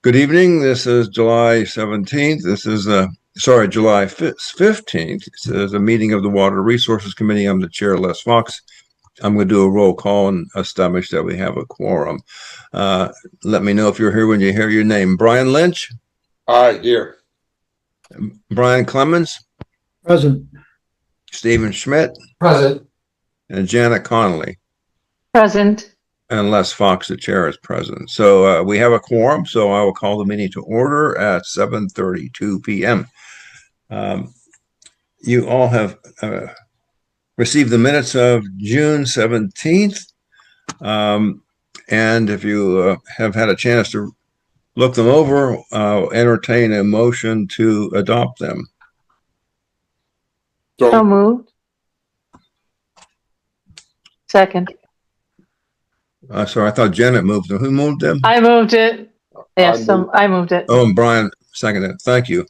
Good evening. This is July 17th. This is July 15th. This is a meeting of the Water Resources Committee. I'm the chair, Les Fox. I'm going to do a roll call and establish that we have a quorum. Let me know if you're here when you hear your name. Brian Lynch? Aye, here. Brian Clemens? Present. Stephen Schmidt? Present. And Janet Connolly? Present. And Les Fox, the chair, is present. So we have a quorum, so I will call the meeting to order at 7:32 p.m. You all have received the minutes of June 17th. And if you have had a chance to look them over, I'll entertain a motion to adopt them. So moved. Second. Sorry, I thought Janet moved them. Who moved them? I moved it. Yes, I moved it. Oh, and Brian seconded it. Thank you.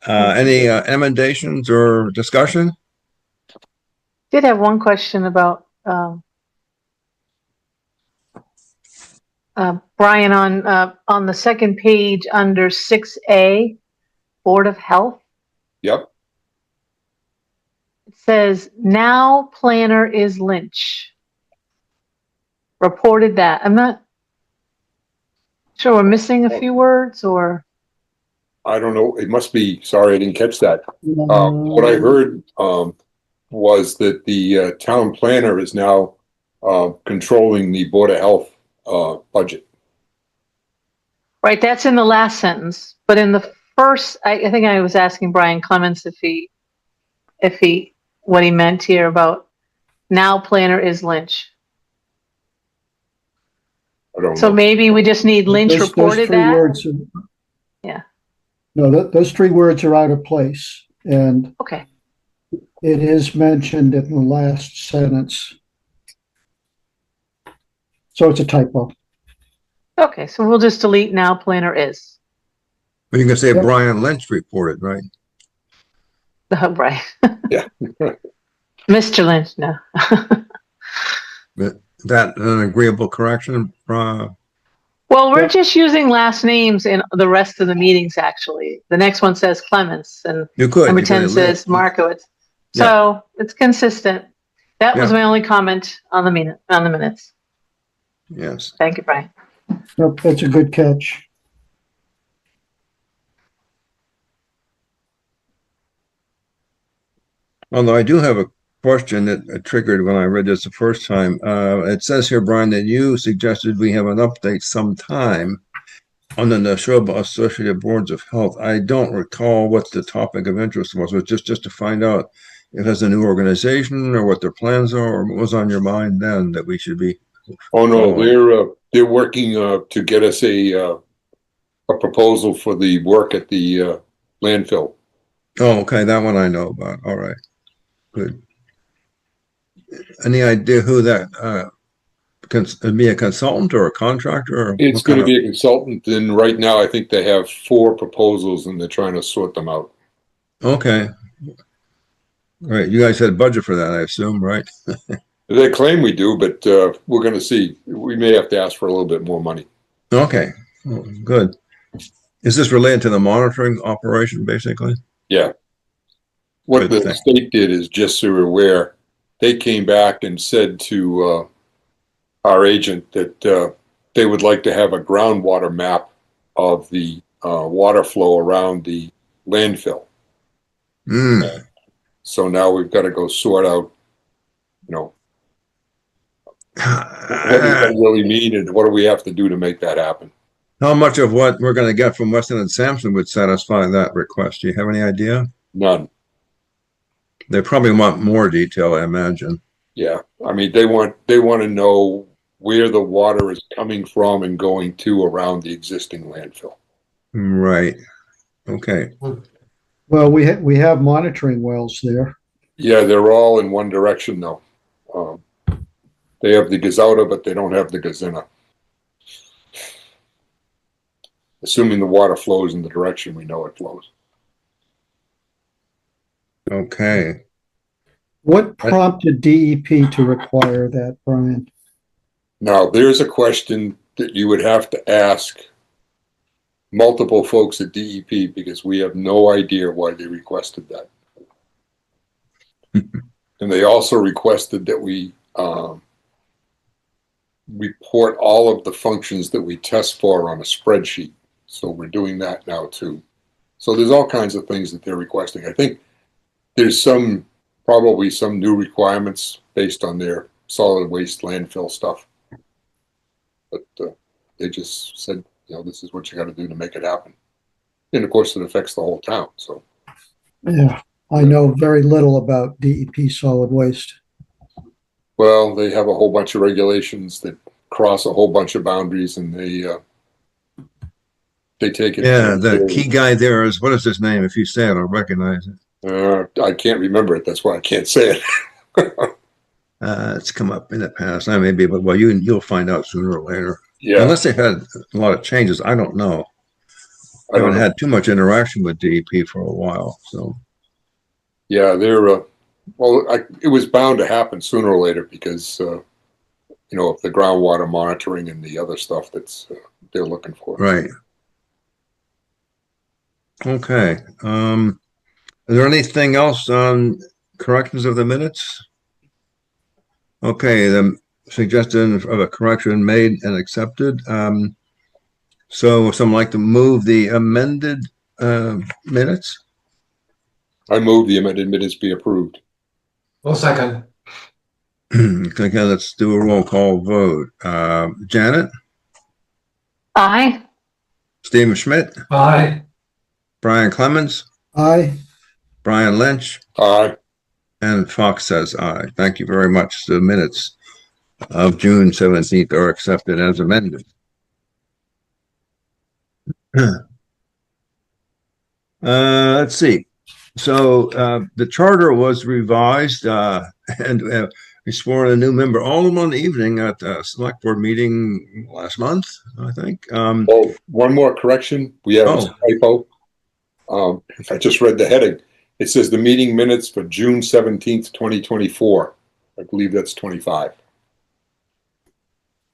Any emendations or discussion? Did have one question about Brian on the second page under 6A, Board of Health. Yep. It says now planner is Lynch. Reported that. I'm not sure we're missing a few words, or I don't know. It must be. Sorry, I didn't catch that. What I heard was that the town planner is now controlling the Board of Health budget. right. That's in the last sentence, but in the first, I think I was asking Brian Clemens what he meant here about now planner is Lynch. I don't So know. maybe we just need Lynch Those reported three that. words Yeah. No, those three words are out of place, and Okay. it is mentioned in the last sentence. So it's a typo. Okay. So we'll just delete now planner is. But you can say Yep. Brian Lynch reported, right? Oh, right. Yeah. Mr. Lynch, no. That an agreeable correction? Well, we're just using last names in the rest of the meetings, actually. The next one says Clemens, and You could. number You 10 could says Markowitz. So it's consistent. That was Yeah. my only comment on the minutes. Yes. Thank you, Brian. Nope, that's a good catch. Although I do have a question that triggered when I read this the first time. It says here, Brian, that you suggested we have an update sometime on the Neshoba Associated Boards of Health. I don't recall what the topic of interest was. Was just to find out if it's a new organization or what their plans are, or what was on your mind then that we should be. Oh no, they're working to get us a proposal for the work at the landfill. Oh, okay, that one I know about. All right, good. Any idea who that can be, a consultant or a contractor? Or It's going to be a consultant, and right now I think they have 4 proposals, and they're trying to sort them out. Okay. All right, you guys had budget for that, I assume, right? They claim we do, but we're going to see. We may have to ask for a little bit more money. Okay, well, good. Is this related to the monitoring operation, basically? Yeah. What Good the thing. state did is, just so you're aware, they came back and said to our agent that they would like to have a groundwater map of the water flow around the landfill. Mm. So now we've got to go sort out, what does that really mean, and what do we have to do to make that happen? How much of what we're going to get from Weston and Sampson would satisfy that request? Do you have any idea? None. They probably want more detail, I imagine. Yeah, I mean, they want to know where the water is coming from and going to around the existing landfill. Right. Okay. Well, we have monitoring wells there. Yeah, they're all in one direction though. They have the Gazauta, but they don't have the Gazina. Assuming the water flows in the direction we know it flows. Okay. What prompted DEP to require that, Brian? Now, there's a question that you would have to ask multiple folks at DEP because we have no idea why they requested that. And they also requested that we report all of the functions that we test for on a spreadsheet. So we're doing that now too. So there's all kinds of things that they're requesting. I think there's probably some new requirements based on their solid waste landfill stuff. But they just said, you know, this is what you got to do to make it happen. And of course, it affects the whole town. So, Yeah, I know very little about DEP solid waste. well, they have a whole bunch of regulations that cross a whole bunch of boundaries, and they take it. Yeah, the key guy there is, what is his name? If you say it, I'll recognize it. I can't remember it. That's why I can't say it. It's come up in the past. I may be, but well, you'll find out sooner or later. Yeah, Unless they've had a lot of changes, I don't know. I haven't had too much interaction with DEP for a while, so. Yeah, they're it was bound to happen sooner or later because you know, of the groundwater monitoring and the other stuff that's they're looking for. Right. Okay. Is there anything else on corrections of the minutes? Okay, the suggestion of a correction made and accepted. So would someone like to move the amended minutes? I move the amended minutes be approved. Well, second. Okay, let's do a roll call vote. Janet? Aye. Stephen Schmidt? Aye. Brian Clemens? Aye. Brian Lynch? Aye. And Fox says aye. Thank you very much. The minutes of June 17th are accepted as amended. Let's see. So the charter was revised and we swore in a new member all in one evening at the select board meeting last month, I think. Oh, one more correction. We have a typo. I just read the heading. It says the meeting minutes for June 17th, 2024. I believe that's 25.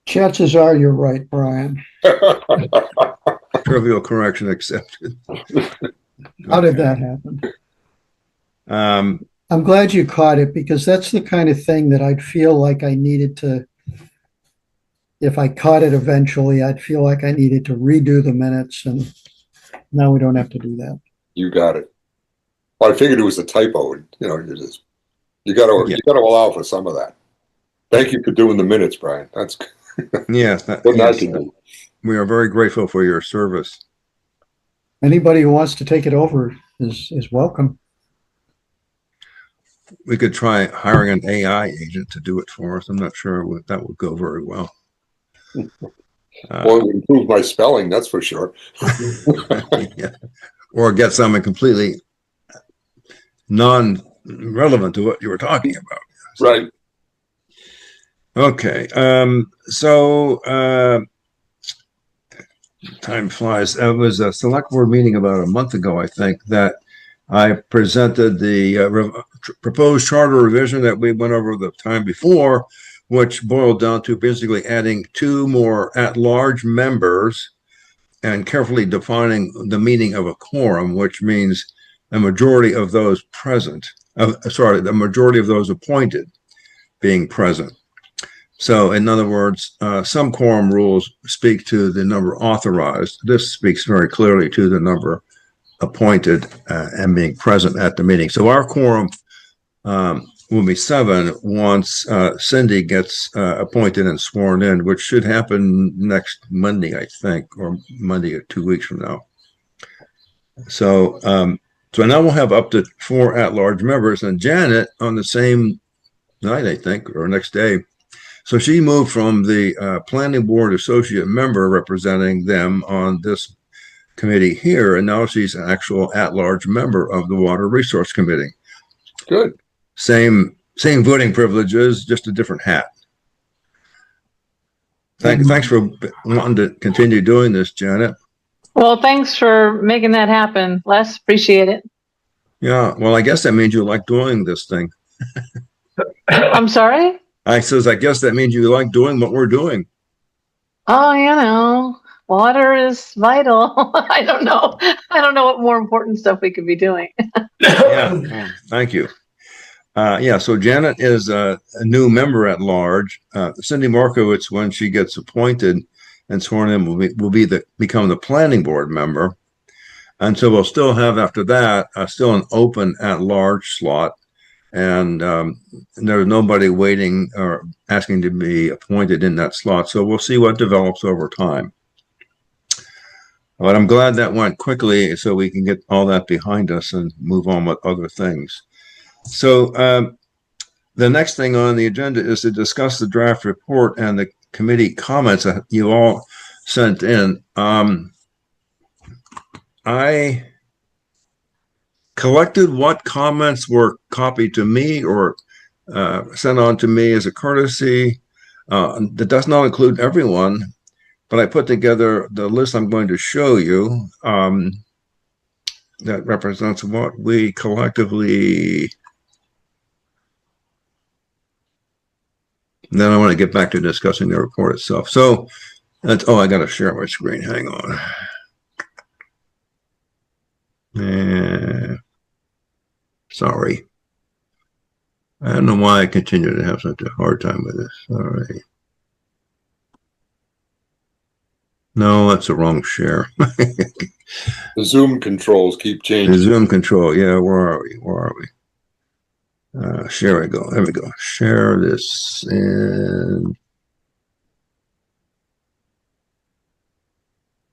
Chances are you're right, Brian. Trivial correction accepted. How did that happen? I'm glad you caught it because that's the kind of thing that I'd feel like I needed to, if I caught it eventually, I'd feel like I needed to redo the minutes, and now we don't have to do that. You got it. Well, I figured it was a typo. And, you know, you got to allow for some of that. Thank you for doing the minutes, Brian. That's yes, we are very grateful for your service. Anybody who wants to take it over is welcome. We could try hiring an AI agent to do it for us. I'm not sure that would go very well. Well, it would improve my spelling, that's for sure. Yeah. Or get something completely non-relevant to what you were talking about. So, right. Okay. Time flies. It was a select board meeting about a month ago, I think, that I presented the proposed charter revision that we went over the time before, which boiled down to basically adding 2 more at-large members and carefully defining the meaning of a quorum, which means a majority of those present, the majority of those appointed being present. So in other words, some quorum rules speak to the number authorized. This speaks very clearly to the number appointed and being present at the meeting. So our quorum will be 7 once Cindy gets appointed and sworn in, which should happen next Monday, I think, or Monday or 2 weeks from now. So so now we'll have up to 4 at-large members, and Janet on the same night, I think, or next day. So she moved from the planning board associate member representing them on this committee here, and now she's an actual at-large member of the Water Resource Committee. Good. Same voting privileges, just a different hat. Thanks for wanting to continue doing this, Janet. Well, thanks for making that happen, Les. Appreciate it. Yeah, well, I guess that means you like doing this thing. I'm sorry? I guess that means you like doing what we're doing. Oh, you know, water is vital. I don't know. I don't know what more important stuff we could be doing. Yeah, thank you. Yeah, so Janet is a new member at large. Cindy Markowitz, when she gets appointed and sworn in, become the planning board member. And so we'll still have, after that, still an open at large slot. And there's nobody waiting or asking to be appointed in that slot. So we'll see what develops over time. But I'm glad that went quickly so we can get all that behind us and move on with other things. So the next thing on the agenda is to discuss the draft report and the committee comments that you all sent in. I collected what comments were copied to me or sent on to me as a courtesy. That does not include everyone, but I put together the list I'm going to show you that represents what we collectively. Then I want to get back to discussing the report itself. So that's, I got to share my screen. Hang on. Sorry. I don't know why I continue to have such a hard time with this. All right. No, that's the wrong share. The Zoom controls keep changing. The Zoom control. Yeah, where are we? Where are we? Share we go. There we go. Share this and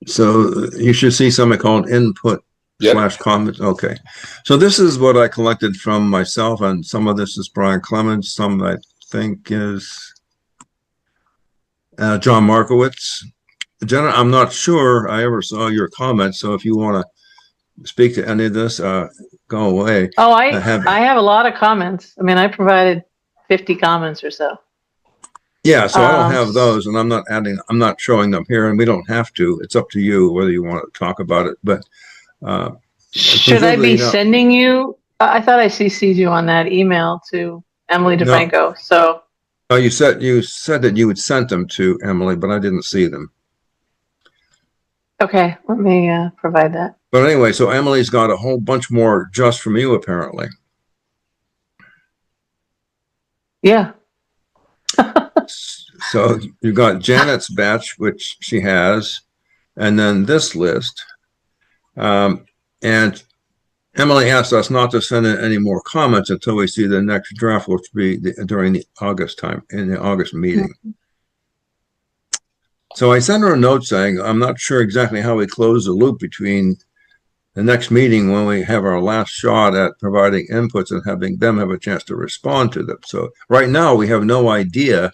so you should see something called input / comments. Okay. So this is what I collected from myself, and some of this is Brian Clemens, some I think is John Markowitz. Jenna, I'm not sure I ever saw your comments, so if you want to speak to any of this, go away. Oh, I have a lot of comments. I mean, I provided 50 comments or so. Yeah, so I don't have those, and I'm not showing them here, and we don't have to. It's up to you whether you want to talk about it. But should I be sending you? I thought I CC'd you on that email to Emily DeFranco. No. So. Oh, you said that you would send them to Emily, but I didn't see them. Okay, let me provide that. But anyway, so Emily's got a whole bunch more just from you, apparently. Yeah. So you got Janet's batch, which she has, and then this list. And Emily asked us not to send in any more comments until we see the next draft, which will be during the August time, in the August meeting. Mm-hmm. So I sent her a note saying, I'm not sure exactly how we close the loop between the next meeting when we have our last shot at providing inputs and having them have a chance to respond to them. So right now we have no idea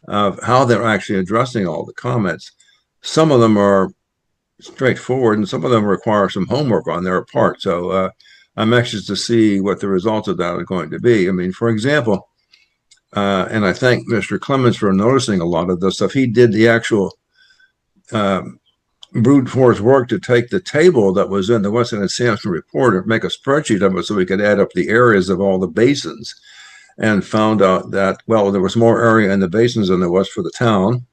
of how they're actually addressing all the comments. Some of them are straightforward and some of them require some homework on their part. So I'm anxious to see what the results of that are going to be. I mean, for example, and I thank Mr. Clemens for noticing a lot of this stuff. He did the actual brute force work to take the table that was in the Weston and Sampson report and make a spreadsheet of it so we could add up the areas of all the basins, and found out that, well, there was more area in the basins than there was for the town.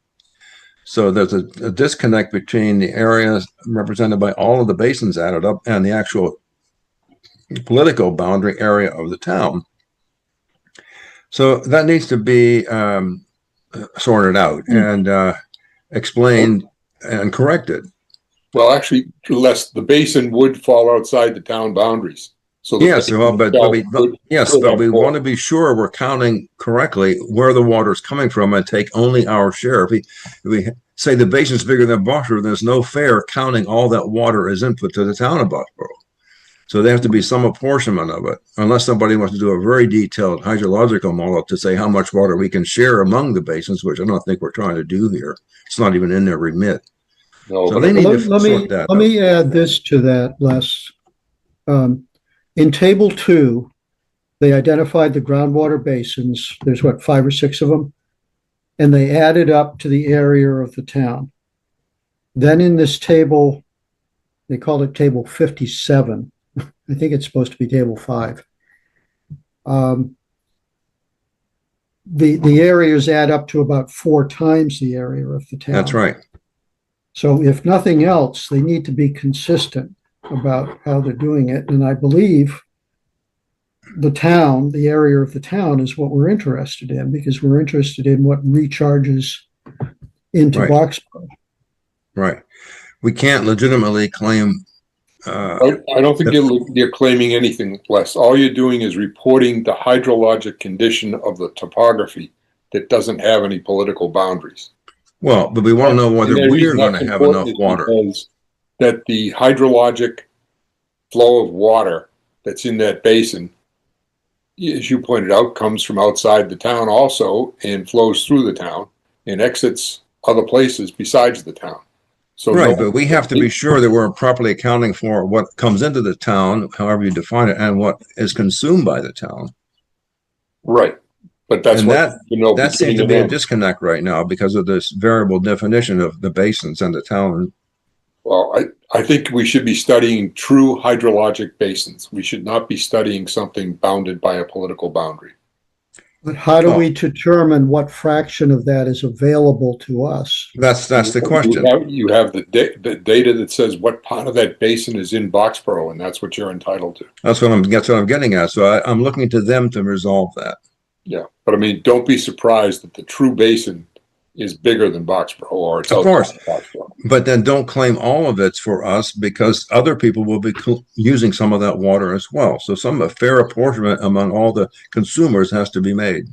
So there's a disconnect between the areas represented by all of the basins added up and the actual political boundary area of the town. So that needs to be sorted out and explained and corrected. Well, actually, unless the basin would fall outside the town boundaries. So yes, well, but we want to be sure we're counting correctly where the water is coming from and take only our share. If we say the basin's bigger than Bosford, there's no fair counting all that water is input to the town of Bosford. So there has to be some apportionment of it, unless somebody wants to do a very detailed hydrological model to say how much water we can share among the basins, which I don't think we're trying to do here. It's not even in their remit. No, so they need to sort that out. Let me add this to that, Les. In Table 2, they identified the groundwater basins. There's, 5 or 6 of them? And they added up to the area of the town. Then in this table, they called it Table 57. I think it's supposed to be Table 5. The areas add up to about 4 times the area of the town. That's right. So if nothing else, they need to be consistent about how they're doing it. And I believe the town, the area of the town is what we're interested in, because we're interested in what recharges into Right. Boxborough. Right. We can't legitimately claim. I don't think you're claiming anything less. All you're doing is reporting the hydrologic condition of the topography that doesn't have any political boundaries. Well, but we want to know whether we're going to have enough water. Because that the hydrologic flow of water that's in that basin, as you pointed out, comes from outside the town also and flows through the town and exits other places besides the town. So right, but we have to be sure that we're properly accounting for what comes into the town, however you define it, and what is consumed by the town. Right. But that's that seems to be a disconnect right now because of this variable definition of the basins and the town. Well, I think we should be studying true hydrologic basins. We should not be studying something bounded by a political boundary. But how do we determine what fraction of that is available to us? That's the question. You have the data that says what part of that basin is in Boxborough, and that's what you're entitled to. That's what I'm getting at. So I'm looking to them to resolve that. Yeah, but I mean, don't be surprised that the true basin is bigger than Boxborough, or it's of course. But then don't claim all of it's for us, because other people will be using some of that water as well. So some fair apportionment among all the consumers has to be made.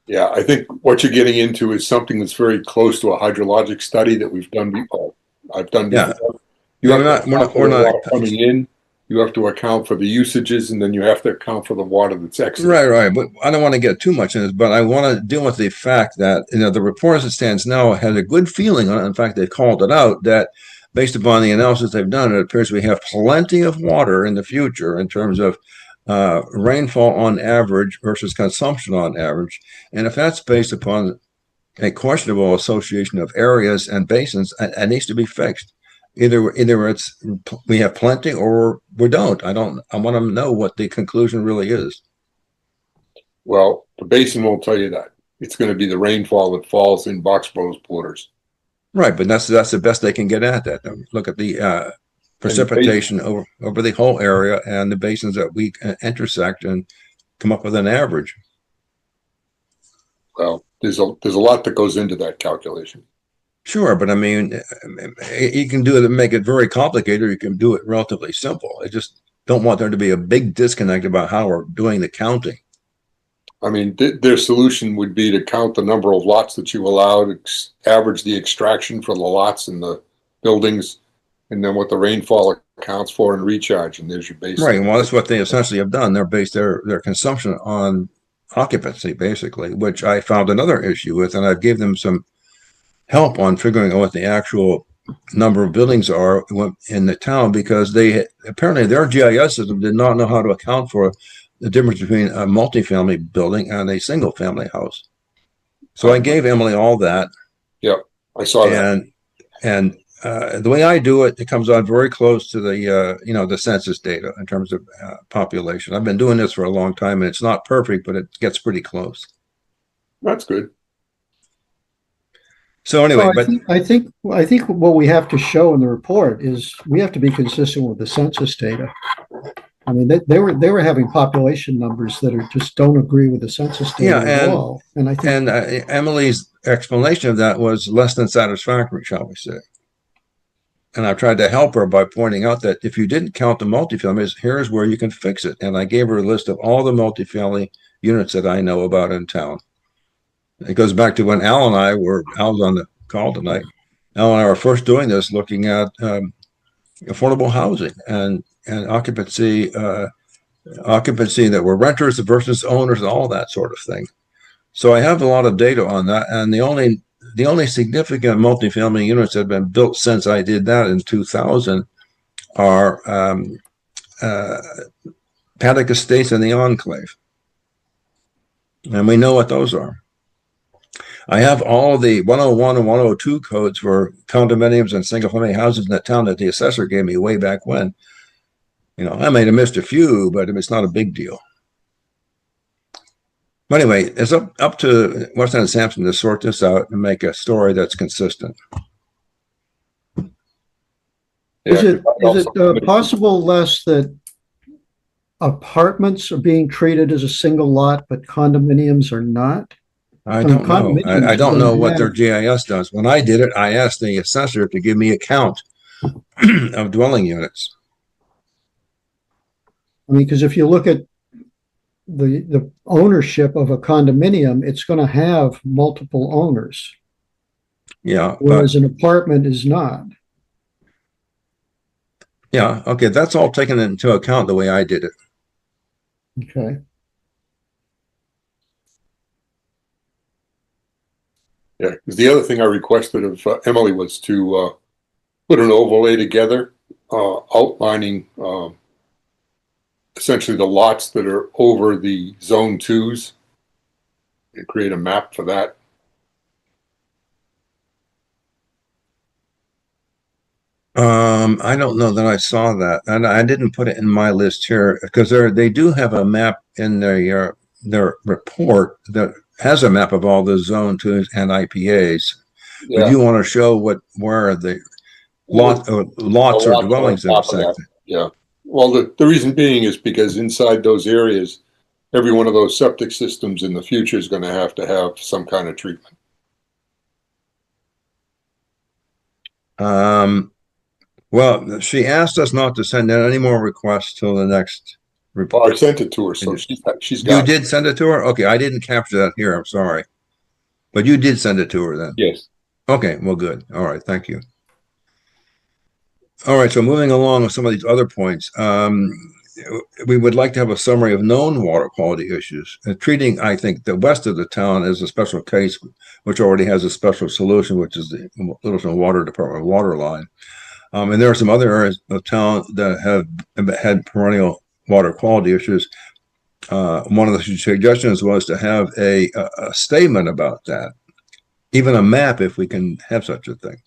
Yeah, I think what you're getting into is something that's very close to a hydrologic study that we've done before. I've done before. Yeah. We're not coming in. You have to account for the usages, and then you have to account for the water that's exiting. Right. But I don't want to get too much in this, but I want to deal with the fact that, the report as it stands now had a good feeling on it. In fact, they called it out that based upon the analysis they've done, it appears we have plenty of water in the future in terms of rainfall on average versus consumption on average. And if that's based upon a questionable association of areas and basins, it needs to be fixed. Either it's we have plenty or we don't. I want to know what the conclusion really is. Well, the basin won't tell you that. It's going to be the rainfall that falls in Boxborough's borders. Right, but that's the best they can get at that. Look at the precipitation over the whole area and the basins that we intersect and come up with an average. Well, there's a lot that goes into that calculation. Sure, but I mean, you can do it and make it very complicated, or you can do it relatively simple. I just don't want there to be a big disconnect about how we're doing the counting. I mean, their solution would be to count the number of lots that you allow, to average the extraction for the lots and the buildings, and then what the rainfall accounts for and recharge, and there's your base. Right, well, that's what they essentially have done. They're based their consumption on occupancy, basically, which I found another issue with, and I gave them some help on figuring out what the actual number of buildings are in the town, because they apparently their GIS system did not know how to account for the difference between a multifamily building and a single family house. So I gave Emily all that. Yeah, I saw that. And the way I do it, it comes out very close to the the census data in terms of population. I've been doing this for a long time, and it's not perfect, but it gets pretty close. That's good. So anyway, I think what we have to show in the report is we have to be consistent with the census data. I mean, they were having population numbers that just don't agree with the census data at all. And I think Emily's explanation of that was less than satisfactory, shall we say? And I tried to help her by pointing out that if you didn't count the multifamilies, here's where you can fix it. And I gave her a list of all the multifamily units that I know about in town. It goes back to when Al was on the call tonight. Al and I were first doing this, looking at affordable housing and occupancy that were renters versus owners and all that sort of thing. So I have a lot of data on that. And the only significant multifamily units that have been built since I did that in 2000 are Paddock Estates and the Enclave. And we know what those are. I have all the 101 and 102 codes for condominiums and single-family houses in that town that the assessor gave me way back when. I may have missed a few, but it's not a big deal. But anyway, it's up to West End and Sampson to sort this out and make a story that's consistent. Is Yeah, it, 'cause I is it also- possible, Les, that apartments are being treated as a single lot, but condominiums are not? I mean, don't know. condominiums I are don't know gonna what their have- GIS does. When I did it, I asked the assessor to give me a count of dwelling units. I mean, because if you look at the ownership of a condominium, it's going to have multiple owners, Yeah, but whereas an apartment is not. yeah, okay, that's all taken into account the way I did it. Okay. Yeah, because the other thing I requested of Emily was to put an overlay together outlining essentially the lots that are over the zone twos and create a map for that. I don't know that I saw that, and I didn't put it in my list here because they do have a map in their report that has a map of all the zone twos and IPAs. Yeah. But you want to show where the lots or dwellings on top of intersect. that. Yeah. Well, the reason being is because inside those areas, every one of those septic systems in the future is going to have some kind of treatment. Well, she asked us not to send out any more requests till the next report. Well, I sent it to her, so she's got You it. did send it to her? Okay, I didn't capture that here. I'm sorry. But you did send it to her then? Yes. Okay, well, good. All right, thank you. All right, so moving along with some of these other points, we would like to have a summary of known water quality issues. Treating, I think, the west of the town as a special case, which already has a special solution, which is the Littleton Water Department water line. And there are some other areas of town that have had perennial water quality issues. One of the suggestions was to have a statement about that, even a map if we can have such a thing.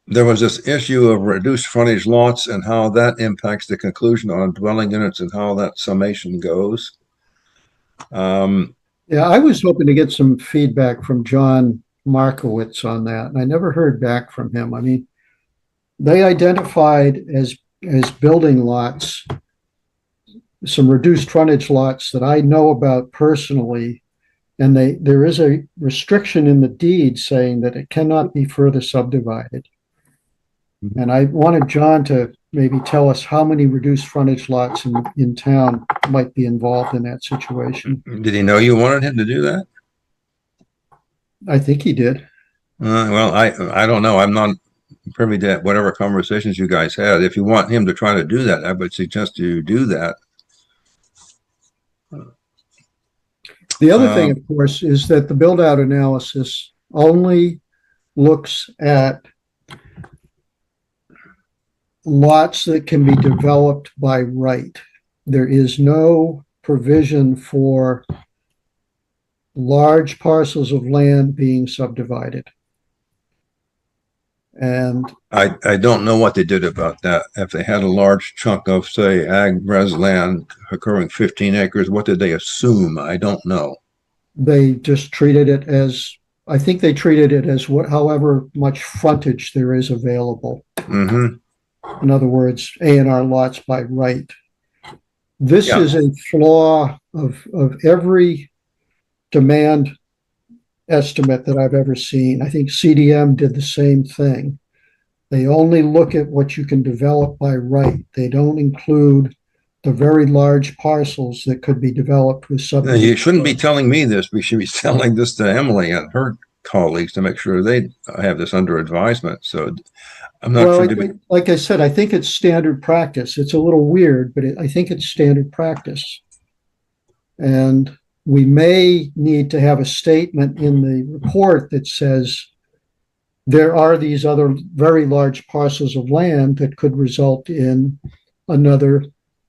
There was this issue of reduced frontage lots and how that impacts the conclusion on dwelling units and how that summation goes. Yeah, I was hoping to get some feedback from John Markowitz on that, and I never heard back from him. I mean, they identified as building lots some reduced frontage lots that I know about personally, and there is a restriction in the deed saying that it cannot be further subdivided. And I wanted John to maybe tell us how many reduced frontage lots in town might be involved in that situation. Did he know you wanted him to do that? I think he did. Well, I don't know. I'm not privy to whatever conversations you guys had. If you want him to try to do that, I would suggest you do that. The other thing, of course, is that the build-out analysis only looks at lots that can be developed by right. There is no provision for large parcels of land being subdivided. And I don't know what they did about that. If they had a large chunk of, say, ag res land occurring 15 acres, what did they assume? I don't know. They just treated it as, I think they treated it as however much frontage there is available. Mm-hmm. In other words, A&R lots by right. This is a flaw of every demand estimate that I've ever seen. I think CDM did the same thing. They only look at what you can develop by right. They don't include the very large parcels that could be developed with subdivision. You shouldn't be telling me this. We should be telling this to Emily and her colleagues to make sure they have this under advisement. So I'm not sure. Like I said, I think it's standard practice. It's a little weird, but I think it's standard practice. And we may need to have a statement in the report that says there are these other very large parcels of land that could result in another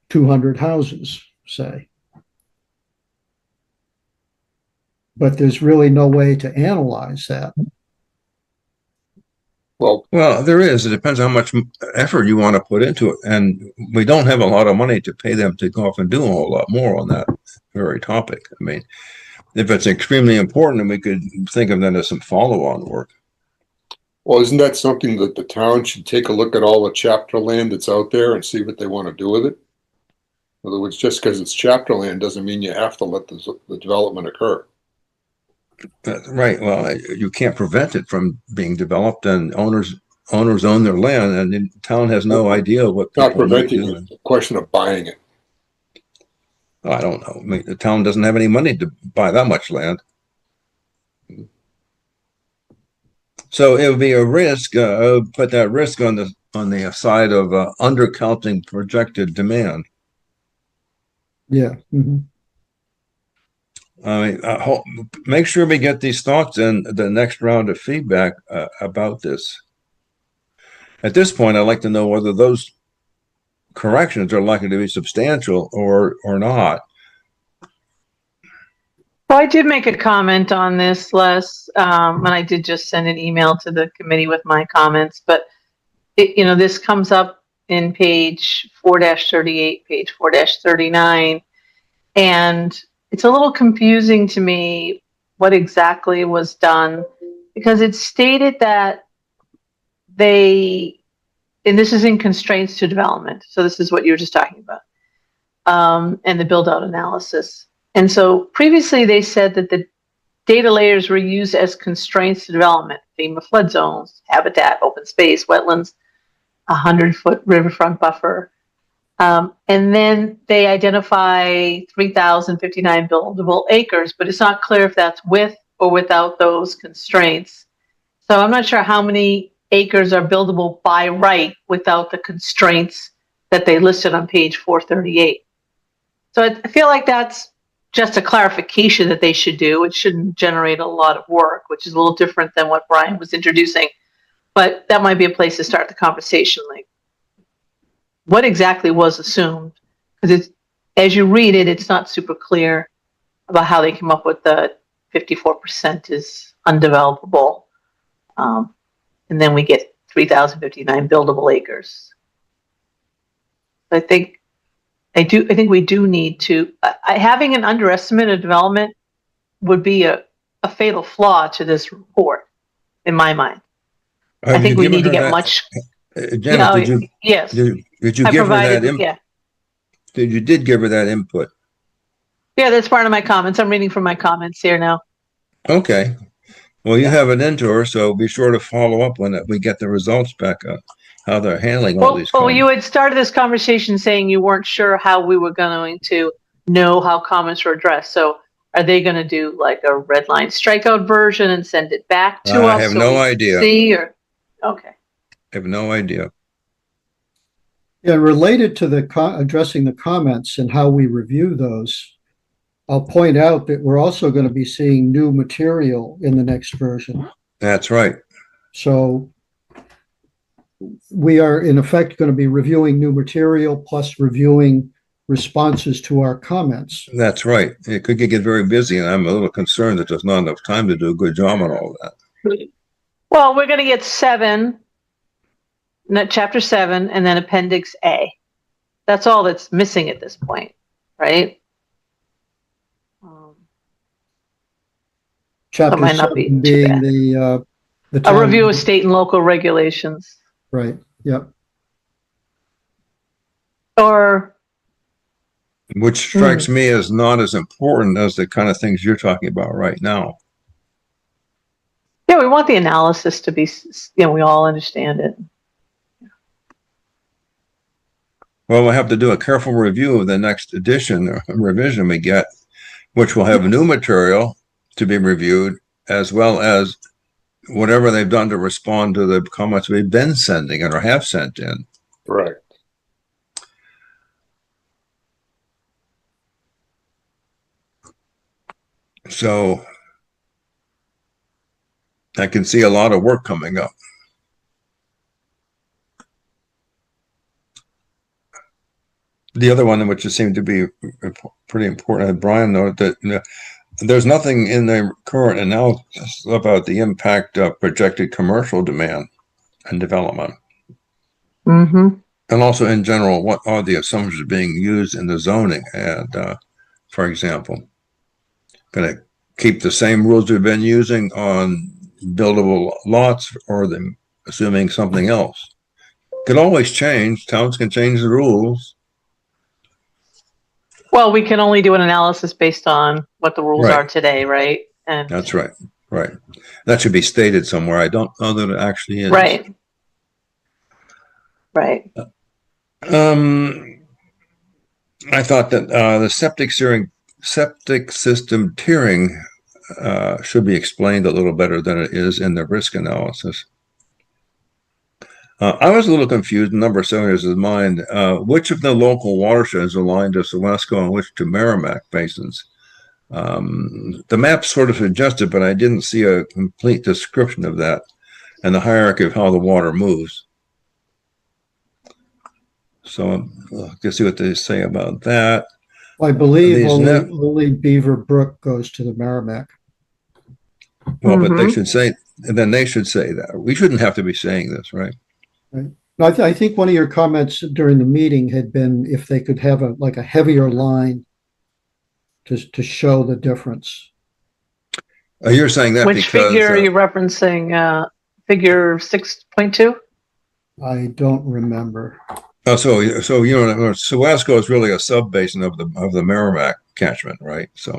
200 houses, say. But there's really no way to analyze that. Well, there is. It depends how much effort you want to put into it. And we don't have a lot of money to pay them to go off and do a whole lot more on that very topic. I mean, if it's extremely important, we could think of that as some follow-on work. Well, isn't that something that the town should take a look at all the chapter land that's out there and see what they want to do with it? In other words, just because it's chapter land doesn't mean you have to let the development occur. Right. Well, you can't prevent it from being developed, and owners own their land, and the town has no idea what It's not people might preventing do. it, it's a question of buying it. I don't know. I mean, the town doesn't have any money to buy that much land. So it would be a risk, put that risk on the side of undercounting projected demand. Yeah. Mhm. I mean, make sure we get these thoughts in the next round of feedback about this. At this point, I'd like to know whether those corrections are likely to be substantial or not. Well, I did make a comment on this, Les, and I did just send an email to the committee with my comments, but this comes up in page 4-38, page 4-39, and it's a little confusing to me what exactly was done, because it's stated that and this is in constraints to development, so this is what you were just talking about, and the build-out analysis. And so previously they said that the data layers were used as constraints to development: FEMA flood zones, habitat, open space, wetlands, 100-foot riverfront buffer. And then they identify 3,059 buildable acres, but it's not clear if that's with or without those constraints. So I'm not sure how many acres are buildable by right without the constraints that they listed on page 438. So I feel like that's just a clarification that they should do. It shouldn't generate a lot of work, which is a little different than what Brian was introducing. But that might be a place to start the conversation. Like, what exactly was assumed? Because as you read it, it's not super clear about how they came up with the 54% is undevelopable. And then we get 3,059 buildable acres. I think we do need to, having an underestimate of development would be a fatal flaw to this report, in my mind. I think we need to get much. Janet, yes. Did you give her that input? Yeah. You did give her that input. Yeah, that's part of my comments. I'm reading from my comments here now. Okay. Well, you have it into her, so be sure to follow up when we get the results back up, how they're handling all these comments. Well, you had started this conversation saying you weren't sure how we were going to know how comments were addressed. So are they going to do like a red line strikeout version and send it back to us? I have no idea. Okay. I have no idea. Yeah, related to addressing the comments and how we review those, I'll point out that we're also going to be seeing new material in the next version. That's right. So we are, in effect, going to be reviewing new material plus reviewing responses to our comments. That's right. It could get very busy, and I'm a little concerned that there's not enough time to do a good job on all of that. Well, we're going to get chapter 7, and then appendix A. That's all that's missing at this point, right? Chapter 7 being the a review of state and local regulations. Right. Yep. Or which strikes me as not as important as the kind of things you're talking about right now. Yeah, we want the analysis to be, we all understand it. Well, we'll have to do a careful review of the next edition or revision we get, which will have new material to be reviewed, as well as whatever they've done to respond to the comments we've been sending or have sent in. Right. So I can see a lot of work coming up. The other one, which seemed to be pretty important, Brian noted that there's nothing in the current analysis about the impact of projected commercial demand and development. Mm-hmm. And also in general, what are the assumptions being used in the zoning? And for example, going to keep the same rules we've been using on buildable lots or them assuming something else. Could always change. Towns can change the rules. Well, we can only do an analysis based on what the rules Right. are today, right? And That's right. Right. That should be stated somewhere. I don't know that it actually is. right. Right. I thought that the septic system tiering should be explained a little better than it is in the risk analysis. I was a little confused. Number 7 is in mind. Which of the local watersheds aligned to Sawasco and which to Merrimack basins? The map sort of suggested, but I didn't see a complete description of that and the hierarchy of how the water moves. So let's see what they say about that. I believe only Beaver Brook goes to the Merrimack. Well, but they should say, and then they should say that. We shouldn't have to be saying this, right? Right. I think one of your comments during the meeting had been if they could have a heavier line to show the difference. You're saying that Which because figure are you referencing? Figure 6.2? I don't remember. so you know, Sawasco is really a sub-basin of the Merrimack catchment, right? So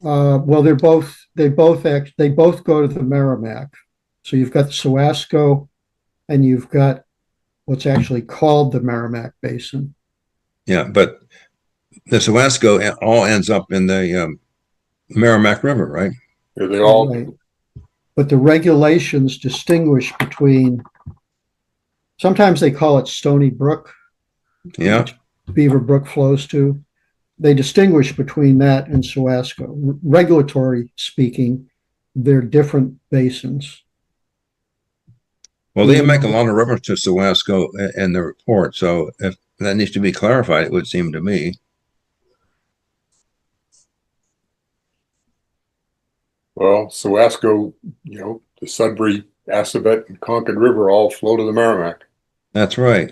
Well, they both go to the Merrimack. So you've got Sawasco, and you've got what's actually called the Merrimack Basin. yeah, but the Sawasco all ends up in the Merrimack River, right? Yeah, they all. Right. But the regulations distinguish between. Sometimes they call it Stony Brook. Yeah. Which Beaver Brook flows to. They distinguish between that and Sawasco. Regulatory speaking, they're different basins. Well, they make a lot of reference to Sawasco in the report, so if that needs to be clarified, it would seem to me. Well, Sawasco, you know, the Sudbury, Assabet, and Concord River all flow to the Merrimack. That's right.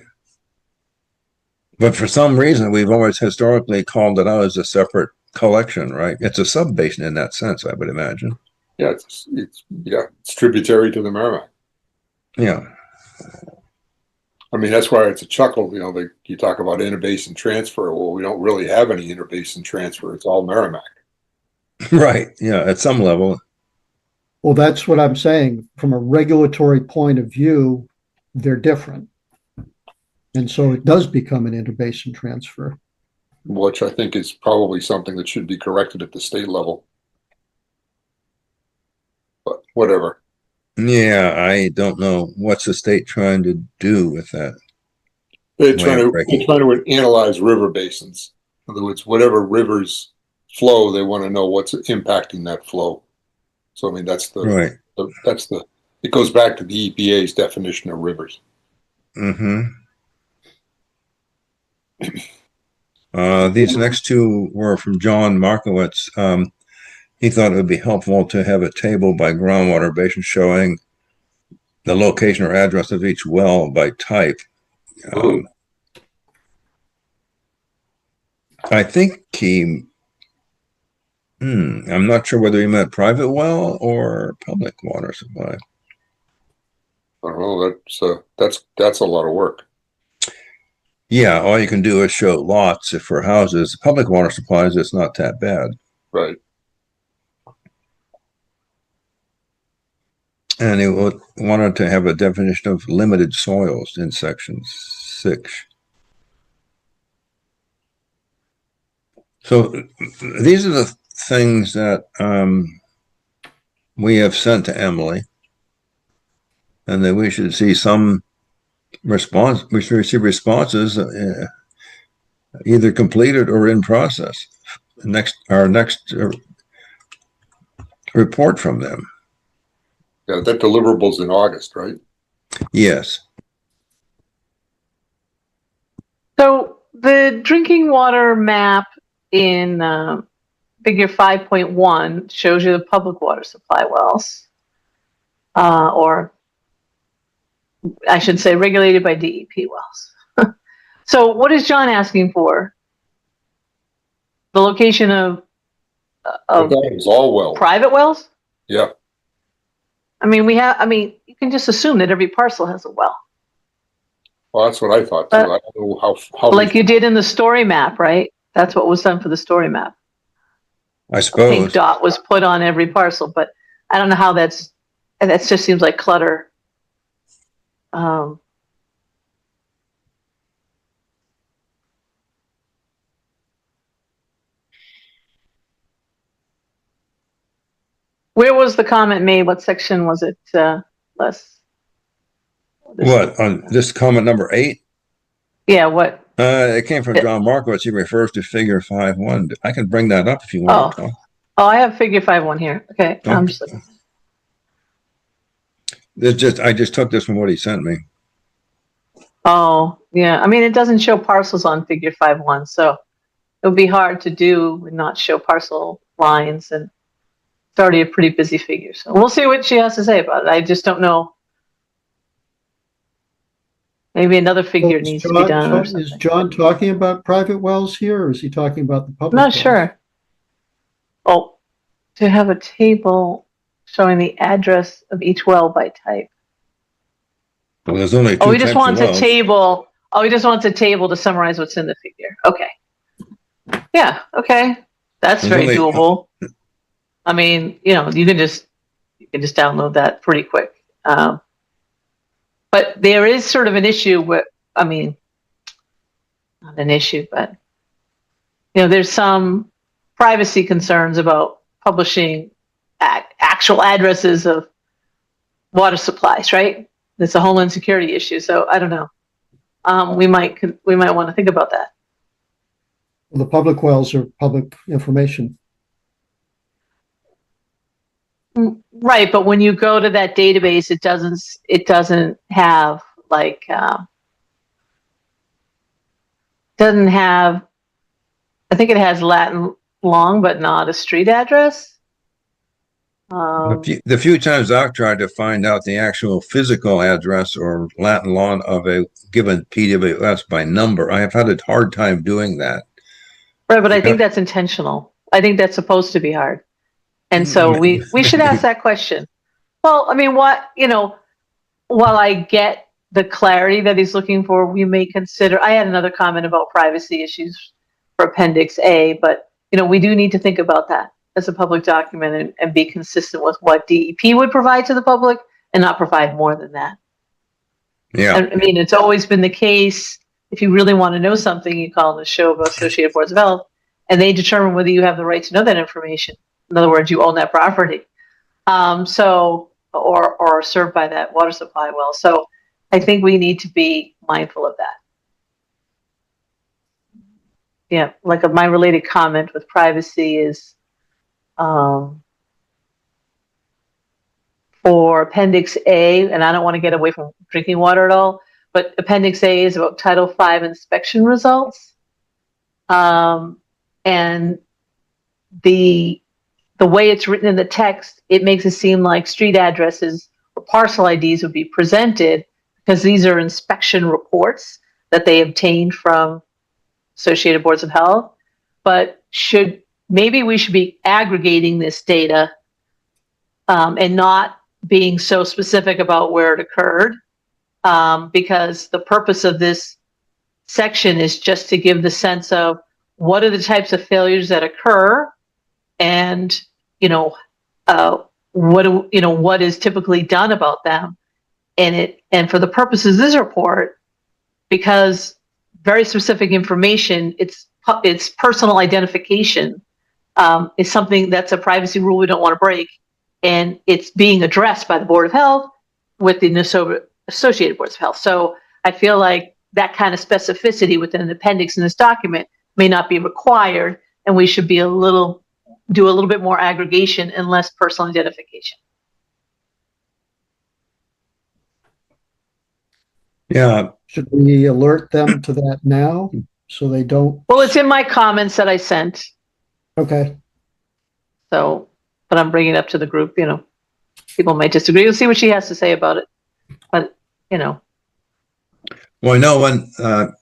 But for some reason, we've always historically called it out as a separate collection, right? It's a sub-basin in that sense, I would imagine. Yeah, it's tributary to the Merrimack. Yeah. I mean, that's why it's a chuckle. You know, you talk about interbasin transfer. Well, we don't really have any interbasin transfer. It's all Merrimack. Right. Yeah. At some level. Well, that's what I'm saying. From a regulatory point of view, they're different. And so it does become an interbasin transfer. Which I think is probably something that should be corrected at the state level. But whatever. Yeah, I don't know. What's the state trying to do with that? They're trying to analyze river basins. In other words, whatever rivers flow, they want to know what's impacting that flow. So I mean, that's the right. It goes back to the EPA's definition of rivers. Mm-hmm. These next two were from John Markowitz. He thought it would be helpful to have a table by groundwater basin showing the location or address of each well by type. I think I'm not sure whether he meant private well or public water supply. I don't know. That's a lot of work. Yeah, all you can do is show lots for houses. Public water supplies, it's not that bad. Right. And he wanted to have a definition of limited soils in section 6. So these are the things that we have sent to Emily, and that we should see some response. We should receive responses either completed or in process. Our next report from them. Yeah, that deliverables in August, right? Yes. So the drinking water map in figure 5.1 shows you the public water supply wells, or I should say regulated by DEP wells. So what is John asking for? The location of That is all wells. Private wells? Yeah. I mean, you can just assume that every parcel has a well. Well, that's what I thought too. I don't know how Like you did in the story map, right? That's what was done for the story map. I A pink suppose. dot was put on every parcel, but I don't know how that just seems like clutter. Where was the comment made? What section was it, Les? What, on this comment number 8? Yeah, what? It came from John Markowitz. He refers to figure 5.1. I can bring that up if you want to. Oh, I have figure 5.1 here. Okay. I'm just looking. I just took this from what he sent me. Oh, yeah. I mean, it doesn't show parcels on figure 5.1, so it would be hard to do and not show parcel lines, and it's already a pretty busy figure. So we'll see what she has to say about it. I just don't know. Maybe another figure needs to be done or something. Is John talking about private wells here, or is he talking about the public I'm not wells? sure. Oh, to have a table showing the address of each well by type. Well, there's only 2 Oh, he just types wants of a wells. table. Oh, he just wants a table to summarize what's in the figure. Okay. Yeah, okay. That's There's very only- doable. I mean, you can just download that pretty quick. But there is sort of an issue with, I mean, not an issue, but there's some privacy concerns about publishing actual addresses of water supplies, right? It's a homeland security issue. So I don't know. We might want to think about that. Well, the public wells are public information. Right, but when you go to that database, it doesn't have like I think it has Latin long, but not a street address. The few times I've tried to find out the actual physical address or Latin long of a given PWS by number, I have had a hard time doing that. Right, but I think that's intentional. I think that's supposed to be hard. And so we should ask that question. Well, I mean, while I get the clarity that he's looking for, we may consider, I had another comment about privacy issues for Appendix A, but, we do need to think about that as a public document and be consistent with what DEP would provide to the public and not provide more than that. Yeah. I mean, it's always been the case. If you really want to know something, you call the show of Associated Boards of Health, and they determine whether you have the right to know that information. In other words, you own that property. Or are served by that water supply well. So I think we need to be mindful of that. Yeah, like my related comment with privacy is for Appendix A, and I don't want to get away from drinking water at all, but Appendix A is about Title V inspection results. And the way it's written in the text, it makes it seem like street addresses or parcel IDs would be presented because these are inspection reports that they obtained from Associated Boards of Health. But maybe we should be aggregating this data and not being so specific about where it occurred, because the purpose of this section is just to give the sense of what are the types of failures that occur, and what is typically done about them, and for the purposes of this report, because very specific information, it's personal identification is something that's a privacy rule we don't want to break, and it's being addressed by the Board of Health with the Associated Boards of Health. So I feel like that kind of specificity within an appendix in this document may not be required, and we should be do a little bit more aggregation and less personal identification. Yeah. Should we alert them to that now so they don't? Well, it's in my comments that I sent. Okay. So, but I'm bringing it up to the group. People might disagree. We'll see what she has to say about it. But well, I know when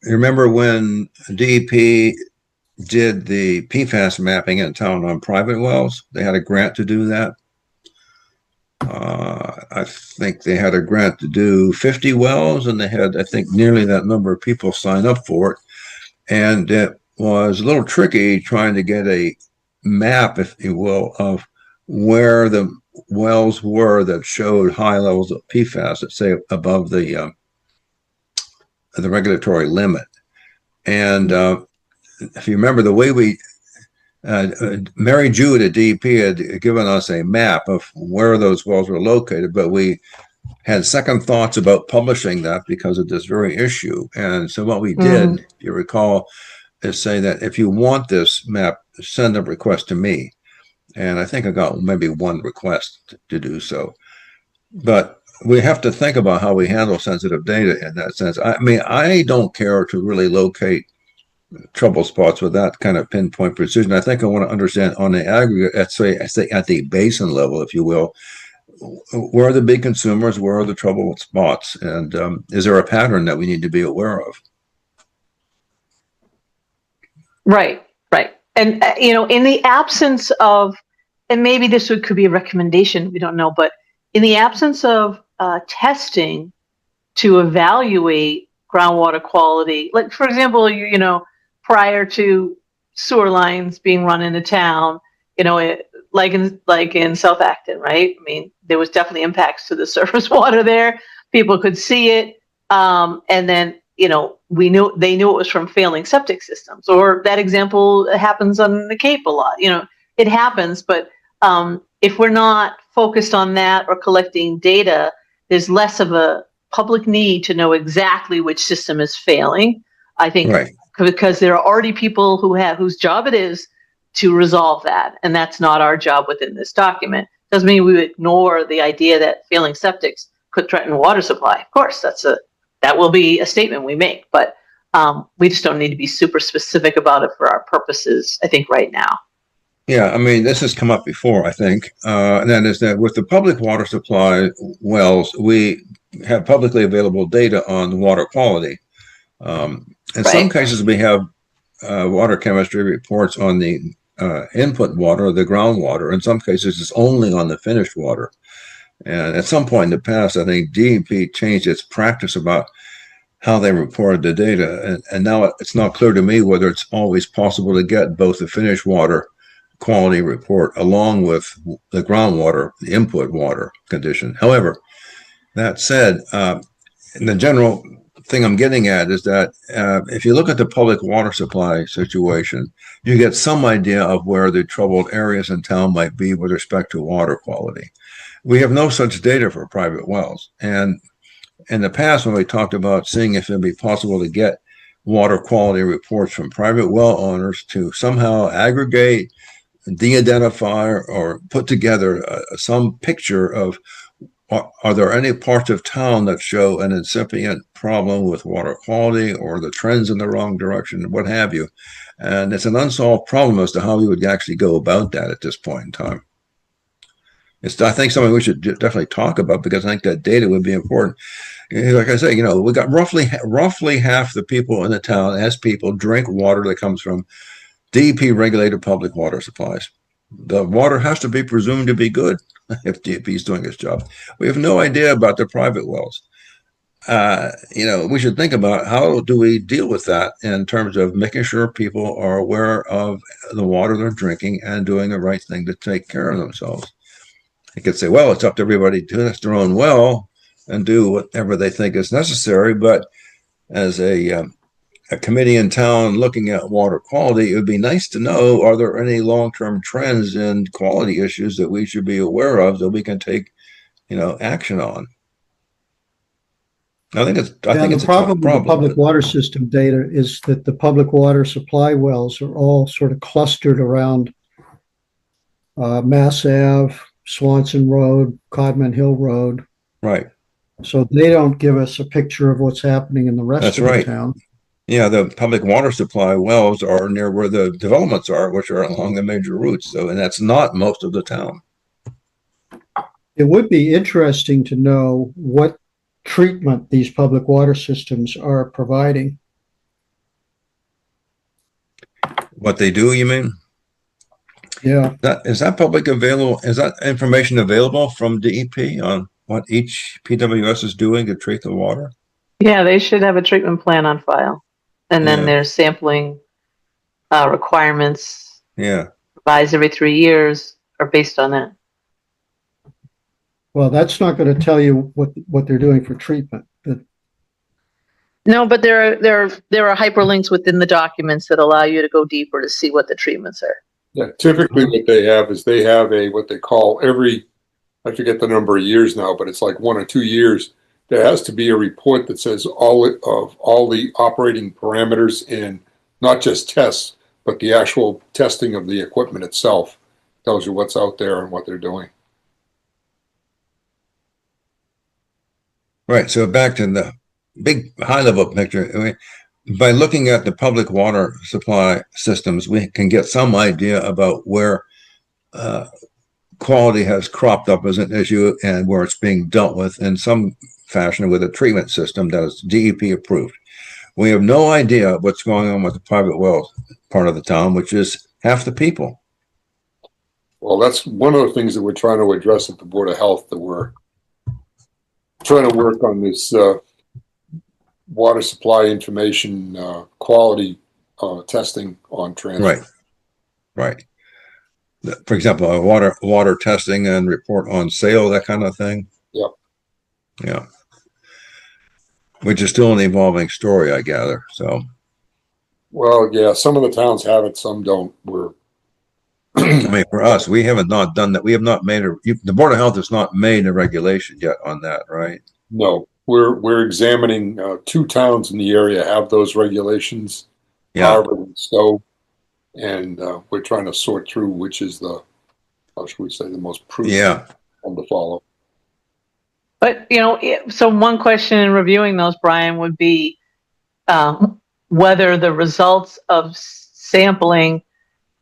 remember when DEP did the PFAS mapping in town on private wells, they had a grant to do that. I think they had a grant to do 50 wells, and they had, I think, nearly that number of people sign up for it. And it was a little tricky trying to get a map, if you will, of where the wells were that showed high levels of PFAS, let's say above the regulatory limit. And if you remember, the way Mary Jude at DEP had given us a map of where those wells were located, but we had second thoughts about publishing that because of this very issue. And so what we did, if you recall, is say that if you want this map, send a request to me. And I think I got maybe one request to do so. But we have to think about how we handle sensitive data in that sense. I mean, I don't care to really locate trouble spots with that kind of pinpoint precision. I think I want to understand on the aggregate, at say at the basin level, if you will, where are the big consumers, where are the trouble spots, and is there a pattern that we need to be aware of? Right, right. And, in the absence of, and maybe this could be a recommendation, we don't know, but in the absence of testing to evaluate groundwater quality, like, for example, prior to sewer lines being run into town, like in South Acton, right? I mean, there was definitely impacts to the surface water there. People could see it. And then, they knew it was from failing septic systems, or that example happens on the Cape a lot. It happens, but if we're not focused on that or collecting data, there's less of a public need to know exactly which system is failing. I think Right. Because there are already people whose job it is to resolve that, and that's not our job within this document. Doesn't mean we ignore the idea that failing septics could threaten water supply. Of course, that will be a statement we make, but we just don't need to be super specific about it for our purposes, I think, right now. Yeah, I mean, this has come up before, I think, and that is that with the public water supply wells, we have publicly available data on water quality. In some cases, we have water chemistry reports on the input water, the groundwater. In some cases, it's only on the finished water. And at some point in the past, I think DEP changed its practice about how they reported the data. And now it's not clear to me whether it's always possible to get both the finished water quality report along with the groundwater, the input water condition. However, that said, the general thing I'm getting at is that if you look at the public water supply situation, you get some idea of where the troubled areas in town might be with respect to water quality. We have no such data for private wells. And in the past, when we talked about seeing if it'd be possible to get water quality reports from private well owners to somehow aggregate, de-identify, or put together some picture of are there any parts of town that show an incipient problem with water quality or the trends in the wrong direction, what have you. And it's an unsolved problem as to how we would actually go about that at this point in time. It's, I think, something we should definitely talk about because I think that data would be important. Like I say, we got roughly half the people in the town, as people, drink water that comes from DEP regulated public water supplies. The water has to be presumed to be good if DEP is doing its job. We have no idea about the private wells. We should think about how do we deal with that in terms of making sure people are aware of the water they're drinking and doing the right thing to take care of themselves. You could say, well, it's up to everybody to test their own well and do whatever they think is necessary. But as a committee in town looking at water quality, it would be nice to know, are there any long-term trends in quality issues that we should be aware of that we can take, action on? I think it's the problem with the public water system data is that the public water supply wells are all sort of clustered around Mass Ave, Swanson Road, Codman Hill Road. Right. So they don't give us a picture of what's happening in the rest of the town. Yeah, the public water supply wells are near where the developments are, which are along the major routes. So, and that's not most of the town. It would be interesting to know what treatment these public water systems are providing. What they do, you mean? Yeah. Is that public available? Is that information available from DEP on what each PWS is doing to treat the water? Yeah, they should have a treatment plan on file. And then Yeah. their sampling requirements Yeah. revised every 3 years are based on that. Well, that's not going to tell you what they're doing for treatment. No, but there are hyperlinks within the documents that allow you to go deeper to see what the treatments are. Yeah, typically what they have is they have what they call I forget the number of years now, but it's like 1 or 2 years. There has to be a report that says all the operating parameters and not just tests, but the actual testing of the equipment itself. Tells you what's out there and what they're doing. Right. So back to the big high level picture. I mean, by looking at the public water supply systems, we can get some idea about where quality has cropped up as an issue and where it's being dealt with in some fashion with a treatment system that is DEP approved. We have no idea what's going on with the private well part of the town, which is half the people. Well, that's one of the things that we're trying to address at the Board of Health, that we're trying to work on this water supply information quality testing on transfer. Right. For example, water testing and report on sale, that kind of thing. Yep. Yeah. Which is still an evolving story, I gather. So. Well, yeah, some of the towns have it, some don't. I mean, for us, we haven't not done that. We have not made the Board of Health has not made a regulation yet on that, right? No, we're examining 2 towns in the area have those regulations. Yeah. Harvard and Stowe, and we're trying to sort through which is the, how should we say, the most prudent one to follow. But, so one question in reviewing those, Brian, would be whether the results of sampling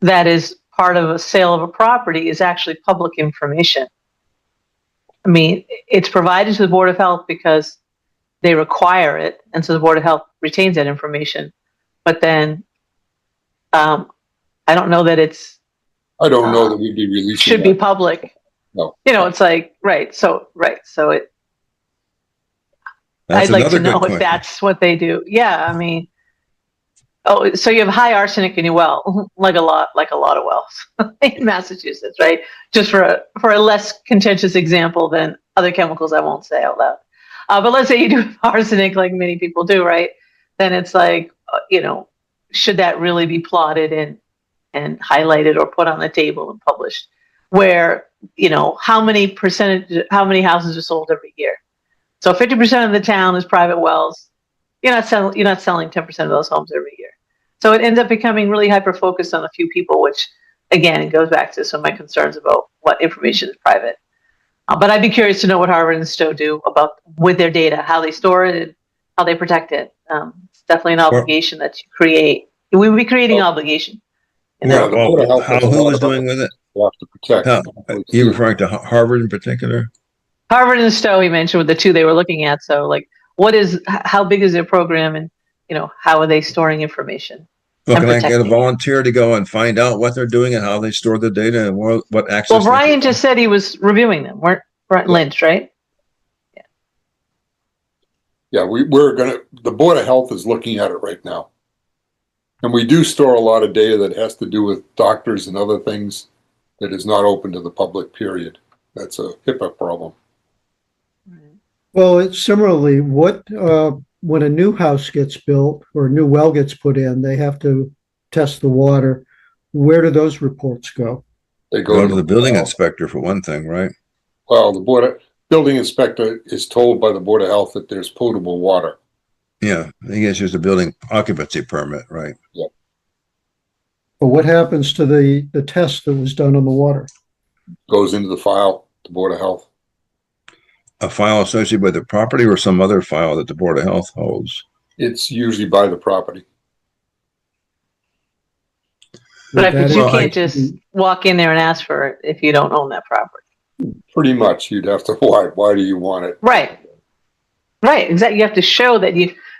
that is part of a sale of a property is actually public information. I mean, it's provided to the Board of Health because they require it, and so the Board of Health retains that information. But then I don't know that I don't know that we'd be releasing should be public. No. It's like, so it, I'd like to know if that's what they do. Yeah, I mean, so you have high arsenic in your well, like a lot of wells in Massachusetts, right? Just for a less contentious example than other chemicals I won't say out loud. But let's say you do have arsenic, like many people do, right? Then it's like, should that really be plotted and highlighted or put on the table and published? Where, how many houses are sold every year? So 50% of the town is private wells. You're not selling 10% of those homes every year. So it ends up becoming really hyper-focused on a few people, which, again, it goes back to some of my concerns about what information is private. But I'd be curious to know what Harvard and Stowe do with their data, how they store it and how they protect it. It's definitely an obligation that you create. We would be creating an obligation. Who is doing with it? We'll have to protect. You referring to Harvard in particular? Harvard and Stowe, he mentioned, with the 2 they were looking at. So, like, how big is their program, and how are they storing information? Well, can I get a volunteer to go and find out what they're doing and how they store the data and what access? Well, Brian just said he was reviewing them. Weren't Lynch, right? Yeah. Yeah, the Board of Health is looking at it right now. And we do store a lot of data that has to do with doctors and other things that is not open to the public, period. That's a HIPAA problem. Well, similarly, when a new house gets built or a new well gets put in, they have to test the water. Where do those reports go? They go to the building inspector for one thing, right? Well, the building inspector is told by the Board of Health that there's potable water. Yeah, he issues a building occupancy permit, right? Yeah. But what happens to the test that was done on the water? Goes into the file, the Board of Health. A file associated with the property or some other file that the Board of Health holds? It's usually by the property. But you can't just walk in there and ask for it if you don't own that property. Pretty much. You'd have to, why do you want it? Right, exactly. You have to show that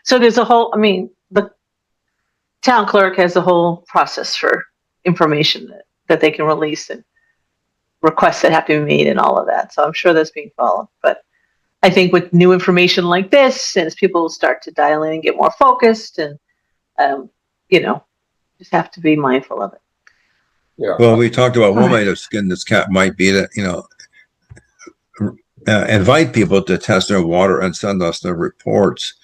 so there's a whole, the town clerk has a whole process for information that they can release and requests that have to be made and all of that. So I'm sure that's being followed. But I think with new information like this, as people start to dial in and get more focused, and just have to be mindful of it. Yeah. Well, we talked about one way to skin this cat might be to, invite people to test their water and send us their reports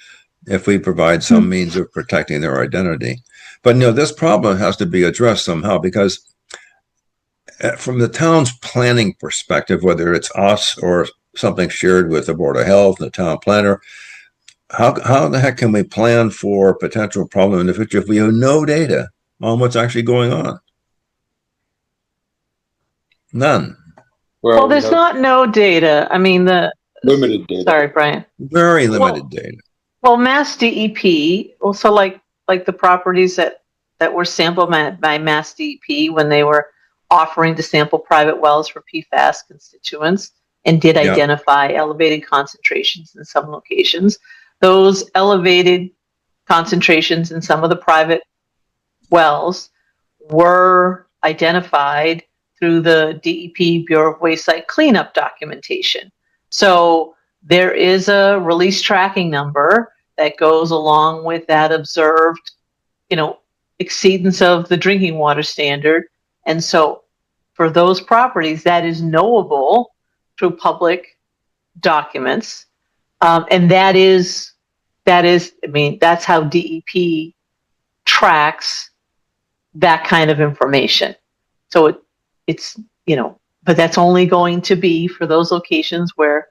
if we provide some means of protecting their identity. But, this problem has to be addressed somehow, because from the town's planning perspective, whether it's us or something shared with the Board of Health and the town planner, how the heck can we plan for potential problem in the future if we have no data on what's actually going on? None. Well, there's not no data. I mean, the limited data. Sorry, Brian. Very limited data. Well, Mass DEP, also like the properties that were sampled by Mass DEP when they were offering to sample private wells for PFAS constituents and did identify elevated concentrations in some locations. Those elevated concentrations in some of the private wells were identified through the DEP Bureau of Waste Site Cleanup documentation. So there is a release tracking number that goes along with that observed, exceedance of the drinking water standard. And so for those properties, that is knowable through public documents. And that's how DEP tracks that kind of information. So it's but that's only going to be for those locations where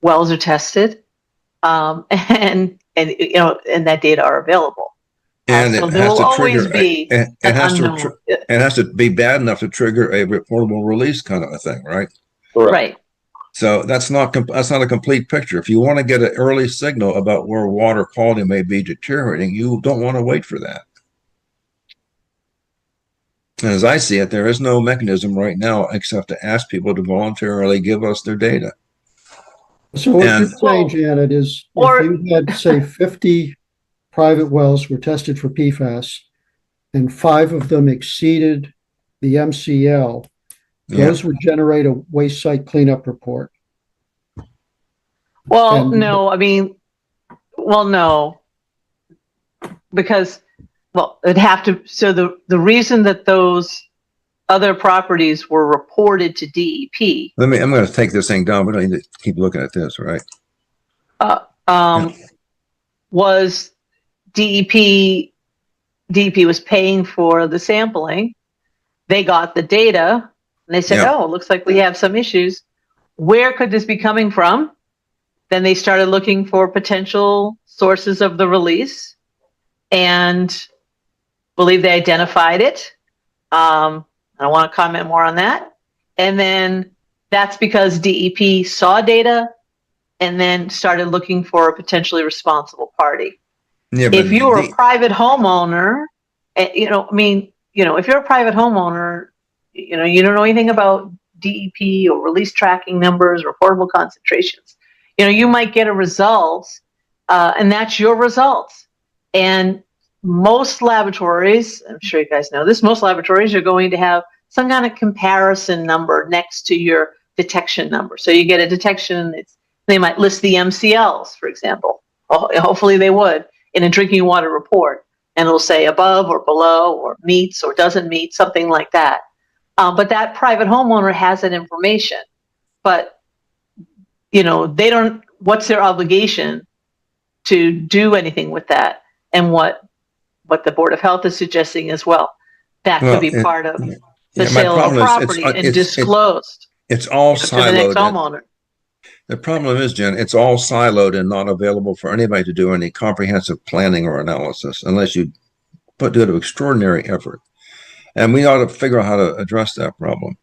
wells are tested, and that data are available. And so it there has will to always trigger. be It has to be bad enough to trigger a reportable release kind of a thing, right? Correct. Right. So that's not a complete picture. If you want to get an early signal about where water quality may be deteriorating, you don't want to wait for that. And as I see it, there is no mechanism right now except to ask people to voluntarily give us their data. So what you're saying, Janet, is if you had, say, 50 private wells were tested for PFAS and 5 of them exceeded the MCL, those would generate a waste site cleanup report. Well, no, because it'd have to. So the reason that those other properties were reported to DEP. I'm going to take this thing down. We don't need to keep looking at this, right? Was DEP was paying for the sampling. They got the data and they said, "Oh, it looks like we have some issues. Where could this be coming from?" Then they started looking for potential sources of the release, and believe they identified it. I don't want to comment more on that. And then that's because DEP saw data and then started looking for a potentially responsible party. Yeah, if you were a private homeowner, if you're a private homeowner, you don't know anything about DEP or release tracking numbers, reportable concentrations. You might get a result, and that's your results. And most laboratories, I'm sure you guys know this, most laboratories are going to have some kind of comparison number next to your detection number. So you get a detection, they might list the MCLs, for example. Hopefully they would, in a drinking water report. And it'll say above or below or meets or doesn't meet, something like that. But that private homeowner has that information. But, they don't, what's their obligation to do anything with that? And what the Board of Health is suggesting as well. That could be part of the sale of the property and disclosed. It's all siloed. To the next homeowner. The problem is, Jen, it's all siloed and not available for anybody to do any comprehensive planning or analysis unless you do an extraordinary effort. And we ought to figure out how to address that problem.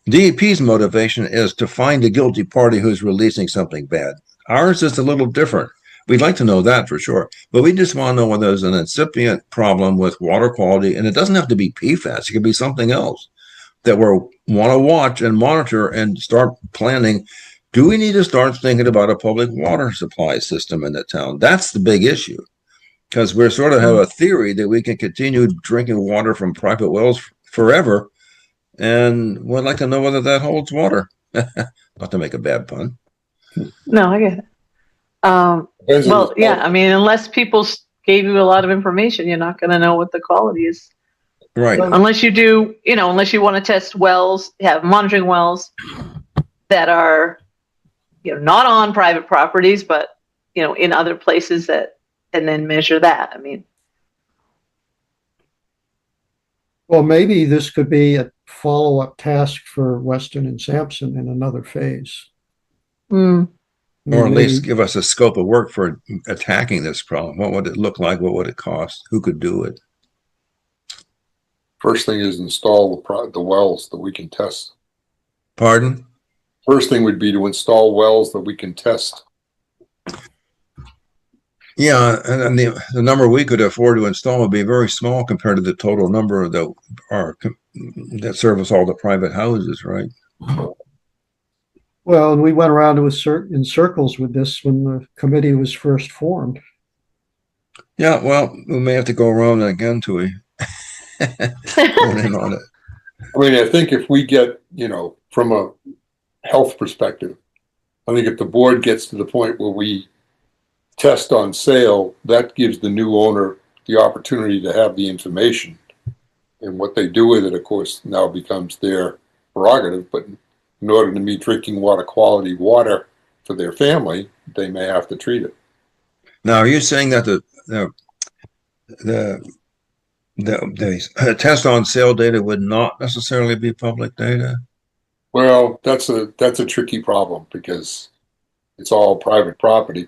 DEP's motivation is to find a guilty party who's releasing something bad. Ours is a little different. We'd like to know that for sure, but we just want to know whether there's an incipient problem with water quality, and it doesn't have to be PFAS. It could be something else that we want to watch and monitor and start planning. Do we need to start thinking about a public water supply system in the town? That's the big issue, because we sort of have a theory that we can continue drinking water from private wells forever and would like to know whether that holds water. Not to make a bad pun. No, I get it. Depends on Well, the yeah, I mean, unless people gave you a lot of information, you're not going to know what the quality is. Right. Unless you do, unless you want to test wells, have monitoring wells that are, not on private properties, but, in other places and then measure that. I mean, Well, maybe this could be a follow-up task for Weston and Sampson in another phase. Or at Maybe- least give us a scope of work for attacking this problem. What would it look like? What would it cost? Who could do it? first thing is install the wells that we can test. Pardon? First thing would be to install wells that we can test. Yeah, and the number we could afford to install would be very small compared to the total number that service all the private houses, right? Well, and we went around in circles with this when the committee was first formed. Yeah, well, we may have to go around again to hone in on it. I mean, I think if we get, from a health perspective, I think if the board gets to the point where we test on sale, that gives the new owner the opportunity to have the information. And what they do with it, of course, now becomes their prerogative. But in order to meet drinking water quality water for their family, they may have to treat it. Now, are you saying that the test on sale data would not necessarily be public data? Well, that's a tricky problem because it's all private property.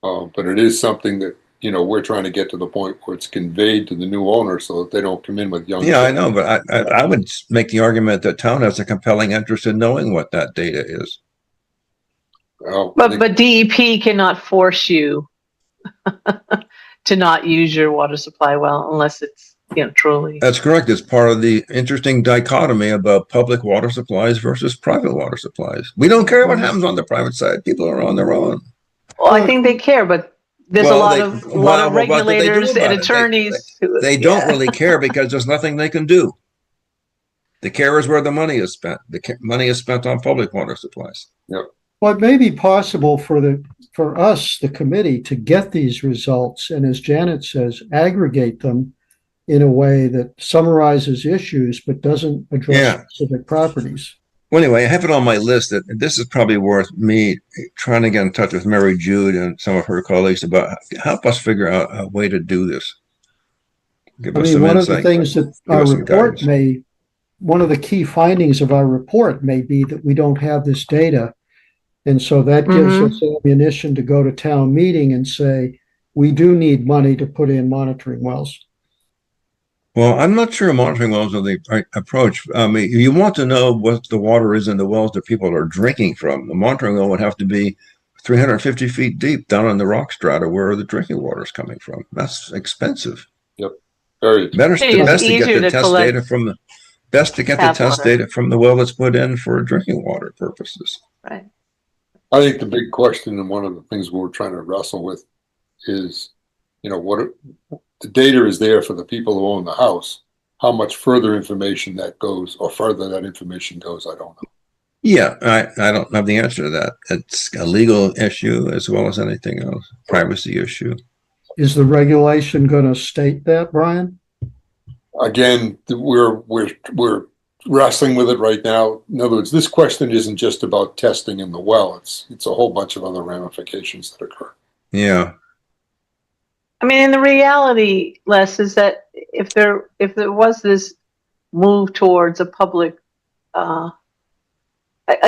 But it is something that, we're trying to get to the point where it's conveyed to the new owner so that they don't come in with young. Yeah, I know, but I would make the argument that town has a compelling interest in knowing what that data is. Well, but DEP cannot force you to not use your water supply well unless it's, truly. That's correct. It's part of the interesting dichotomy about public water supplies versus private water supplies. We don't care what happens on the private side. People are on their own. Well, I think they care, but there's a lot of regulators and attorneys. They don't really care because there's nothing they can do. The care is where the money is spent. The money is spent on public water supplies. Yep. Well, it may be possible for us, the committee, to get these results and, as Janet says, aggregate them in a way that summarizes issues but doesn't address specific properties. Well, anyway, I have it on my list that this is probably worth me trying to get in touch with Mary Jude and some of her colleagues about help us figure out a way to do this. One of the things that our report one of the key findings of our report may be that we don't have this data. And so that gives us ammunition to go to town meeting and say, we do need money to put in monitoring wells. Well, I'm not sure monitoring wells are the right approach. I mean, you want to know what the water is in the wells that people are drinking from. The monitoring well would have to be 350 feet deep down in the rock strata where the drinking water is coming from. That's expensive. Yep. Very best to get the test data from the well that's put in for drinking water purposes. Right. I think the big question and one of the things we're trying to wrestle with is, what the data is there for the people who own the house. How much further information that goes or further that information goes, I don't know. Yeah, I don't have the answer to that. It's a legal issue as well as anything else, privacy issue. Is the regulation going to state that, Brian? Again, we're wrestling with it right now. In other words, this question isn't just about testing in the well. It's a whole bunch of other ramifications that occur. Yeah. I mean, and the reality, Les, is that if there was this move towards a public, I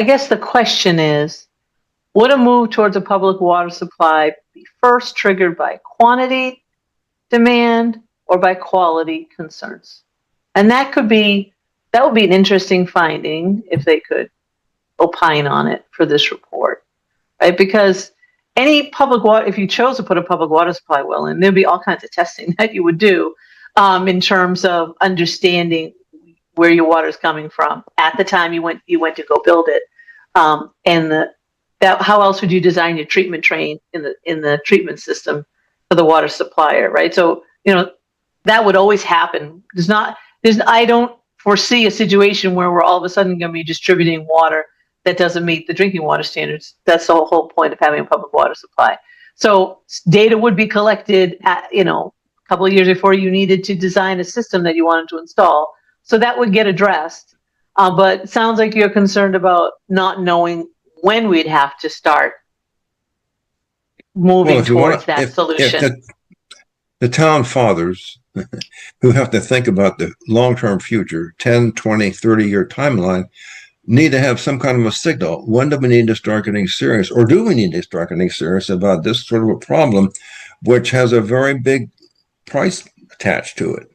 guess the question is, would a move towards a public water supply be first triggered by quantity demand or by quality concerns? And that would be an interesting finding if they could opine on it for this report, right? Because any public water, if you chose to put a public water supply well in, there'd be all kinds of testing that you would do in terms of understanding where your water is coming from at the time you went to go build it, and how else would you design your treatment train in the treatment system for the water supplier, right? So that would always happen. foresee a situation where we're all of a sudden going to be distributing water that doesn't meet the drinking water standards. That's the whole point of having a public water supply. So data would be collected at, a couple of years before you needed to design a system that you wanted to install. So that would get addressed. But it sounds like you're concerned about not knowing when we'd have to start moving towards that solution. If the town fathers who have to think about the long-term future, 10, 20, 30-year timeline, need to have some kind of a signal. When do we need to start getting serious? Or do we need to start getting serious about this sort of a problem, which has a very big price attached to it?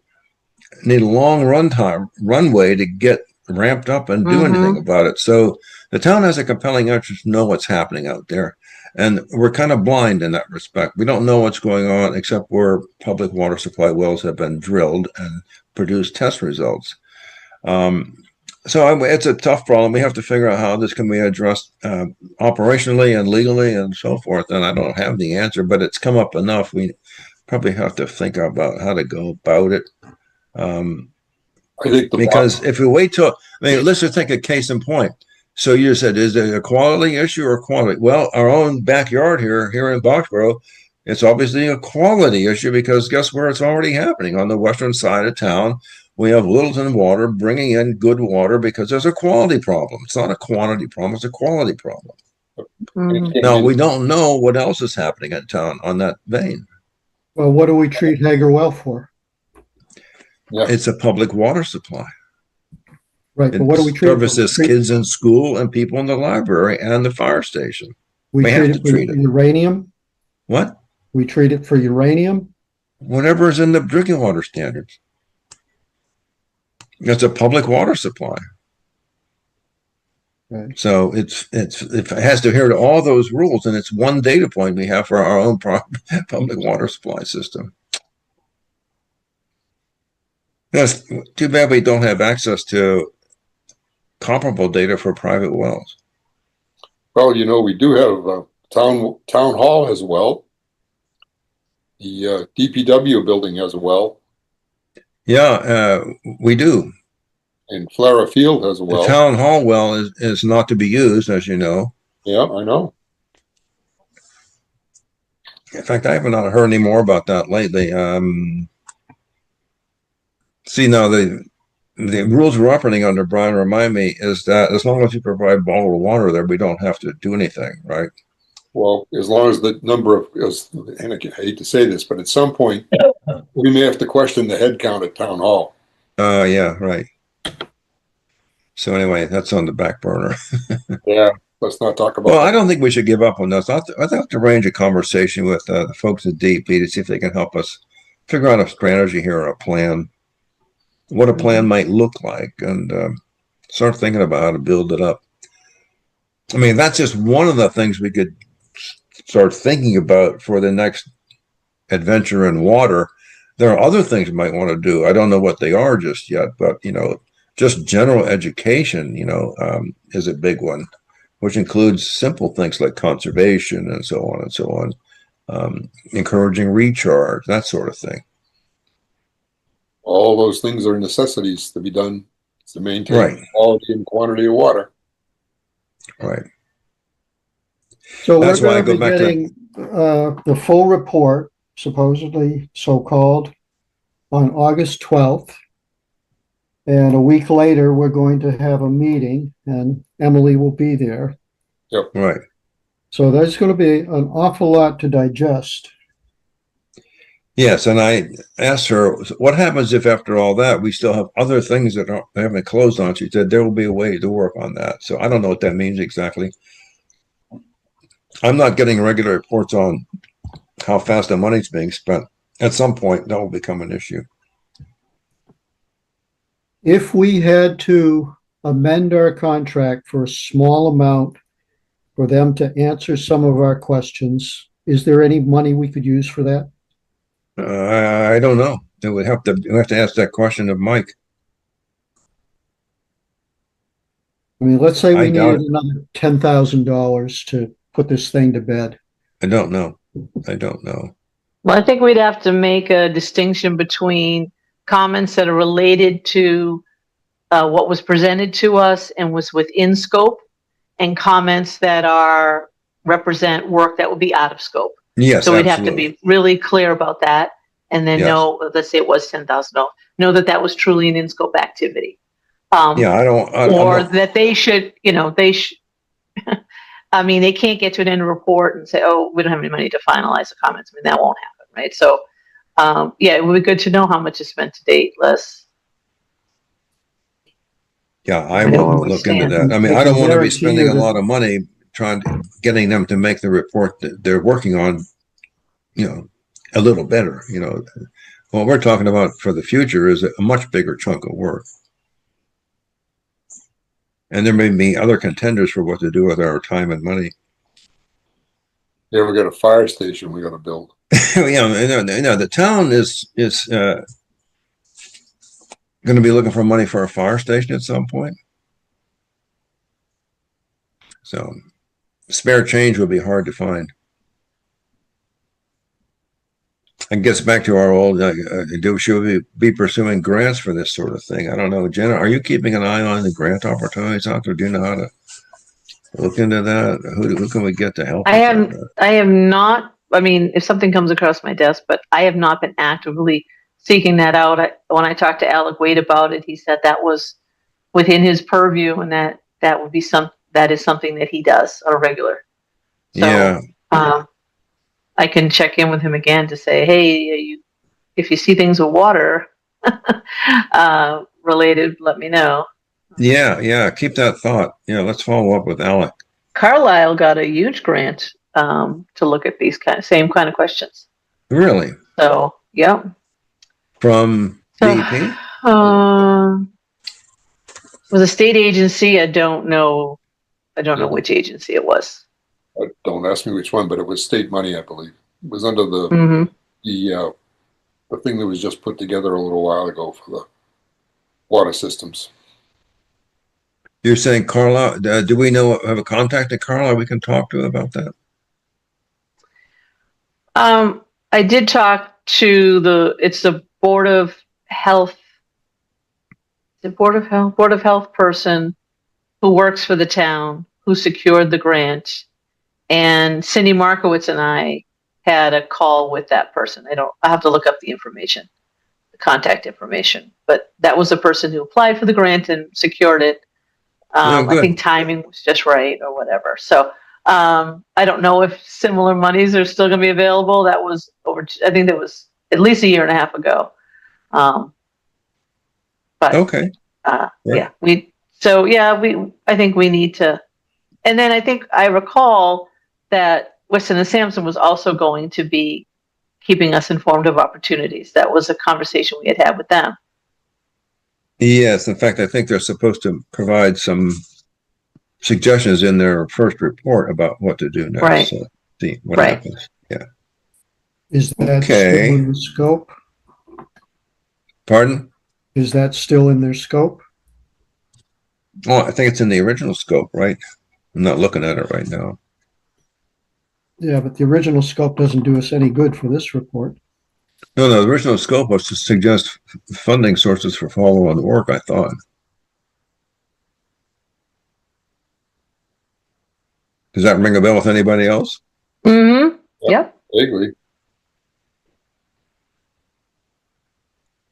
Need a long runway to get ramped up and do anything about it. So the town has a compelling interest to know what's happening out there. And we're kind of blind in that respect. We don't know what's going on except where public water supply wells have been drilled and produced test results. So it's a tough problem. We have to figure out how this can be addressed operationally and legally and so forth. And I don't have the answer, but it's come up enough. We probably have to think about how to go about it. I think because if we wait till, let's just take a case in point. So you said, is it a quality issue or quantity? Well, our own backyard here in Boxborough, it's obviously a quality issue because guess where it's already happening? On the western side of town, we have Littleton Water bringing in good water because there's a quality problem. It's not a quantity problem, it's a quality problem. Now, we don't know what else is happening in town on that vein. Well, what do we treat Hager Well for? Yeah. It's a public water supply. Right, but what do we treat it for? Services kids in school and people in the library and the fire station. We treat it for uranium? What? We treat it for uranium? Whatever is in the drinking water standards. It's a public water supply. Right. So it has to adhere to all those rules, and it's one data point we have for our own public water supply system. That's too bad we don't have access to comparable data for private wells. Well, we do have town hall has a well. The DPW building has a well. Yeah, we do. And Flara Field has a well. The town hall well is not to be used, as you know. Yeah, I know. In fact, I haven't heard any more about that lately. See, now the rules we're operating under, Brian, remind me, is that as long as you provide bottled water there, we don't have to do anything, right? Well, as long as the number of, and I hate to say this, but at some point, we may have to question the head count at town hall. Yeah, right. So anyway, that's on the back burner. Yeah, let's not talk about Well, that. I don't think we should give up on this. I'd have to arrange a conversation with the folks at DEP to see if they can help us figure out a strategy here or a plan, what a plan might look like, and start thinking about how to build it up. That's just one of the things we could start thinking about for the next adventure in water. There are other things we might want to do. I don't know what they are just yet, but just general education, is a big one, which includes simple things like conservation and so on and so on, encouraging recharge, that sort of thing. All those things are necessities to be done to maintain quality and quantity of water. Right. So that's why I go back to the full report, supposedly so-called, on August 12th. And a week later, we're going to have a meeting, and Emily will be there. Yep. Right. So there's going to be an awful lot to digest. Yes, and I asked her, what happens if after all that we still have other things that haven't closed on? She said there will be a way to work on that. So I don't know what that means exactly. I'm not getting regular reports on how fast the money's being spent. At some point, that will become an issue. If we had to amend our contract for a small amount for them to answer some of our questions, is there any money we could use for that? I don't know. We have to ask that question of Mike. Let's say we needed another $10,000 to put this thing to bed. I don't know. Well, I think we'd have to make a distinction between comments that are related to what was presented to us and was within scope, and comments that represent work that would be out of scope. Yes, So we'd absolutely. have to be really clear about that, and then Yes. know, let's say it was $10,000, know that that was truly an in-scope activity. Yeah, Or that they should, I mean, they can't get to an end report and say, oh, we don't have any money to finalize the comments. I mean, that won't happen, right? So, yeah, it would be good to know how much is spent to date, Les. Yeah, I I know where will we look into stand. that. I mean, They I don't can want to be guarantee spending you a that- lot of money getting them to make the report that they're working on, a little better. What we're talking about for the future is a much bigger chunk of work. And there may be other contenders for what to do with our time and money. Yeah, we got a fire station we got to build. The town is going to be looking for money for a fire station at some point. So spare change will be hard to find. And gets back to our old, should we be pursuing grants for this sort of thing? I don't know. Jenna, are you keeping an eye on the grant opportunities out there? Do you know how to look into that? Who can we get to help? I have not, I mean, if something comes across my desk, but I have not been actively seeking that out. When I talked to Alec Wade about it, he said that was within his purview, and that would be that is something that he does on a regular. So, yeah. I can check in with him again to say, hey, if you see things with water related, let me know. Yeah. Keep that thought. Yeah, let's follow up with Alec. Carlisle got a huge grant to look at these same kind of questions. Really? So, yeah. From DEP? It was a state agency. I don't know which agency it was. Don't ask me which one, but it was state money, I believe. It was under the the thing that was just put together a little while ago for the water systems. You're saying Carlisle? Do we have a contact at Carlisle we can talk to about that? I did talk to the Board of Health. The Board of Health person who works for the town, who secured the grant. And Cindy Markowitz and I had a call with that person. I have to look up the information, the contact information. But that was the person who applied for the grant and secured it. I think timing was just right or whatever. So I don't know if similar monies are still going to be available. That was I think that was at least a year and a half ago. But okay. Yeah, I think we need to. And then I think I recall that Weston and Sampson was also going to be keeping us informed of opportunities. That was a conversation we had with them. Yes, in fact, I think they're supposed to provide some suggestions in their first report about what to do next. Right. So see what happens. Yeah. Is that still in the scope? Pardon? Is that still in their scope? Oh, I think it's in the original scope, right? I'm not looking at it right now. Yeah, but the original scope doesn't do us any good for this report. No, the original scope was to suggest funding sources for follow-on work, I thought. Does that ring a bell with anybody else? Mm-hmm. Yep. I agree.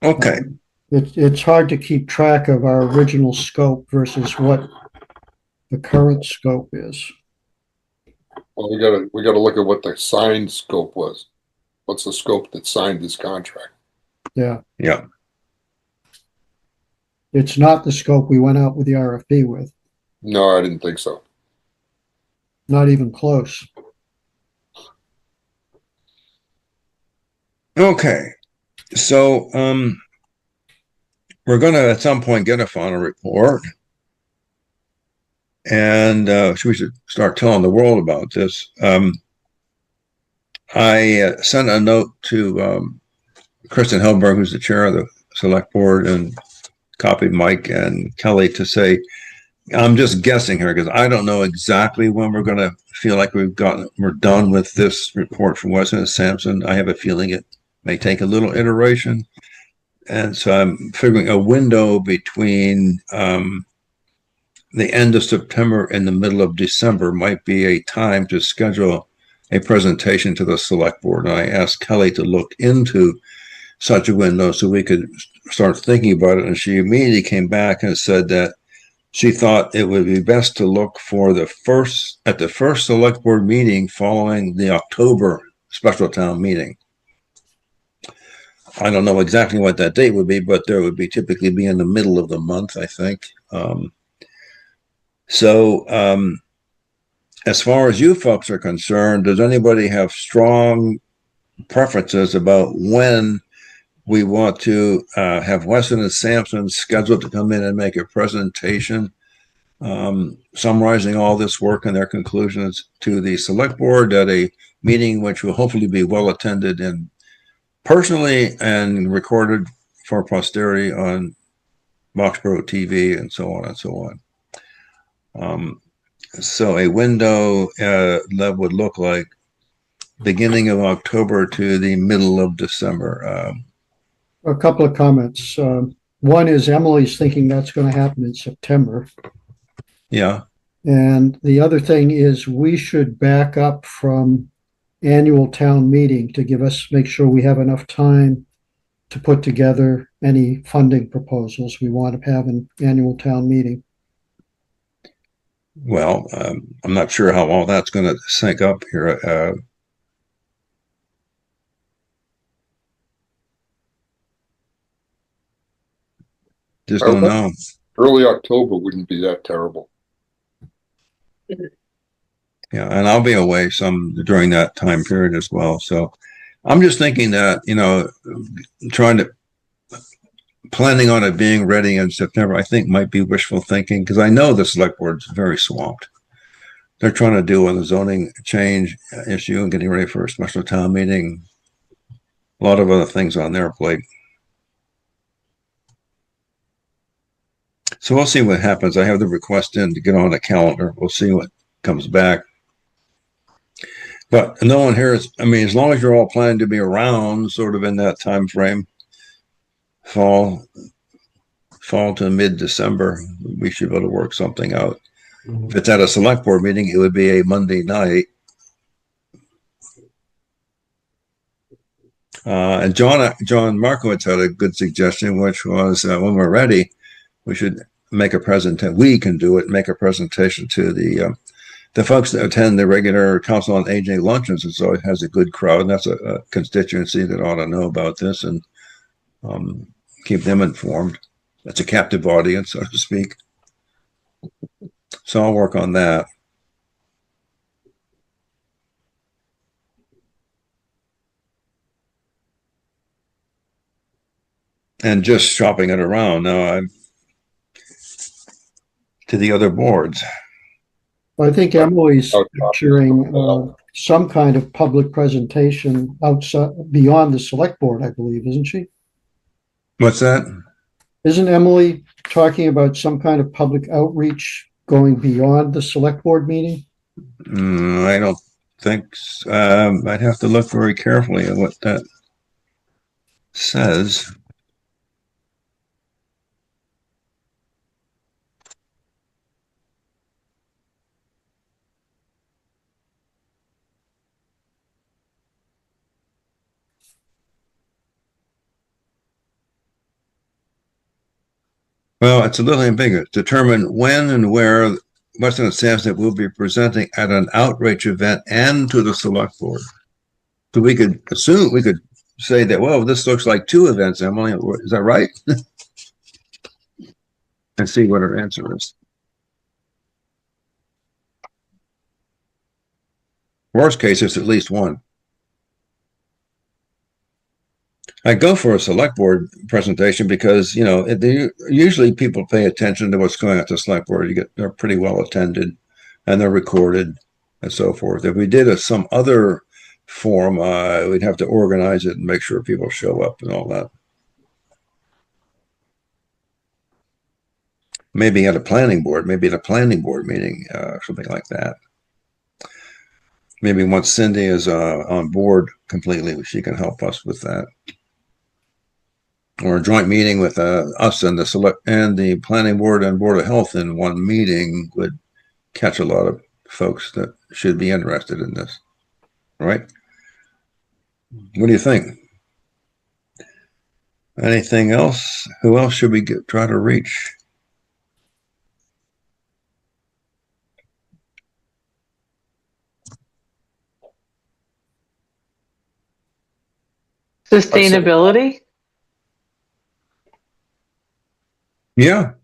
Okay. It's hard to keep track of our original scope versus what the current scope is. Well, we gotta look at what the signed scope was. What's the scope that signed this contract? Yeah. Yeah. It's not the scope we went out with the RFP with. No, I didn't think so. Not even close. Okay. So we're going to at some point get a final report. And we should start telling the world about this. I sent a note to Kristen Helberg, who's the chair of the select board, and copied Mike and Kelly to say, I'm just guessing here because I don't know exactly when we're going to feel like we're done with this report from Weston and Sampson. I have a feeling it may take a little iteration. And so I'm figuring a window between the end of September and the middle of December might be a time to schedule a presentation to the select board. And I asked Kelly to look into such a window so we could start thinking about it. And she immediately came back and said that she thought it would be best to look for the first select board meeting following the October special town meeting. I don't know exactly what that date would be, but there would be typically be in the middle of the month, I think. As far as you folks are concerned, does anybody have strong preferences about when we want to have Weston and Sampson scheduled to come in and make a presentation summarizing all this work and their conclusions to the select board at a meeting which will hopefully be well attended and personally and recorded for posterity on BXB-TV and so on and so on. So a window that would look like beginning of October to the middle of December. A couple of comments. One is Emily's thinking that's going to happen in September. Yeah. And the other thing is we should back up from annual town meeting to make sure we have enough time to put together any funding proposals we want to have an annual town meeting. Well, I'm not sure how all that's going to sync up here. Just don't know. Early October wouldn't be that terrible. Yeah, and I'll be away some during that time period as well. So I'm just thinking that, planning on it being ready in September, I think might be wishful thinking because I know the select board's very swamped. They're trying to deal with a zoning change issue and getting ready for a special town meeting. A lot of other things on their plate. So we'll see what happens. I have the request in to get on the calendar. We'll see what comes back. But no one here is, as long as you're all planning to be around sort of in that time frame, fall to mid-December, we should be able to work something out. If it's at a select board meeting, it would be a Monday night. And John Markowitz had a good suggestion, which was when we're ready, we should make a presentation. We can do it, make a presentation to the folks that attend the regular Council on Aging luncheons. And so it has a good crowd. And that's a constituency that ought to know about this and keep them informed. That's a captive audience, so to speak. So I'll work on that. And just shopping it around. Now I'm to the other boards. I think Emily's picturing some kind of public presentation outside, beyond the select board, I believe, isn't she? What's that? Isn't Emily talking about some kind of public outreach going beyond the select board meeting? I don't think so. I'd have to look very carefully at what that says. Well, it's a little ambiguous. Determine when and where Weston and Sampson will be presenting at an outreach event and to the select board. So we could say that, well, this looks like two events, Emily. Is that right? And see what her answer is. Worst case, it's at least one. I go for a select board presentation because, usually people pay attention to what's going on at the select board. They're pretty well attended and they're recorded and so forth. If we did some other forum, we'd have to organize it and make sure people show up and all that. Maybe at a planning board meeting, something like that. Maybe once Cindy is on board completely, she can help us with that. or a joint meeting with us and the select and the planning board and board of health in one meeting would catch a lot of folks that should be interested in this, right? What do you think? Anything else? Who else should we try to reach? Sustainability. Yeah,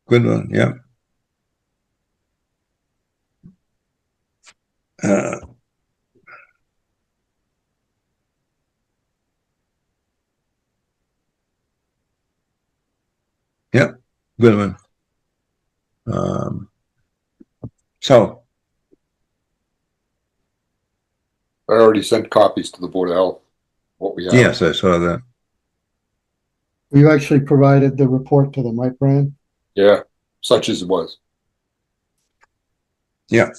good one. Yeah. Yeah, good one. So I already sent copies to the Board of Health, what we have. yes, I saw that. You actually provided the report to them, right, Brian? Yeah, such as it was. Yeah.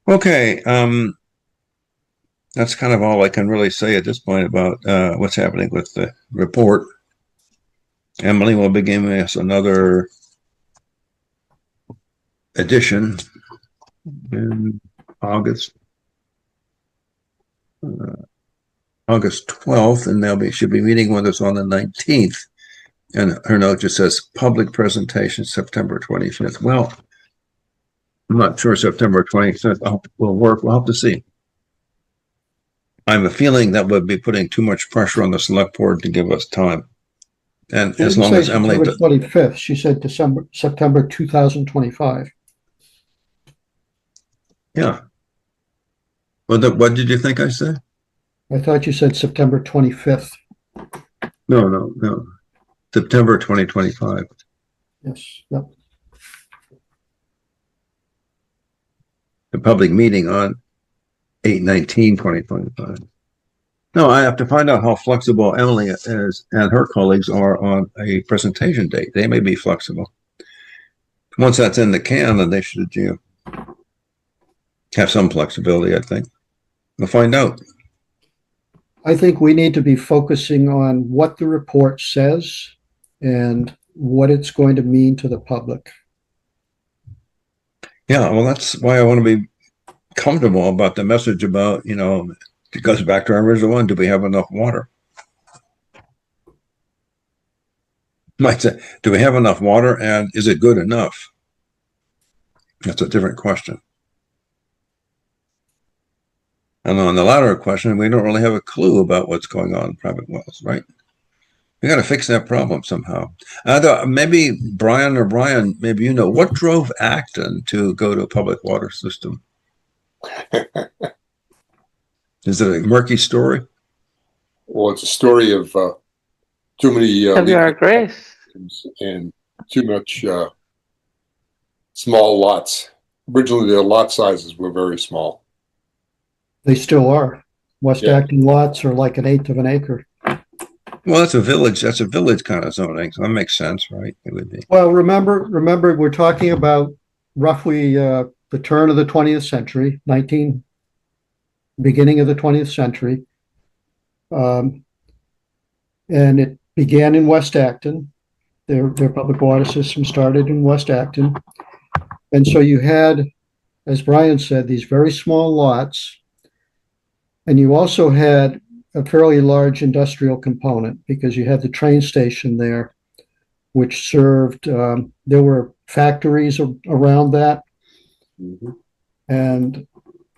Okay. That's kind of all I can really say at this point about what's happening with the report. Emily will be giving us another edition in August 12th, and should be meeting with us on the 19th. And her note just says public presentation September 25th. Well, I'm not sure September 25th will work. We'll have to see. I have a feeling that would be putting too much pressure on the select board to give us time. And as long as Emily, September 25th, she said September 2025. yeah. What did you think I said? I thought you said September 25th. No. September 2025. Yes. Yep. The public meeting on 8/19/2025. No, I have to find out how flexible Emily is and her colleagues are on a presentation date. They may be flexible. Once that's in the can, then they should have some flexibility, I think. We'll find out. I think we need to be focusing on what the report says and what it's going to mean to the public. Yeah, well, that's why I want to be comfortable about the message about, it goes back to our original one. Do we have enough water? Might say, do we have enough water, and is it good enough? That's a different question. And on the latter question, we don't really have a clue about what's going on in private wells, right? We got to fix that problem somehow. Maybe Brian, maybe what drove Acton to go to a public water system? Is it a murky story? Well, it's a story of too many Grace and too much small lots. Originally, their lot sizes were very small. They still are. West Acton lots are like 1/8 of an acre. Well, that's a village. That's a village kind of zoning. So that makes sense, right? It would be. Well, remember, we're talking about roughly the turn of the 20th century, beginning of the 20th century. And it began in West Acton. Their public water system started in West Acton. And so you had, as Brian said, these very small lots. And you also had a fairly large industrial component because you had the train station there, which served, there were factories around that. Mm-hmm. And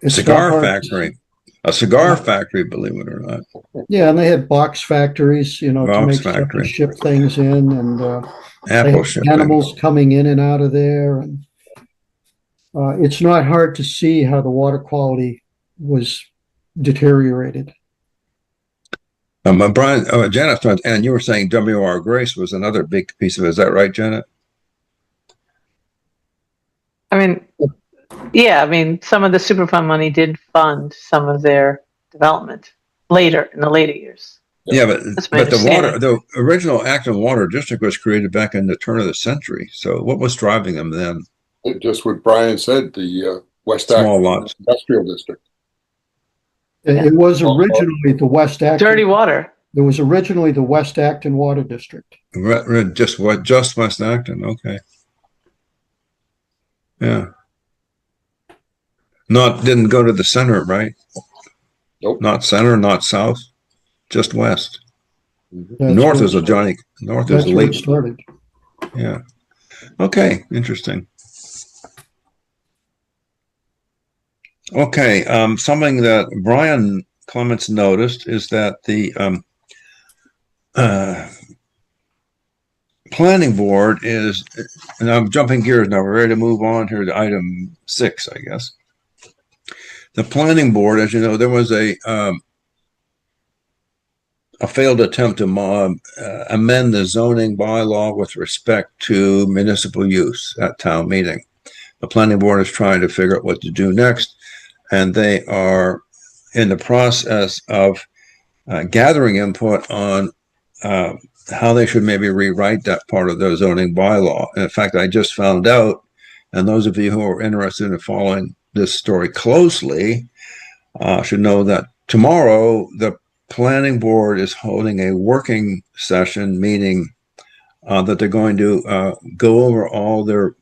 a cigar factory, believe it or not. Yeah, and they had box factories, to make stuff and ship things in, and they had animals coming in and out of there. And it's not hard to see how the water quality was deteriorated. Brian, Janet, and you were saying W.R. Grace was another big piece of it. Is that right, Janet? I mean, yeah, some of the Superfund money did fund some of their development in the later years. Yeah, but the original Acton Water District was created back in the turn of the century. So what was driving them then? Just what Brian said, the West Small Acton lots. Industrial District. It was originally the West Acton. Dirty water. It was originally the West Acton Water District. Just West Acton, okay. Yeah. Didn't go to the center, right? Nope. Not center, not south, just west. That's North where is a Johnny. North That's is a where it late. started. Yeah. Okay. Interesting. Okay. Something that Brian Clements noticed is that the planning board is, and I'm jumping gears now. We're ready to move on here to item 6, I guess. The planning board, as you know, there was a failed attempt to amend the zoning bylaw with respect to municipal use at town meeting. The planning board is trying to figure out what to do next, and they are in the process of gathering input on how they should maybe rewrite that part of the zoning bylaw. And in fact, I just found out, and those of you who are interested in following this story closely should know that tomorrow the planning board is holding a working session meeting that they're going to go over all their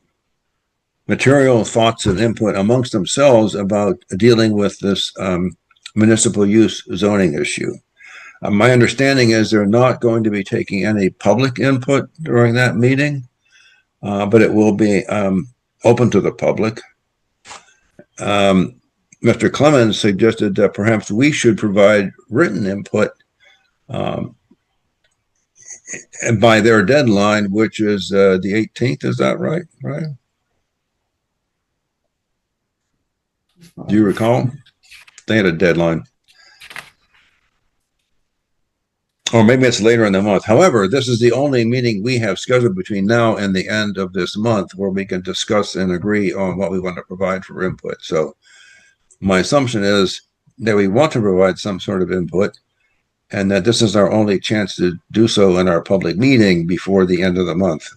material thoughts and input amongst themselves about dealing with this municipal use zoning issue. My understanding is they're not going to be taking any public input during that meeting, but it will be open to the public. Mr. Clemens suggested that perhaps we should provide written input by their deadline, which is the 18th. Is that right, Ryan? Do you recall? They had a deadline. Or maybe it's later in the month. However, this is the only meeting we have scheduled between now and the end of this month where we can discuss and agree on what we want to provide for input. So my assumption is that we want to provide some sort of input and that this is our only chance to do so in our public meeting before the end of the month.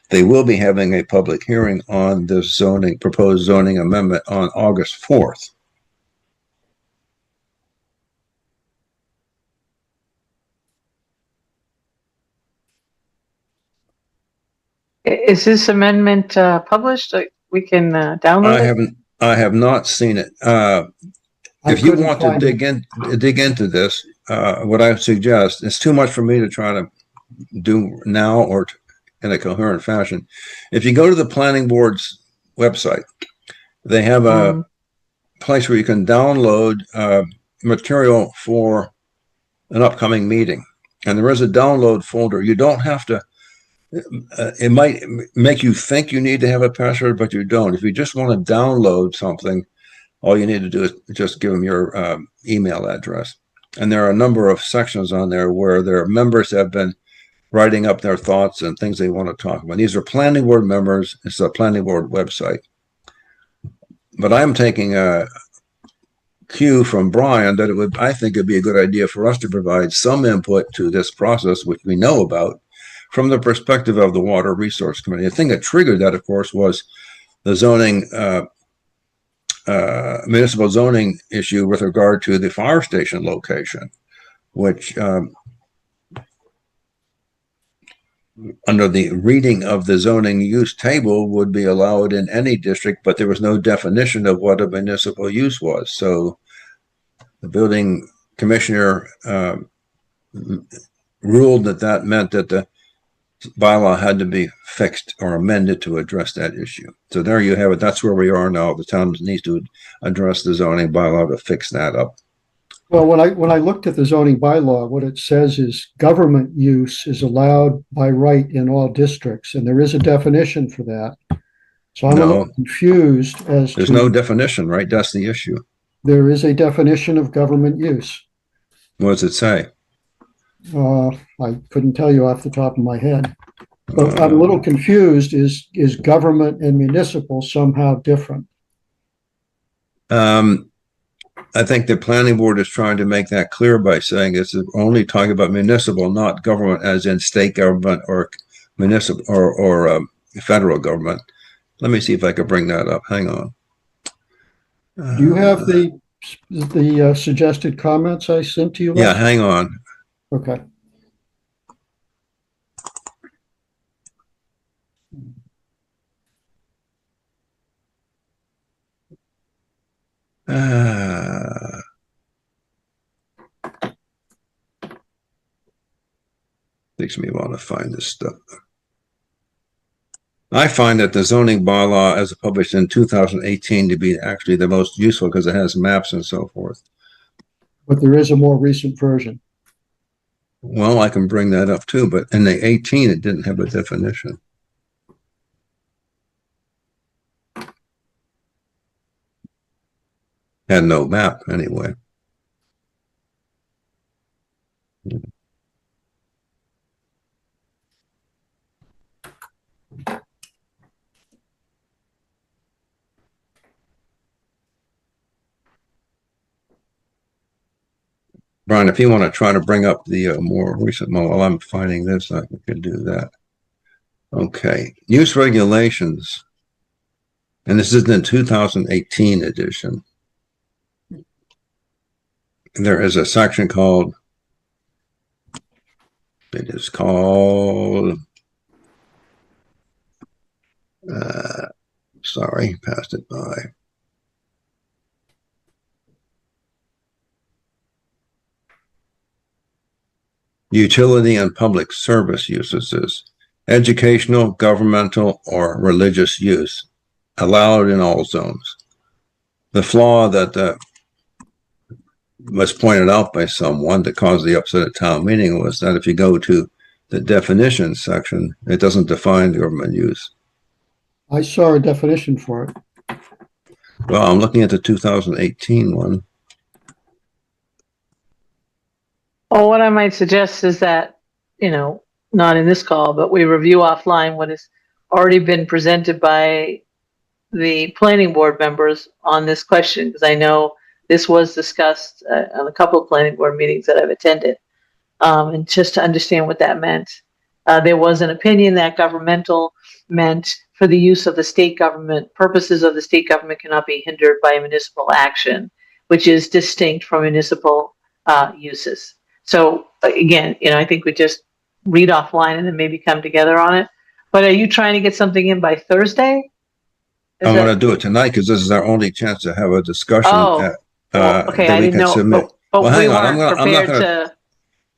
They will be having a public hearing on this proposed zoning amendment on August 4th. Is this amendment published? We can download it? I have not seen it. If you want to dig into this, what I suggest, it's too much for me to try to do now or in a coherent fashion. If you go to the planning board's website, they have a place where you can download material for an upcoming meeting. And there is a download folder. You don't have to, it might make you think you need to have a password, but you don't. If you just want to download something, all you need to do is just give them your email address. And there are a number of sections on there where their members have been writing up their thoughts and things they want to talk about. These are planning board members. It's a planning board website. But I'm taking a cue from Brian that I think it'd be a good idea for us to provide some input to this process, which we know about, from the perspective of the Water Resource Committee. The thing that triggered that, of course, was the zoning, municipal zoning issue with regard to the fire station location, which under the reading of the zoning use table would be allowed in any district, but there was no definition of what a municipal use was. So the building commissioner ruled that meant that the bylaw had to be fixed or amended to address that issue. So there you have it. That's where we are now. The town needs to address the zoning bylaw to fix that up. Well, when I looked at the zoning bylaw, what it says is government use is allowed by right in all districts, and there is a definition for that. So I'm a little confused as There's no definition, right? That's the issue. There is a definition of government use. What does it say? I couldn't tell you off the top of my head. But I'm a little confused. Is government and municipal somehow different? I think the planning board is trying to make that clear by saying it's only talking about municipal, not government as in state government or municipal or federal government. Let me see if I can bring that up. Hang on. Do you have the the suggested comments I sent to you? Yeah, last? hang on. Okay. Takes me a while to find this stuff. I find that the zoning bylaw as published in 2018 to be actually the most useful because it has maps and so forth. But there is a more recent version. Well, I can bring that up too, but in the 18, it didn't have a definition. Had no map anyway. Brian, if you want to try to bring up the more recent one while I'm finding this, I could do that. Okay, use regulations. And this is the 2018 edition. There is a section called, it is called, sorry, passed it by. Utility and public service uses, educational, governmental, or religious use, allowed in all zones. The flaw that was pointed out by someone that caused the upset at town meeting was that if you go to the definition section, it doesn't define government use. I saw a definition for it. Well, I'm looking at the 2018 one. Well, what I might suggest is that, not in this call, but we review offline what has already been presented by the planning board members on this question, because I know this was discussed on a couple of planning board meetings that I've attended, and just to understand what that meant. There was an opinion that governmental meant for the use of the state government, purposes of the state government cannot be hindered by municipal action, which is distinct from municipal uses. So again, I think we just read offline and then maybe come together on it. But are you trying to get something in by Thursday? I want to do it tonight because this is our only chance to have a discussion. Okay, that I we didn't can know. submit. But Well, we hang on, weren't I'm not prepared gonna- to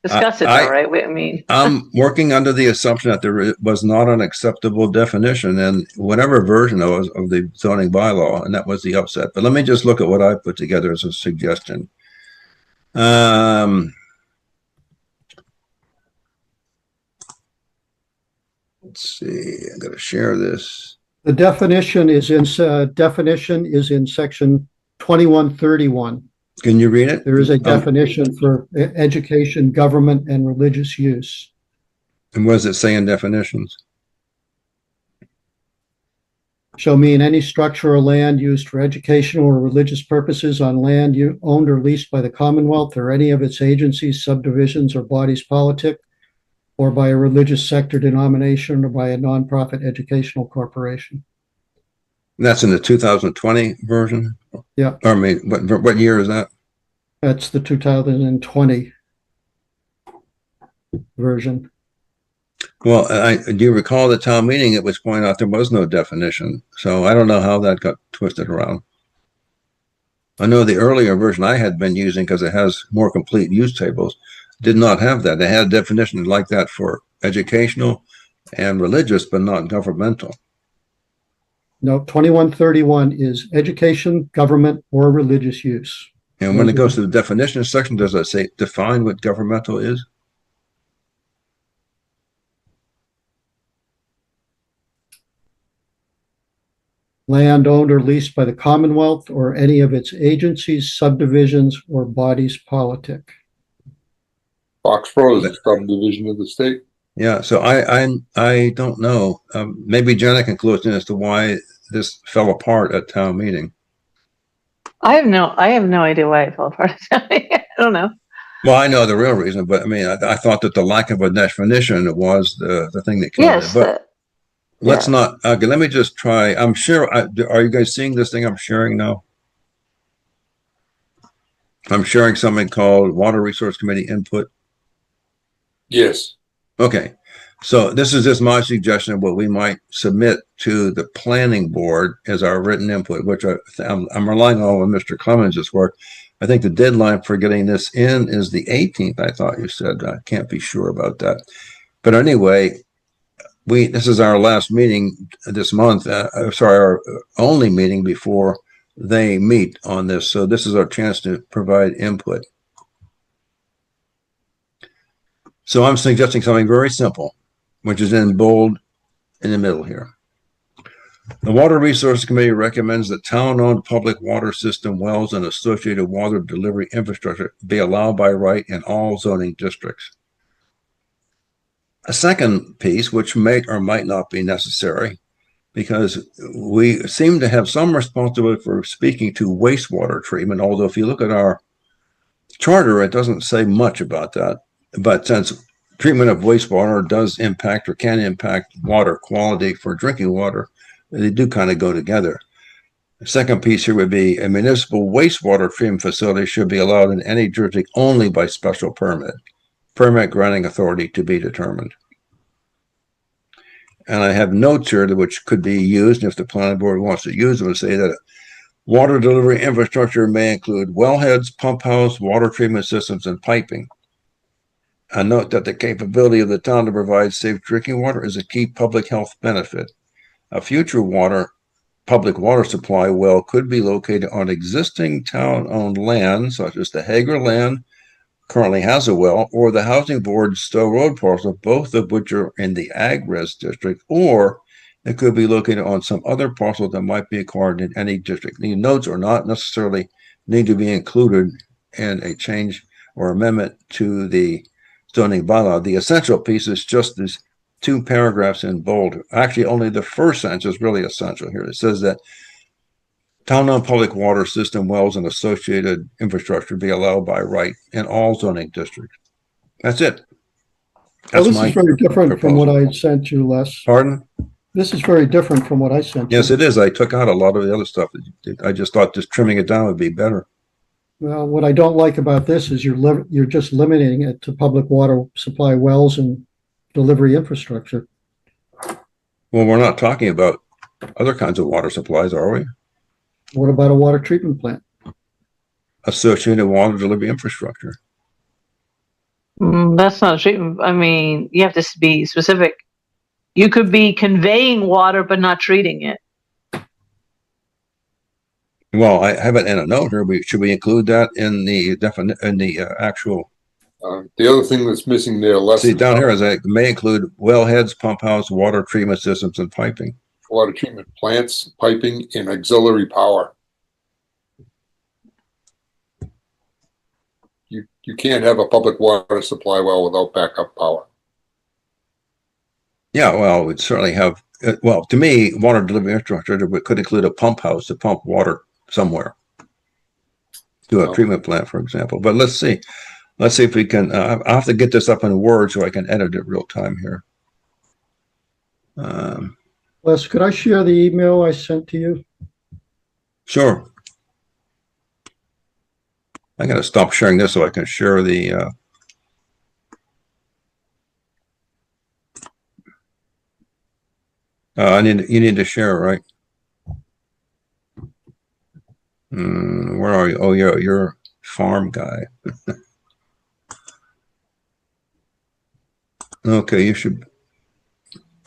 discuss it, though, right? I'm working under the assumption that there was not an acceptable definition in whatever version of the zoning bylaw, and that was the upset. But let me just look at what I put together as a suggestion. Let's see. I'm going to share this. The definition is in section 2131. Can you read it? There is a definition for education, government, and religious use. And what does it say in definitions? Shall mean any structure or land used for educational or religious purposes on land owned or leased by the Commonwealth or any of its agencies, subdivisions, or bodies politic, or by a religious sector, denomination, or by a nonprofit educational corporation. That's in the 2020 version? Yeah. I mean, what year is that? That's the 2020 version. Well, do you recall the town meeting at which point out there was no definition? So I don't know how that got twisted around. I know the earlier version I had been using, because it has more complete use tables, did not have that. They had a definition like that for educational and religious, but not governmental. No, 2131 is education, government, or religious use. And when it goes to the definition section, does it say define what governmental is? Land owned or leased by the Commonwealth or any of its agencies, subdivisions, or bodies politic. Foxborough is a subdivision of the state. Yeah, so I don't know. Maybe Jenna can clue us in as to why this fell apart at town meeting. I have no idea why it fell apart. I don't know. Well, I know the real reason, but I mean, I thought that the lack of a definition was the thing that killed Yes. it. But let's not. Okay, let me just try. I'm sure. Are you guys seeing this thing I'm sharing now? I'm sharing something called Water Resource Committee input. Yes. Okay. So this is just my suggestion of what we might submit to the planning board as our written input, which I'm relying on Mr. Clemens' work. I think the deadline for getting this in is the 18th. I thought you said. I can't be sure about that. But anyway, this is our last meeting this month. Sorry, our only meeting before they meet on this. So this is our chance to provide input. So I'm suggesting something very simple, which is in bold in the middle here. The Water Resources Committee recommends that town-owned public water system wells and associated water delivery infrastructure be allowed by right in all zoning districts. A second piece, which may or might not be necessary, because we seem to have some responsibility for speaking to wastewater treatment, although if you look at our charter, it doesn't say much about that. But since treatment of wastewater does impact or can impact water quality for drinking water, they do kind of go together. The second piece here would be a municipal wastewater treatment facility should be allowed in any jurisdiction only by special permit. Permit granting authority to be determined. And I have notes here which could be used, and if the planning board wants to use them, to say that water delivery infrastructure may include wellheads, pump house, water treatment systems, and piping. I note that the capability of the town to provide safe drinking water is a key public health benefit. A future public water supply well could be located on existing town-owned land, such as the Hager land currently has a well, or the Housing Board Stowe Road parcel, both of which are in the Ag-Res district, or it could be located on some other parcel that might be acquired in any district. The notes are not necessarily need to be included in a change or amendment to the zoning bylaw. The essential piece is just these two paragraphs in bold. Actually, only the first sentence is really essential here. It says that town-owned public water system wells and associated infrastructure be allowed by right in all zoning districts. That's it. Well, this is very different from what I sent you, Les. Pardon? This is very different from what I sent you. Yes, it is. I took out a lot of the other stuff that you did. I just thought just trimming it down would be better. Well, what I don't like about this is you're just limiting it to public water supply wells and delivery infrastructure. Well, we're not talking about other kinds of water supplies, are we? What about a water treatment plant? Associated water delivery infrastructure. That's not a treatment. I mean, you have to be specific. You could be conveying water, but not treating it. Well, I have it in a note here. Should we include that in the actual? The other thing that's missing there, Les. See, down here is that it may include wellheads, pump house, water treatment systems, and piping. Water treatment plants, piping, and auxiliary power. You can't have a public water supply well without backup power. Yeah, well, we'd certainly have. Well, to me, water delivery infrastructure could include a pump house to pump water somewhere to a treatment plant, for example. But let's see. Let's see if we can. I have to get this up in Word so I can edit it real time here. Les, could I share the email I sent to you? Sure. I got to stop sharing this so I can share the. You need to share, right? Where are you? Oh, you're a farm guy. Okay, you should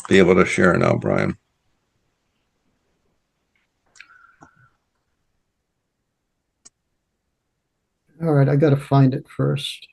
be able to share now, Brian. All right, I got to find it first.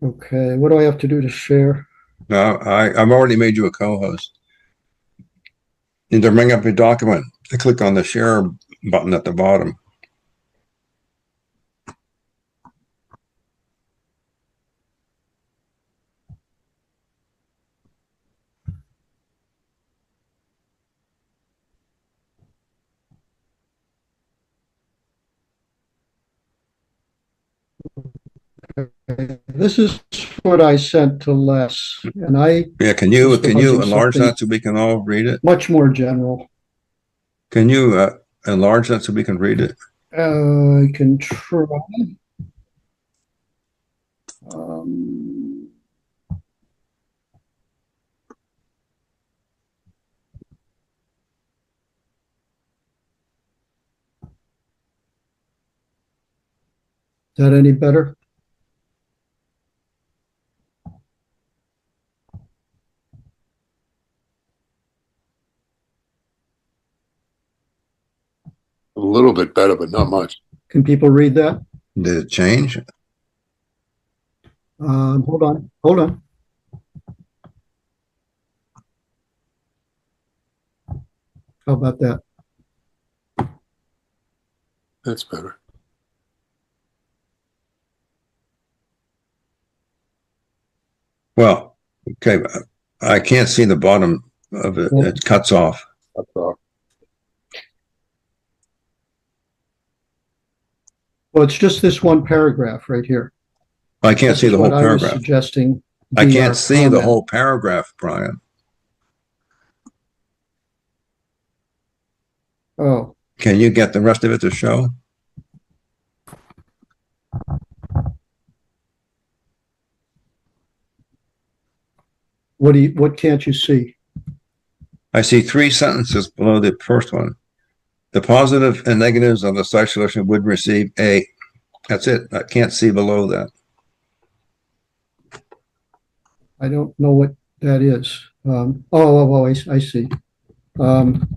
Okay, what do I have to do to share? No, I've already made you a co-host. And to bring up your document, I click on the share button at the bottom. This is what I sent to Les, and Yeah, can you proposing enlarge something that so we can all read it? much more general. Can you enlarge that so we can read it? I can try. Um, is that any better? A little bit better, but not much. Can people read that? Did it change? Hold on, hold on. How about that? That's better. Well, okay, I can't see the bottom of it. Well- It cuts off. That's all. Well, it's just this one paragraph right here. I can't This see is the whole what I was paragraph. suggesting. I be can't our see the comment. whole paragraph, Brian. Oh, Can you get the rest of it to show? what can't you see? I see 3 sentences below the first one. The positive and negatives of the site selection would receive a. That's it. I can't see below that. I don't know what that is. I see. Um,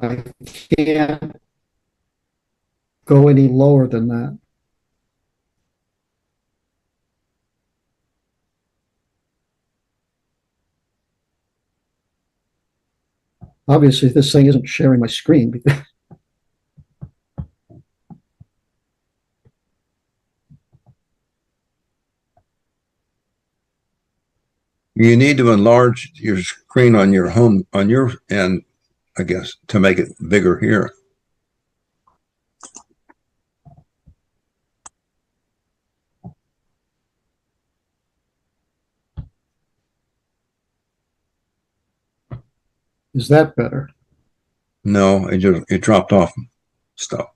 I can't go any lower than that. Obviously, this thing isn't sharing my screen. You need to enlarge your screen on your end, I guess, to make it bigger here. Is that better? No, it dropped off stuff.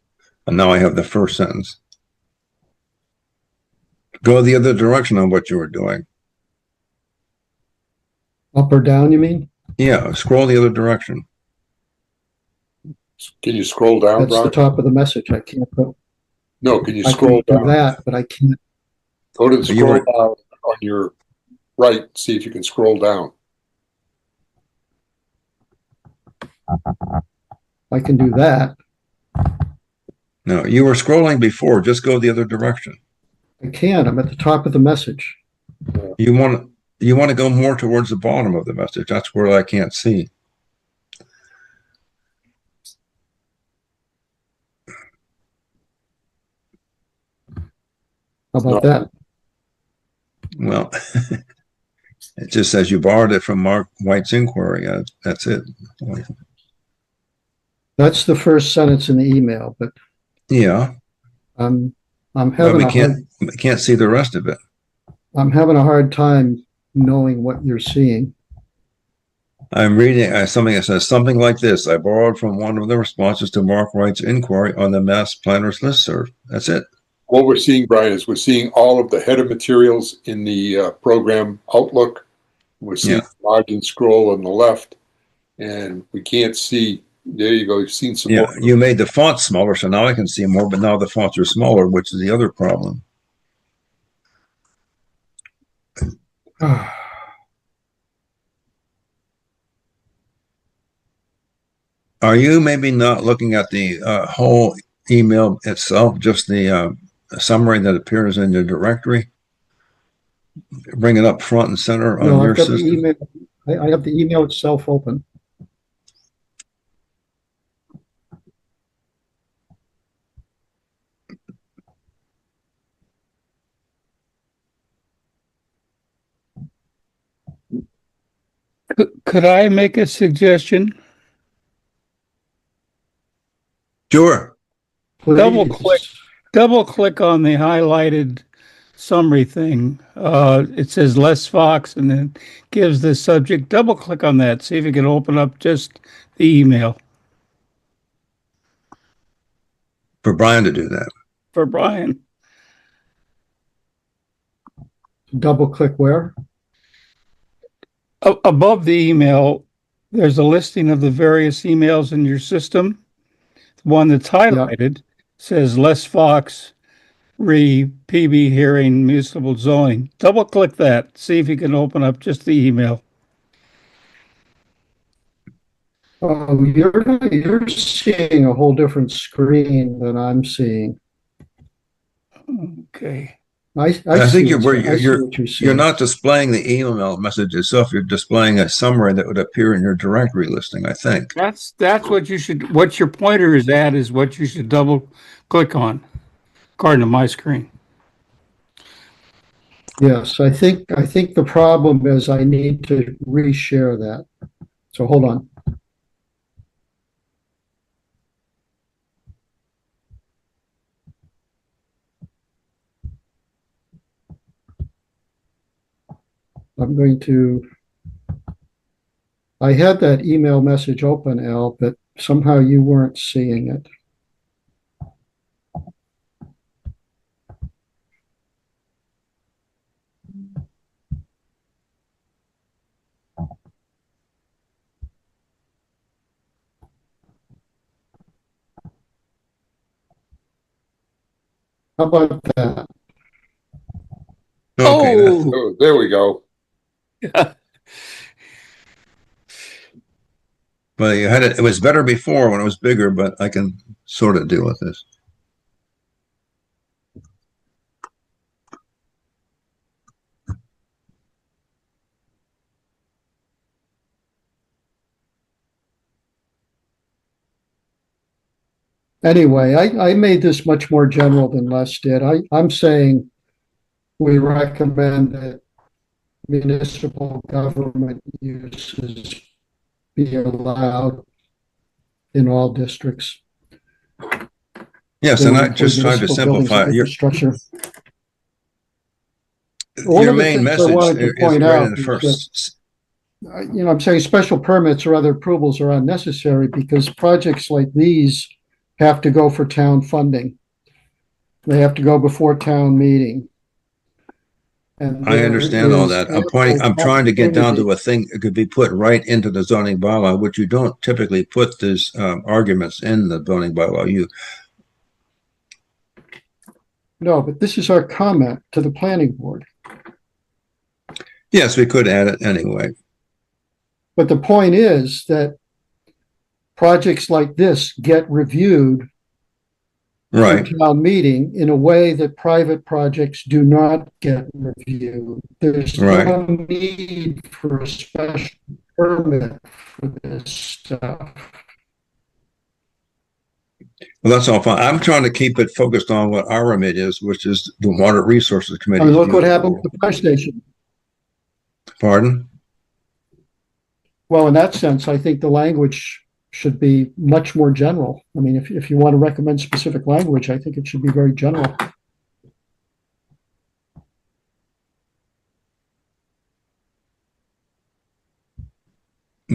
And now I have the first sentence. Go the other direction on what you were doing. Up or down, you mean? Yeah, scroll the other direction. Can you scroll down, That's Brian? the top of the message. I can't go. No, can you I scroll can do down? that, but I can't. Go to the You scroll were- down on your right. See if you can scroll down. I can do that. No, you were scrolling before. Just go the other direction. I can't. I'm at the top of the message. You want to go more towards the bottom of the message. That's where I can't see. How about that? Well, it just says you borrowed it from Mark White's inquiry. That's it. That's the first sentence in the email, but Yeah, I'm but having we can't see the rest of it. I'm having a hard time knowing what you're seeing. I'm reading something that says something like this. I borrowed from one of the responses to Mark White's inquiry on the mass planners listserv. That's it. What we're seeing, Brian, is we're seeing all of the header materials in the program Outlook. We're seeing margin scroll on the left, and we can't see. There you go. You've seen some more. You made the font smaller, so now I can see more, but now the fonts are smaller, which is the other problem. Are you maybe not looking at the whole email itself, just the summary that appears in your directory? Bring it up front and center on No, your I've got the system. email. I have the email itself open. Could I make a suggestion? Sure. Double click on the highlighted summary thing. It says Les Fox and then gives the subject. Double click on that. See if you can open up just the email For Brian to do that. for Brian. Double click where? Above the email, there's a listing of the various emails in your system. The one that's highlighted says Les Fox PB hearing municipal zoning. Double click that. See if you can open up just the email. Oh, you're seeing a whole different screen than I'm seeing. Okay. I think see what you're you're seeing. not displaying the email message itself. You're displaying a summary that would appear in your directory listing, I think. That's what you should, what your pointer is at is what you should double click on, according to my screen. Yes, I think the problem is I need to reshare that. So hold on. I had that email message open, Al, but somehow you weren't seeing it. How about that? Okay. Oh, there we go. Well, you had it. It was better before when it was bigger, but I can sort of deal with this. Anyway, I made this much more general than Les did. I'm saying we recommend that municipal government uses be allowed in all districts. Yes, and I just tried to simplify it. Infrastructure. Your main message is right in the first. I'm saying special permits or other approvals are unnecessary because projects like these have to go for town funding. They have to go before town meeting. And I understand all that. I'm trying to get down to a thing that could be put right into the zoning bylaw, which you don't typically put these arguments in the zoning bylaw. No, but this is our comment to the planning board. Yes, we could add it anyway. But the point is that projects like this get reviewed right in town meeting in a way that private projects do not get reviewed. There's no need for a special permit for this stuff. Well, that's all fine. I'm trying to keep it focused on what our remit is, which is the Water Resources Committee. I mean, look what happened with the fire station. Pardon? Well, in that sense, I think the language should be much more general. I mean, if you want to recommend specific language, I think it should be very general.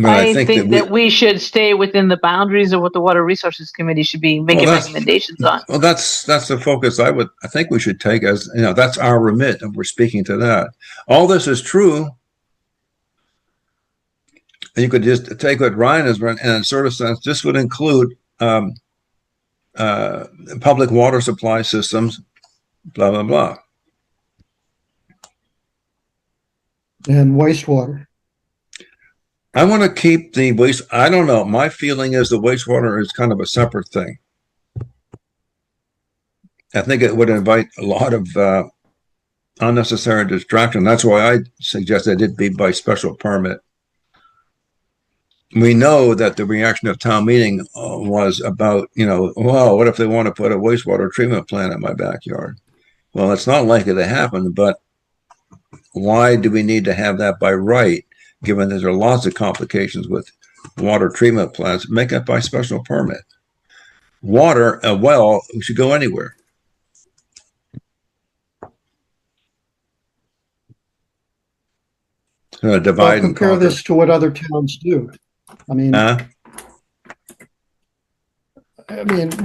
I think that we should stay within the boundaries of what the Water Resources Committee should be making recommendations on. Well, that's the focus I think we should take as, that's our remit, and we're speaking to that. All this is true. You could just take what Ryan has run, and in a sort of sense, this would include public water supply systems, blah, blah, blah. And wastewater. I want to keep the waste. I don't know. My feeling is the wastewater is kind of a separate thing. I think it would invite a lot of unnecessary distraction. That's why I suggested it be by special permit. We know that the reaction of town meeting was about, well, what if they want to put a wastewater treatment plant in my backyard? Well, it's not likely to happen, but why do we need to have that by right, given that there are lots of complications with water treatment plants? Make it by special permit. water, a well, we should go anywhere. Divide Well, and compare conquer. this to what other towns do. I mean,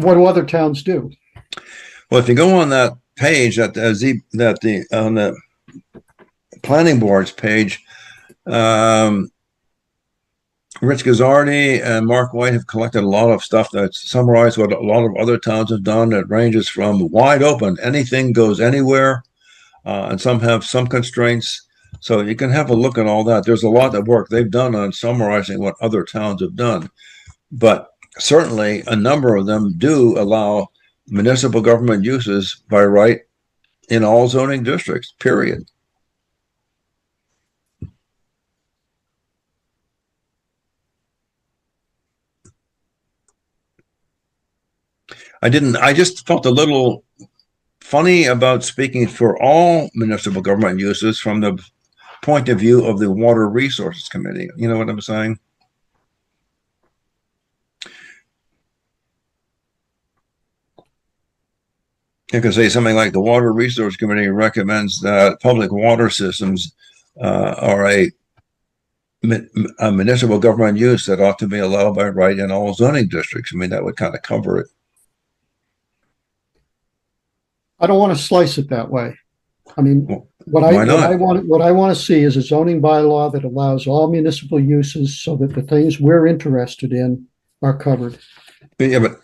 what do other towns do? Well, if you go on that page on the planning board's page, Rich Gazzardi and Mark White have collected a lot of stuff that summarized what a lot of other towns have done. It ranges from wide open, anything goes anywhere, and some have some constraints. So you can have a look at all that. There's a lot of work they've done on summarizing what other towns have done. But certainly a number of them do allow municipal government uses by right in all zoning districts, period. I just felt a little funny about speaking for all municipal government uses from the point of view of the Water Resources Committee. You know what I'm saying? You can say something like the Water Resource Committee recommends that public water systems are a municipal government use that ought to be allowed by right in all zoning districts. I mean, that would kind of cover it. I don't want to slice it that way. I mean, Well, what why not? I want to see is a zoning bylaw that allows all municipal uses so that the things we're interested in are covered. Yeah, but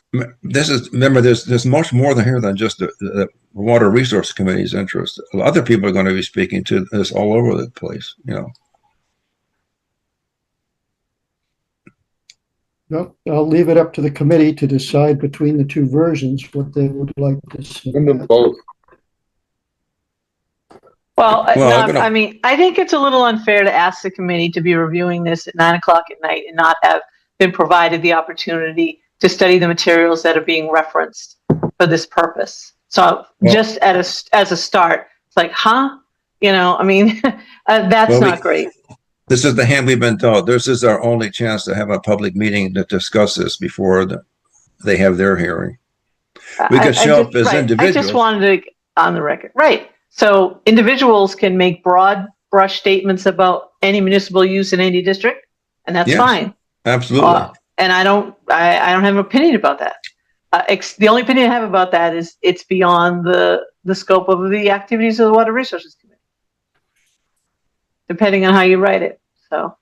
remember, there's much more than here than just the Water Resource Committee's interest. Other people are going to be speaking to this all over the place, you know. No, I'll leave it up to the committee to decide between the two versions what they would like to see. Send them both. Well, Well, no, I mean, I think it's a little unfair to ask the committee to be reviewing this at 9 o'clock at night and not have been provided the opportunity to study the materials that are being referenced for this purpose. So just as a start, it's like, huh? You know, I mean, that's not great. This is the hand we've been told. This is our only chance to have a public meeting to discuss this before they have their hearing. We could show up as individuals. I just wanted to, on the record. Right. So individuals can make broad brush statements about any municipal use in any district, and that's fine. Absolutely. And I don't have an opinion about that. The only opinion I have about that is it's beyond the scope of the activities of the Water Resources Committee, depending on how you write it. So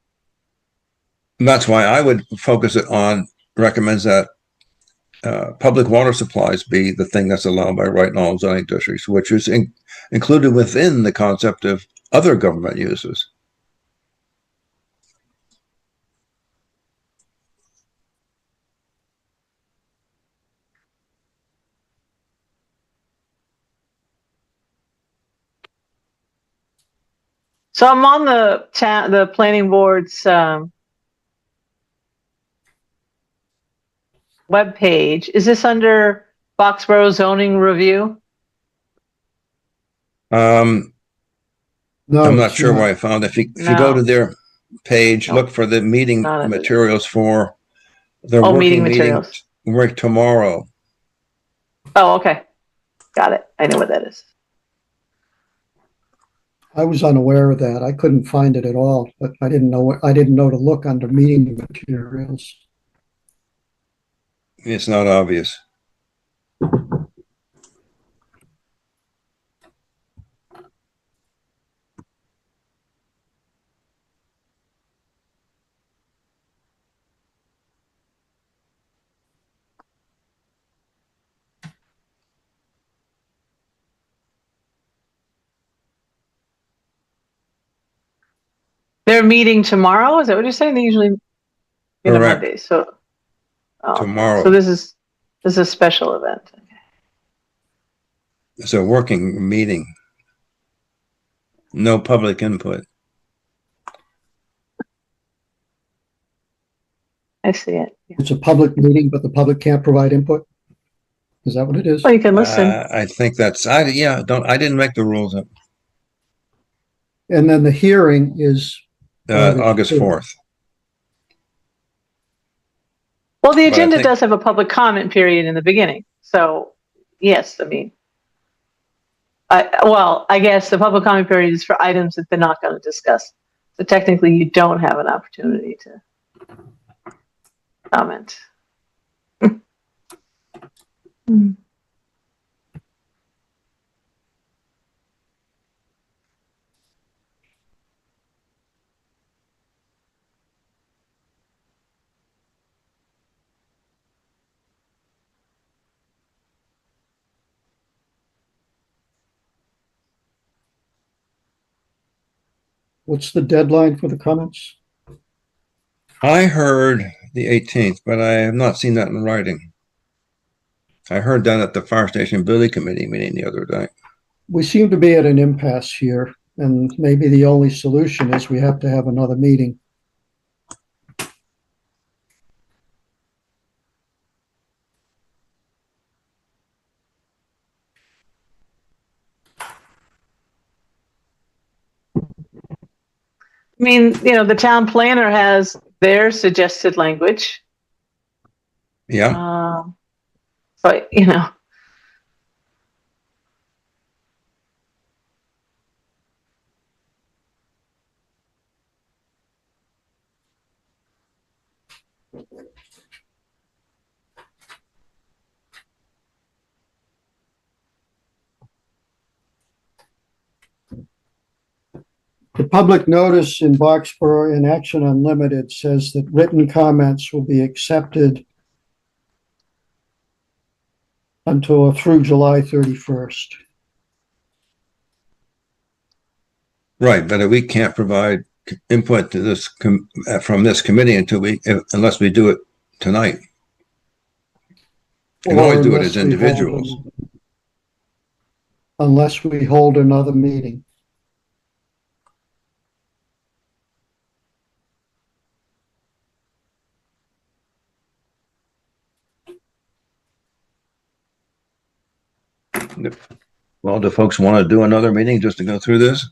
that's why I would focus it on recommends that public water supplies be the thing that's allowed by right in all zoning districts, which is included within the concept of other government uses. So I'm on the planning board's web page. Is this under Foxborough zoning review? No, I'm not sure where I found it. If you go to their page, look for the meeting materials for their working meeting tomorrow. Oh, okay. Got it. I know what that is. I was unaware of that. I couldn't find it at all, but I didn't know to look under meeting materials. It's not obvious. They're meeting tomorrow? Is that what you're saying? They usually meet on Monday. So tomorrow. So this is a special event. It's a working meeting. No public input. I see it. Yeah. It's a public meeting, but the public can't provide input. Is that what it is? Well, you can listen. I think that's I didn't make the rules up. And then the hearing is August 4th. Well, the But I agenda think- does have a public comment period in the beginning. So, yes, I mean, I guess the public comment period is for items that they're not going to discuss. So technically, you don't have an opportunity to comment. What's the deadline for the comments? I heard the 18th, but I have not seen that in writing. I heard that at the Fire Station Building Committee meeting the other day. We seem to be at an impasse here, and maybe the only solution is we have to have another meeting. I mean, the town planner has their suggested language. Yeah. But, The public notice in Boxborough in Action Unlimited says that written comments will be accepted until through July 31st. Right, but we can't provide input to this from this committee unless we do it tonight. We can always do it as individuals. Unless we hold another meeting. Well, do folks want to do another meeting just to go through this?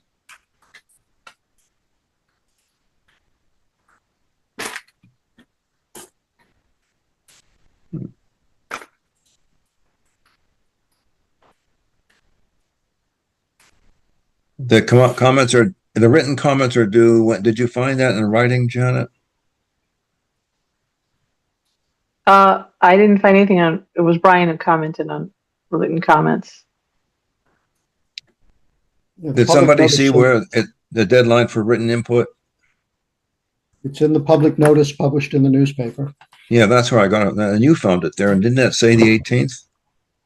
The written comments are due. Did you find that in writing, Janet? I didn't find anything on. It was Brian who commented on written comments. Did somebody see where the deadline for written input? It's in the public notice published in the newspaper. Yeah, that's where I got it. And you found it there. And didn't that say the 18th?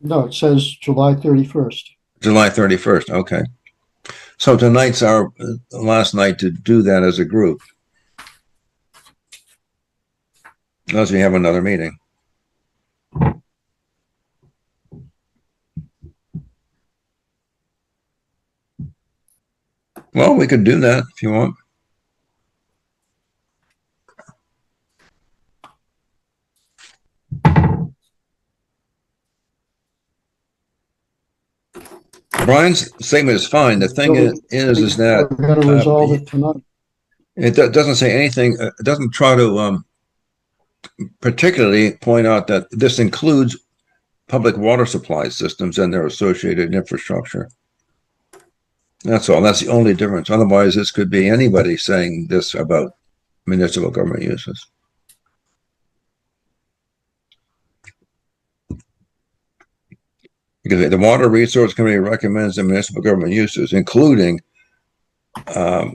No, it says July 31st. July 31st. Okay. So tonight's our last night to do that as a group. Unless we have another meeting. Well, we could do that if you want. Brian's statement is fine. The thing is that we're going to resolve it tonight. It doesn't say anything. It doesn't try to particularly point out that this includes public water supply systems and their associated infrastructure. That's all. That's the only difference. Otherwise, this could be anybody saying this about municipal government uses. Because the Water Resource Committee recommends the municipal government uses, including the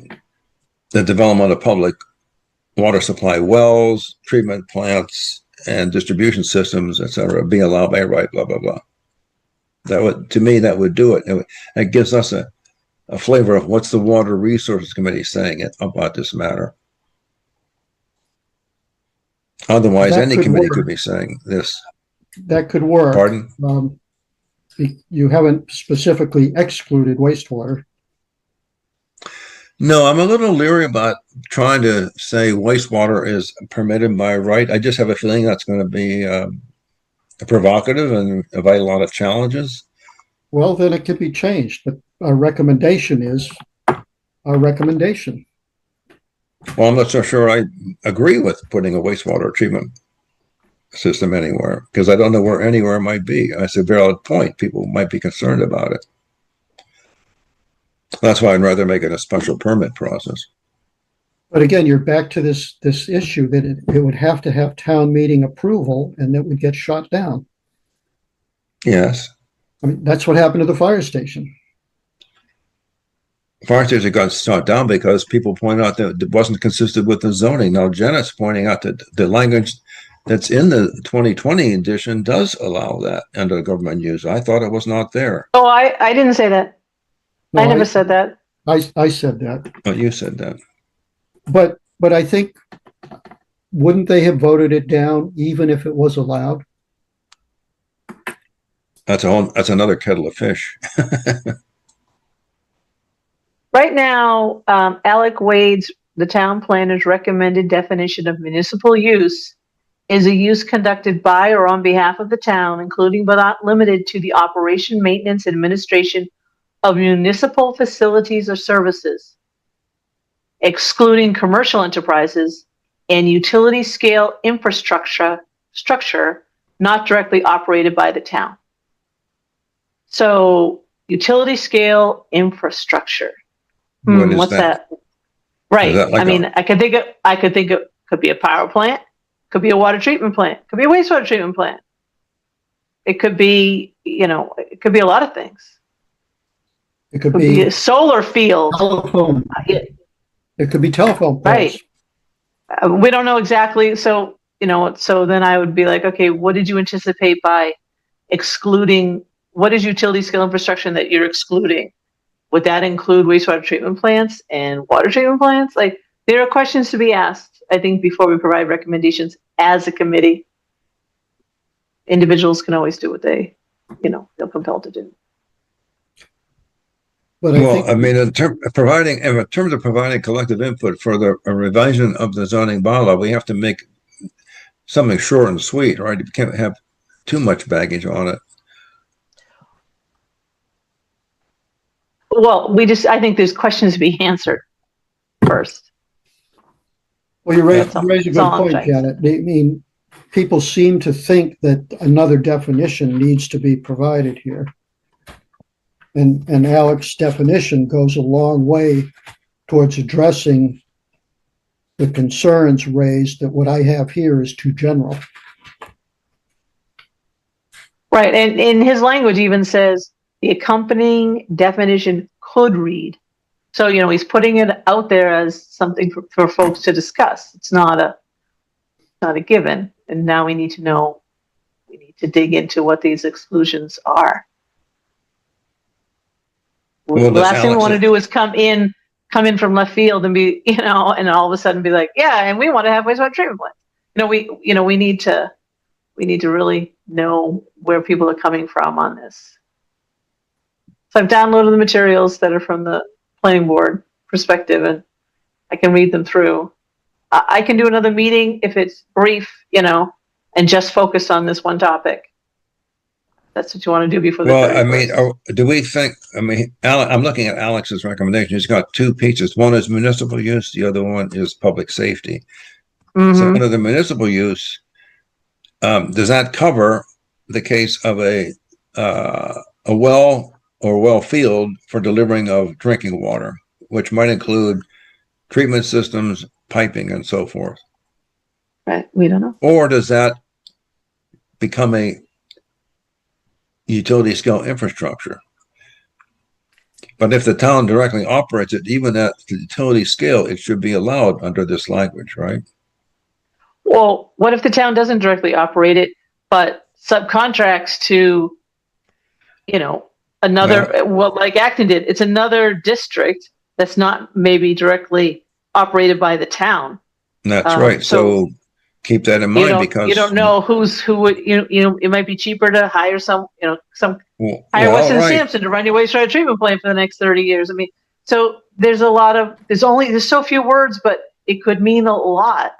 development of public water supply wells, treatment plants, and distribution systems, etc., be allowed by right, blah, blah, blah. That would, to me, that would do it. It gives us a flavor of what's the Water Resources Committee saying about this matter. Otherwise, any committee could be saying this. That could work. Pardon? You haven't specifically excluded wastewater. No, I'm a little leery about trying to say wastewater is permitted by right. I just have a feeling that's going to be provocative and invite a lot of challenges. Well, then it could be changed, but our recommendation is our recommendation. Well, I'm not so sure I agree with putting a wastewater treatment system anywhere, because I don't know where anywhere might be. That's a valid point. People might be concerned about it. That's why I'd rather make it a special permit process. But again, you're back to this issue that it would have to have town meeting approval, and that would get shot down. Yes. I mean, that's what happened to the fire station. Fire station got shut down because people pointed out that it wasn't consistent with the zoning. Now, Janet's pointing out that the language that's in the 2020 edition does allow that under government use. I thought it was not there. Oh, I didn't say that. No, I never said that. I said that. But you said that. But I think, wouldn't they have voted it down even if it was allowed? That's another kettle of fish. Right now, Alec Wade's, the town planner's recommended definition of municipal use is a use conducted by or on behalf of the town, including but not limited to the operation, maintenance, and administration of municipal facilities or services, excluding commercial enterprises and utility scale infrastructure not directly operated by the town. So utility scale infrastructure. What's that? Right. That like I mean, I could think it could be a power plant, could be a water treatment plant, could be a wastewater treatment plant. It could be, it could be a lot of things. It could be be a solar field. telephone. It could be telephone poles. Right. We don't know exactly. So, so then I would be like, okay, what did you anticipate by excluding? What is utility scale infrastructure that you're excluding? Would that include wastewater treatment plants and water treatment plants? Like, there are questions to be asked, I think, before we provide recommendations as a committee. Individuals can always do what they, feel compelled to do. But I mean, in terms of providing collective input for the revision of the zoning bylaw, we have to make something short and sweet, right? You can't have too much baggage on it. Well, I think there's questions to be answered first. Well, you raise a good point, Janet. I mean, people seem to think that another definition needs to be provided here. And Alec's definition goes a long way towards addressing the concerns raised that what I have here is too general. Right, and in his language even says the accompanying definition could read. So, he's putting it out there as something for folks to discuss. It's not a given. And now we need to dig into what these exclusions are. Well, the last thing we want to do is come in from left field and be, and all of a sudden be like, yeah, and we want to have wastewater treatment plants. We need to really know where people are coming from on this. So I've downloaded the materials that are from the planning board perspective, and I can read them through. I can do another meeting if it's brief, and just focus on this one topic. That's what you want to do before the. Well, I mean, do we think? I mean, I'm looking at Alex's recommendation. He's got two pieces. One is municipal use. The other one is public safety. Mm-hmm. So under the municipal use, does that cover the case of a well or well field for delivering of drinking water, which might include treatment systems, piping, and so forth? Right. We don't know. Or does that become a utility scale infrastructure? But if the town directly operates it, even at the utility scale, it should be allowed under this language, right? Well, what if the town doesn't directly operate it, but subcontracts to, like Acton did? It's another district that's not maybe directly operated by the town. That's right. So keep that in mind, because you don't know who would, it might be cheaper to hire hire Weston Sampson to run your wastewater treatment plant for the next 30 years. I mean, so there's so few words, but it could mean a lot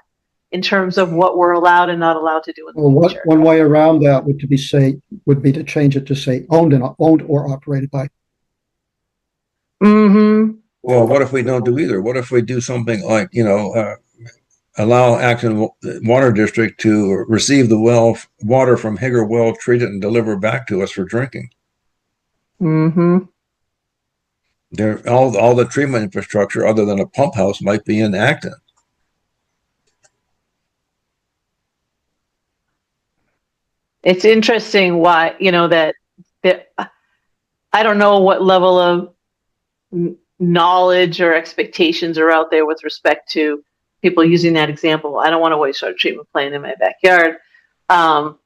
in terms of what we're allowed and not allowed to do in the future. One way around that would be to change it to say owned or operated by. Mm-hmm. Well, what if we don't do either? What if we do something like, allow Acton Water District to receive the water from Higger Well, treat it, and deliver back to us for drinking. Mm-hmm. All the treatment infrastructure other than a pump house might be in Acton. It's interesting why, that I don't know what level of knowledge or expectations are out there with respect to people using that example. I don't want a wastewater treatment plant in my backyard. And,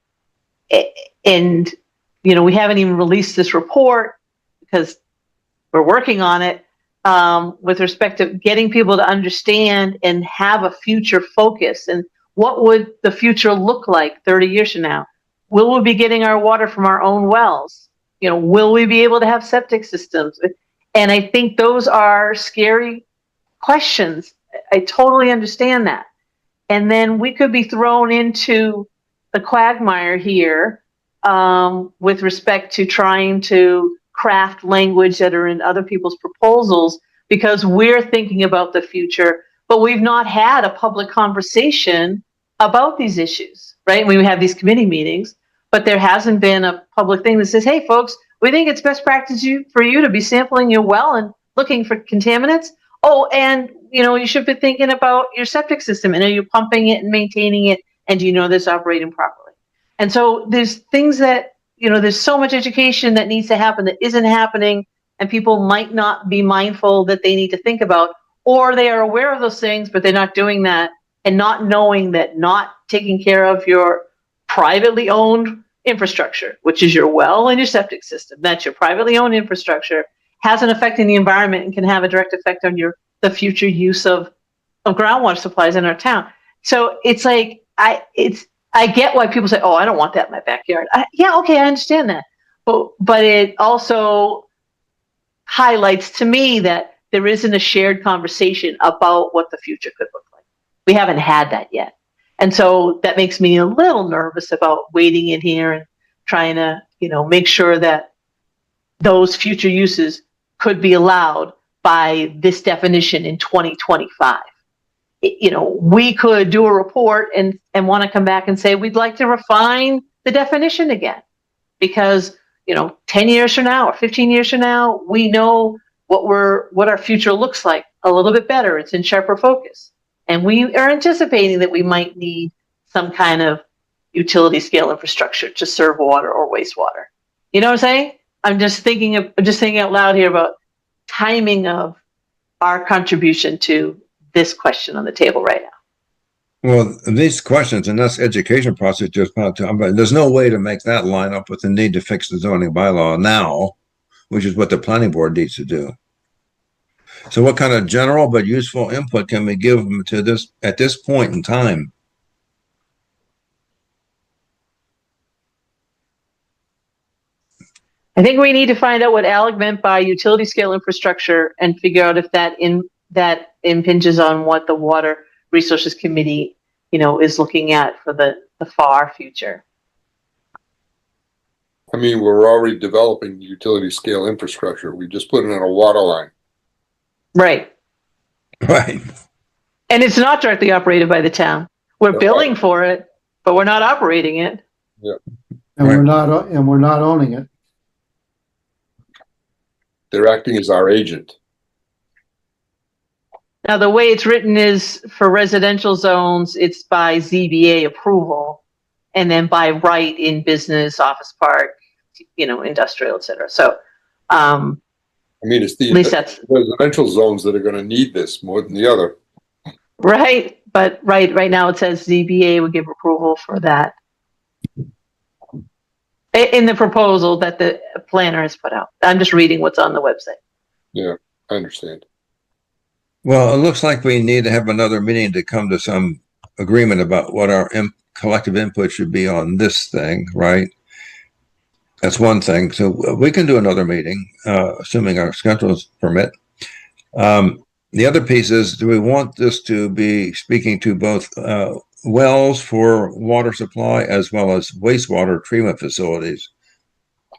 we haven't even released this report because we're working on it with respect to getting people to understand and have a future focus. And what would the future look like 30 years from now? Will we be getting our water from our own wells? Will we be able to have septic systems? And I think those are scary questions. I totally understand that. And then we could be thrown into the quagmire here with respect to trying to craft language that are in other people's proposals because we're thinking about the future, but we've not had a public conversation about these issues, right? We have these committee meetings, but there hasn't been a public thing that says, hey, folks, we think it's best practice for you to be sampling your well and looking for contaminants. Oh, and, you should be thinking about your septic system, and are you pumping it and maintaining it, and do you know this operating properly? And so there's things that, there's so much education that needs to happen that isn't happening, and people might not be mindful that they need to think about, or they are aware of those things, but they're not doing that, and not knowing that not taking care of your privately owned infrastructure, which is your well and your septic system, that's your privately owned infrastructure, has an effect in the environment and can have a direct effect on the future use of groundwater supplies in our town. So it's like, I get why people say, oh, I don't want that in my backyard. Yeah, okay, I understand that. But it also highlights to me that there isn't a shared conversation about what the future could look like. We haven't had that yet. And so that makes me a little nervous about waiting in here and trying to, make sure that those future uses could be allowed by this definition in 2025. We could do a report and want to come back and say, we'd like to refine the definition again, because, 10 years from now or 15 years from now, we know what our future looks like a little bit better. It's in sharper focus. And we are anticipating that we might need some kind of utility scale infrastructure to serve water or wastewater. You know what I'm saying? I'm just thinking out loud here about timing of our contribution to this question on the table right now. Well, these questions and this education process just about to, but there's no way to make that line up with the need to fix the zoning bylaw now, which is what the planning board needs to do. So what kind of general but useful input can we give them to this at this point in time? I think we need to find out what Alec meant by utility scale infrastructure and figure out if that impinges on what the Water Resources Committee, is looking at for the far future. I mean, we're already developing utility scale infrastructure. We just put it in a water line. Right. Right. And it's not directly operated by the town. We're billing for it, but we're not operating it. Yeah. And we're not owning it. They're acting as our agent. Now, the way it's written is for residential zones, it's by ZBA approval, and then by right in business, office park, industrial, et cetera. So, it's the residential zones that are going to need this more than the other. Right. But right now it says ZBA would give approval for that in the proposal that the planner has put out. I'm just reading what's on the website. Yeah, I understand. Well, it looks like we need to have another meeting to come to some agreement about what our collective input should be on this thing, right? That's one thing. So we can do another meeting, assuming our schedules permit. The other piece is, do we want this to be speaking to both wells for water supply as well as wastewater treatment facilities?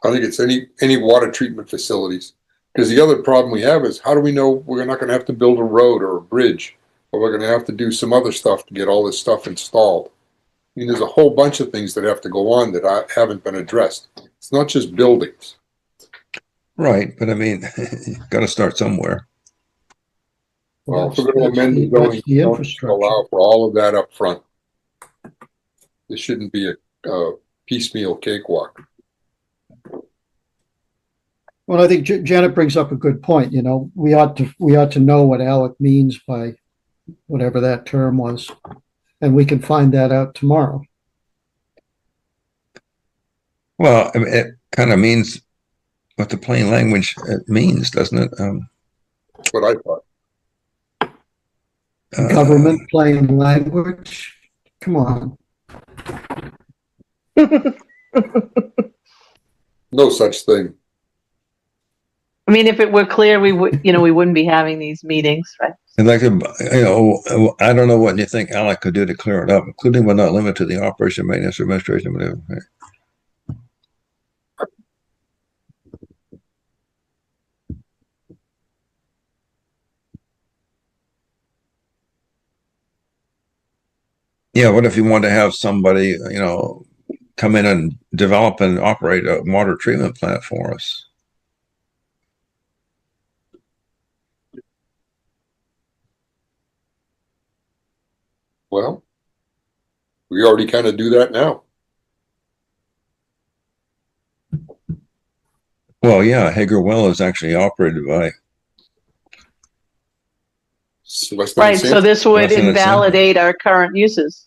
I think it's any water treatment facilities. Because the other problem we have is, how do we know we're not going to have to build a road or a bridge but we're going to have to do some other stuff to get all this stuff installed. I mean, there's a whole bunch of things that have to go on that haven't been addressed. It's not just buildings. Right, but I mean, you've got to start somewhere. Well, if we're going to amend the That's zoning, the don't infrastructure. allow for all of that up front. This shouldn't be a piecemeal cakewalk. Well, I think Janet brings up a good point. You know, we ought to know what ALEC means by whatever that term was, and we can find that out tomorrow. Well, I mean, it kind of means what the plain language it means, doesn't it? That's what I thought. Government plain language. Come on. No such thing. I mean, if it were clear, we would, we wouldn't be having these meetings, right? And like, I don't know what you think ALEC could do to clear it up, including but not limited to the operation, maintenance, administration, whatever. Yeah, what if you want to have somebody, come in and develop and operate a water treatment plant for us? Well, we already kind of do that now. Well, yeah, Hager Well is actually operated by. Right, so this would Western invalidate our current uses.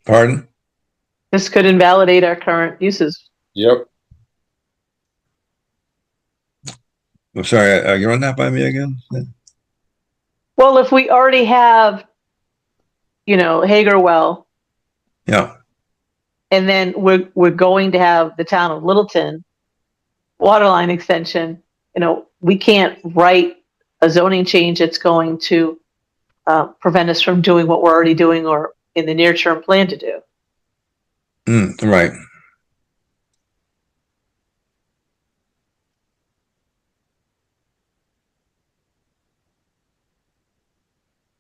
Pardon? This could invalidate our current uses. Yep. I'm sorry, are you run that by me again? Well, if we already have, Hager Well, Yeah. and then we're going to have the town of Littleton water line extension, we can't write a zoning change that's going to prevent us from doing what we're already doing or in the near term plan to do. Right.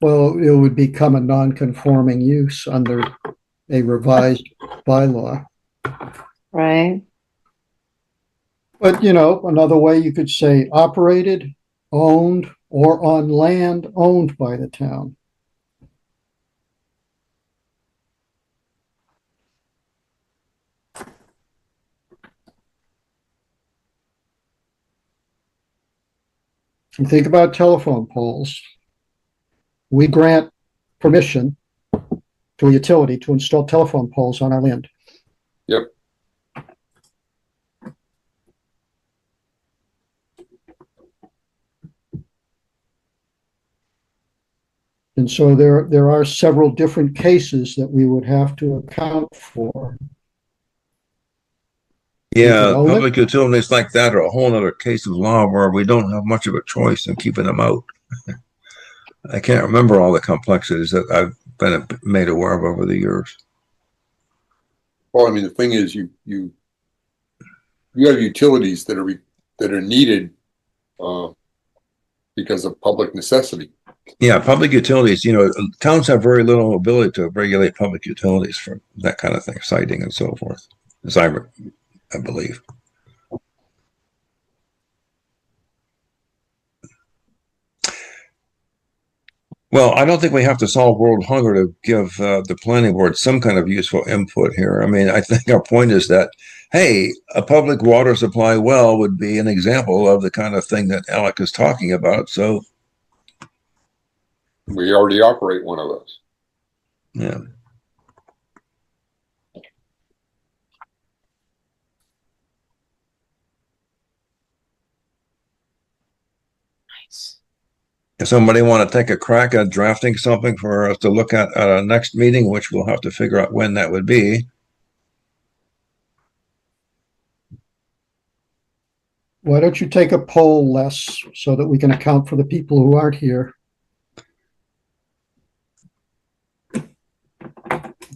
Well, it would become a non-conforming use under a revised bylaw. Right. But, another way you could say operated, owned, or on land owned by the town. And think about telephone poles. We grant permission to a utility to install telephone poles on our land. Yep. And so there are several different cases that we would have to account for. Yeah, public utilities like that are a whole other case of law where we don't have much of a choice in keeping them out. I can't remember all the complexities that I've been made aware of over the years. Well, I mean, the thing is, you have utilities that are needed because of public necessity. Yeah, public utilities, towns have very little ability to regulate public utilities for that kind of thing, siting and so forth, as I believe. Well, I don't think we have to solve world hunger to give the planning board some kind of useful input here. I mean, I think our point is that, hey, a public water supply well would be an example of the kind of thing that ALEC is talking about. So we already operate one of those. Yeah. If somebody want to take a crack at drafting something for us to look at our next meeting, which we'll have to figure out when that would be. Why don't you take a poll, Les, so that we can account for the people who aren't here?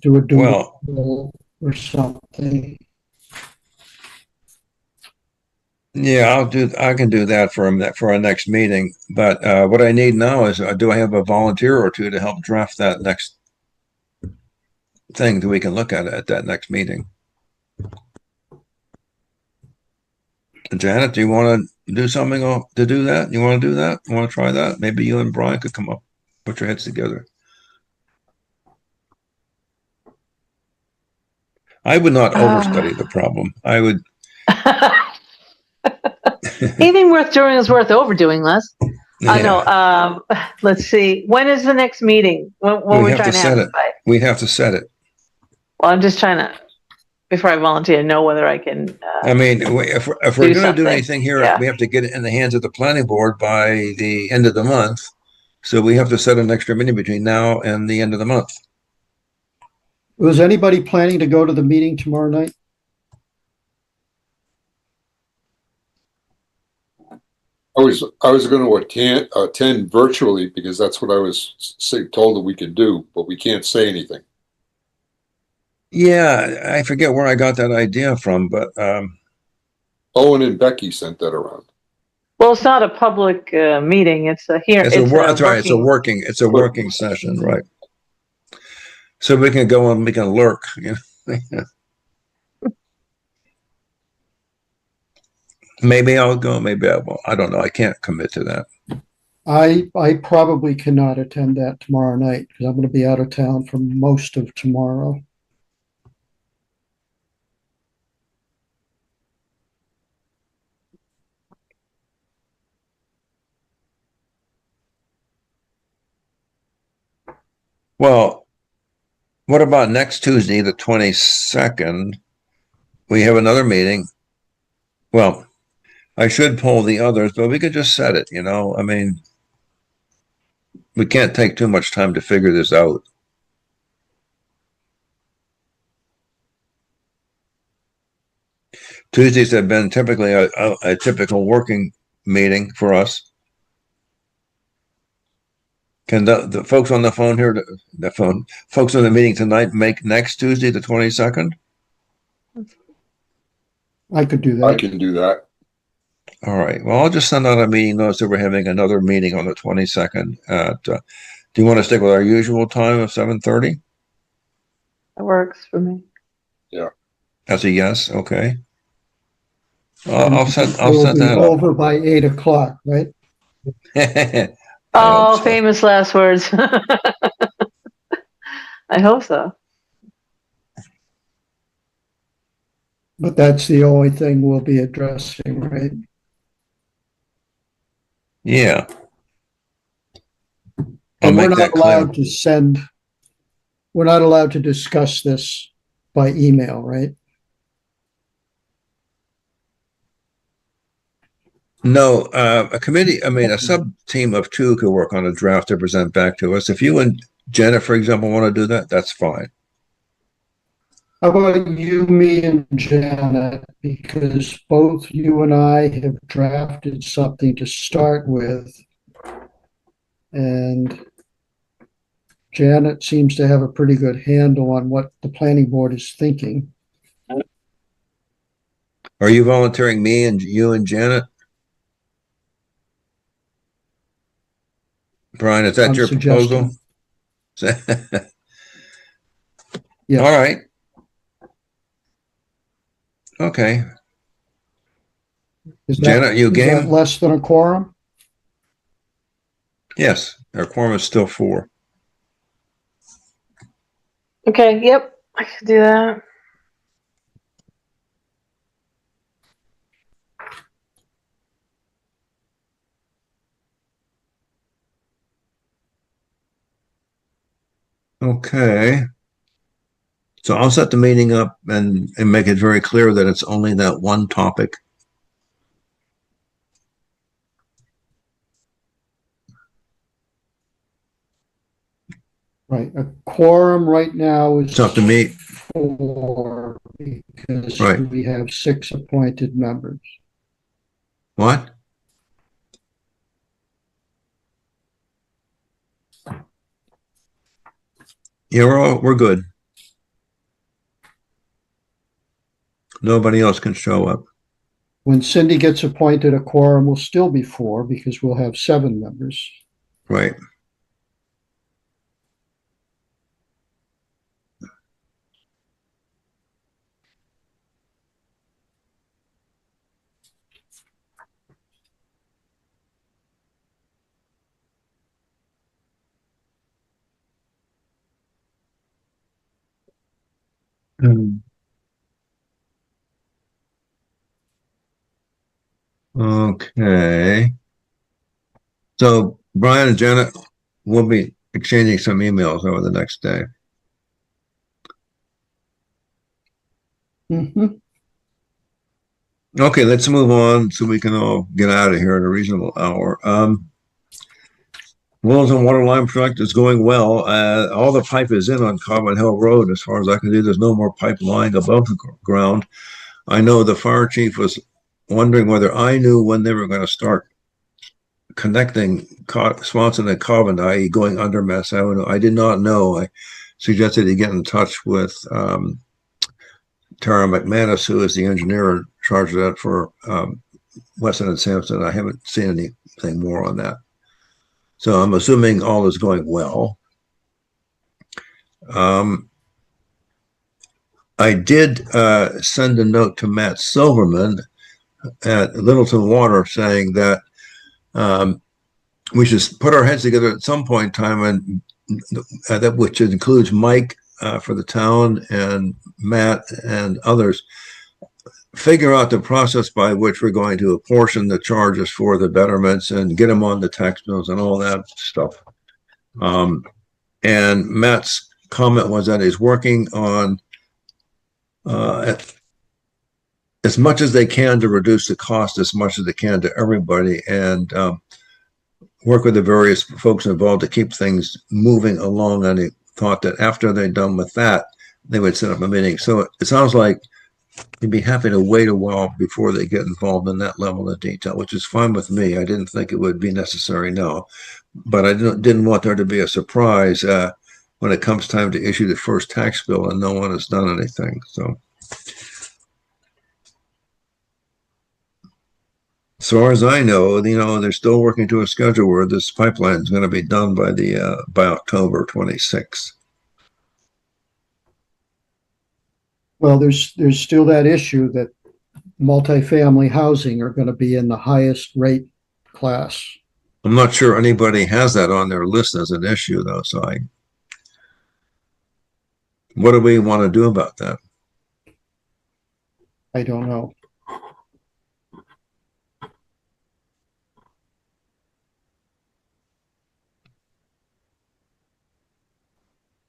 Do a poll or something. Yeah, I can do that for our next meeting. But what I need now is, do I have a volunteer or two to help draft that next thing that we can look at that next meeting? Janet, do you want to do something to do that? You want to do that? You want to try that? Maybe you and Brian could come up, put your heads together. I would not overstudy the problem. I would. Anything worth doing is worth overdoing, Les. I know. Let's see. When is the next meeting? When we're trying to have it by? We have to set it. Well, I'm just trying to, before I volunteer, know whether I can. I mean, if we're going to do anything here, we have to get it in the hands of the planning board by the end of the month. So we have to set an extra meeting between now and the end of the month. Was anybody planning to go to the meeting tomorrow night? I was going to attend virtually because that's what I was told that we could do, but we can't say anything. Yeah, I forget where I got that idea from, but Owen and Becky sent that around. Well, it's not a public meeting. It's a here. That's right. It's a working session, right? So we can go and we can lurk. You know? Maybe I'll go. Maybe I won't. I don't know. I can't commit to that. I probably cannot attend that tomorrow night because I'm going to be out of town for most of tomorrow. Well, what about next Tuesday, the 22nd? We have another meeting. Well, I should poll the others, but we could just set it, you know? I mean, we can't take too much time to figure this out. Tuesdays have been typically a typical working meeting for us. Can the folks on the phone here, folks on the meeting tonight make next Tuesday, the 22nd? I could do that. I can do that. All right. Well, I'll just send out a meeting notice that we're having another meeting on the 22nd. Do you want to stick with our usual time of 7:30? That works for me. Yeah. That's a yes. Okay. I'll set We'll be that over by 8 o'clock, right? Oh, so. Famous last words. I hope so. But that's the only thing we'll be addressing, right? Yeah. And we're not allowed to send, we're not allowed to discuss this by email, right? No, a committee, I mean, a sub-team of two could work on a draft to present back to us. If you and Jenna, for example, want to do that, that's fine. How about you, me, and Janet? Because both you and I have drafted something to start with. And Janet seems to have a pretty good handle on what the planning board is thinking. Are you volunteering me and you and Janet? Brian, is that your proposal? Yeah. All right. Okay. Janet, you game? Is that less than a quorum? Yes, our quorum is still 4. Okay, yep, I can do that. Okay. So I'll set the meeting up and make it very clear that it's only that one topic. Right. A quorum right now is it's up to me. 4 because we have 6 appointed members. What? Yeah, we're good. Nobody else can show up. When Cindy gets appointed, a quorum will still be 4 because we'll have 7 members. Right. Okay. So Brian and Janet will be exchanging some emails over the next day. Mhm. Okay, let's move on so we can all get out of here at a reasonable hour. Wells and water line project is going well. All the pipe is in on Carbon Hill Road. As far as I can see, there's no more pipe lying above the ground. I know the fire chief was wondering whether I knew when they were going to start connecting Swanson and Carbon, i.e. going under Mass Avenue. I did not know. I suggested he get in touch with Tara McManus, who is the engineer in charge of that for Weston and Sampson. I haven't seen anything more on that. So I'm assuming all is going well. I did send a note to Matt Silverman at Littleton Water saying that we should put our heads together at some point in time, and that which includes Mike for the town and Matt and others, figure out the process by which we're going to apportion the charges for the betterments and get them on the tax bills and all that stuff. And Matt's comment was that he's working on as much as they can to reduce the cost as much as they can to everybody, and work with the various folks involved to keep things moving along. And he thought that after they're done with that, they would set up a meeting. So it sounds like he'd be happy to wait a while before they get involved in that level of detail, which is fine with me. I didn't think it would be necessary now, but I didn't want there to be a surprise when it comes time to issue the first tax bill and no one has done anything. So as far as I know, they're still working to a schedule where this pipeline is going to be done by October 26th. Well, there's still that issue that multifamily housing are going to be in the highest rate class. I'm not sure anybody has that on their list as an issue, though. So what do we want to do about that? I don't know.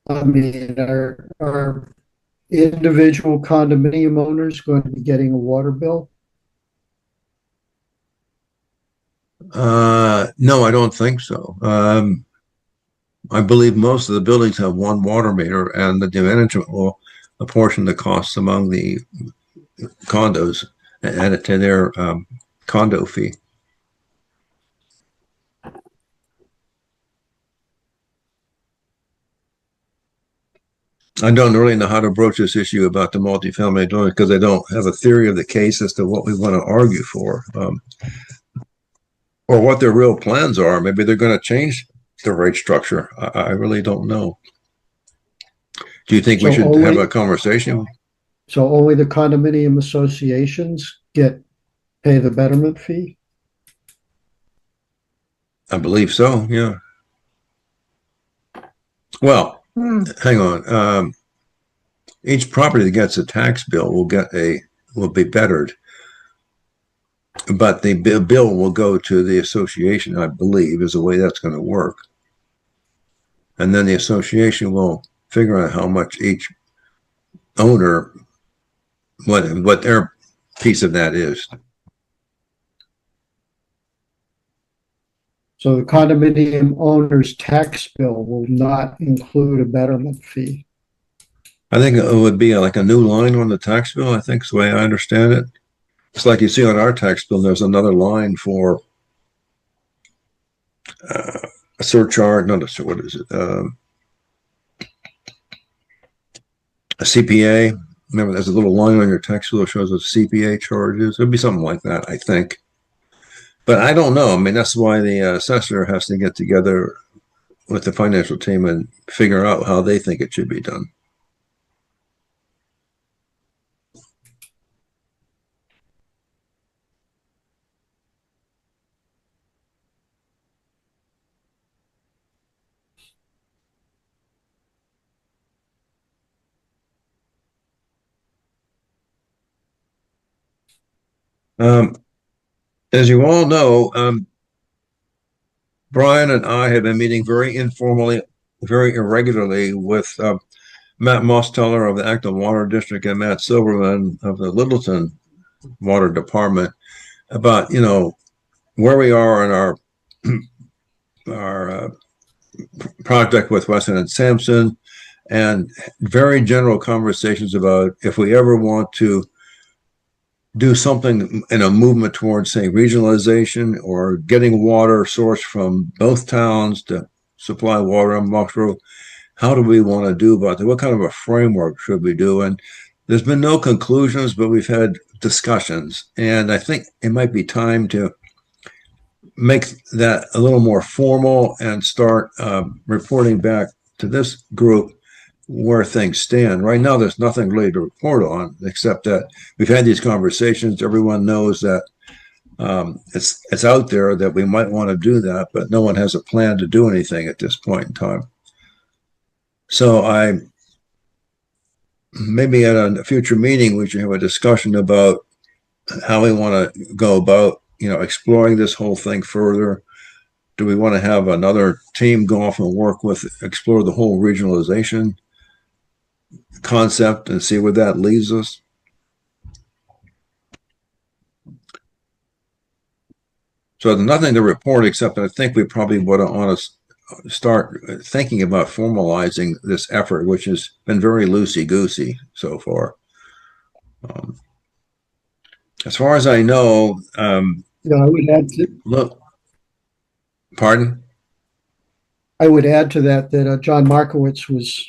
I mean, are individual condominium owners going to be getting a water bill? No, I don't think so. I believe most of the buildings have one water meter, and the management will apportion the costs among the condos and add it to their condo fee. I don't really know how to broach this issue about the multifamily dwelling because I don't have a theory of the case as to what we want to argue for, or what their real plans are. Maybe they're going to change the rate structure. I really don't know. Do you think we should have a conversation? So only the condominium associations pay the betterment fee? I believe so, yeah. Well, hang on. Each property that gets a tax bill will be bettered, but the bill will go to the association, I believe, is the way that's going to work. And then the association will figure out how much each owner, what their piece of that is. So the condominium owner's tax bill will not include a betterment fee. I think it would be like a new line on the tax bill. I think is the way I understand it. It's like you see on our tax bill, there's another line for a surcharge, what is it? A CPA, remember there's a little line on your tax bill that shows the CPA charges. It'd be something like that, I think. But I don't know. I mean, that's why the assessor has to get together with the financial team and figure out how they think it should be done. As you all know, Brian and I have been meeting very informally, very irregularly with Matt Mosteller of the Acton Water District and Matt Silverman of the Littleton Water Department about, you know, where we are in our project with Weston and Sampson, and very general conversations about if we ever want to do something in a movement towards, say, regionalization or getting water sourced from both towns to supply water on Moxborough. How do we want to do about that? What kind of a framework should we do? And there's been no conclusions, but we've had discussions. And I think it might be time to make that a little more formal and start reporting back to this group where things stand. Right now, there's nothing really to report on, except that we've had these conversations. Everyone knows that it's out there that we might want to do that, but no one has a plan to do anything at this point in time. So maybe at a future meeting, we should have a discussion about how we want to go about, you know, exploring this whole thing further. Do we want to have another team go off and explore the whole regionalization concept and see where that leads us? So there's nothing to report, except I think we probably would want to start thinking about formalizing this effort, which has been very loosey-goosey so far. As far as I know, I would add to, look, pardon? I would add to that John Markowitz was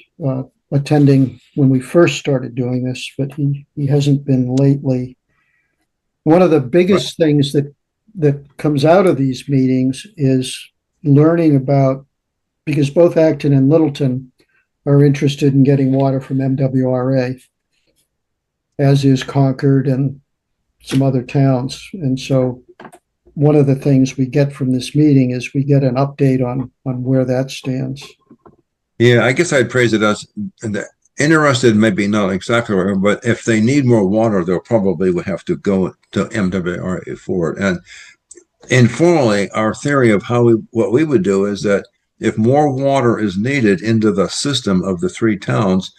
attending when we first started doing this, but he hasn't been lately. One of the biggest things that comes out of these meetings is learning about, because both Acton and Littleton are interested in getting water from MWRA, as is Concord and some other towns. And so one of the things we get from this meeting is we get an update on where that stands. Yeah, I guess I'd phrase it as interested, maybe not exactly right, but if they need more water, they'll probably would have to go to MWRA for it. And informally, our theory of what we would do is that if more water is needed into the system of the three towns,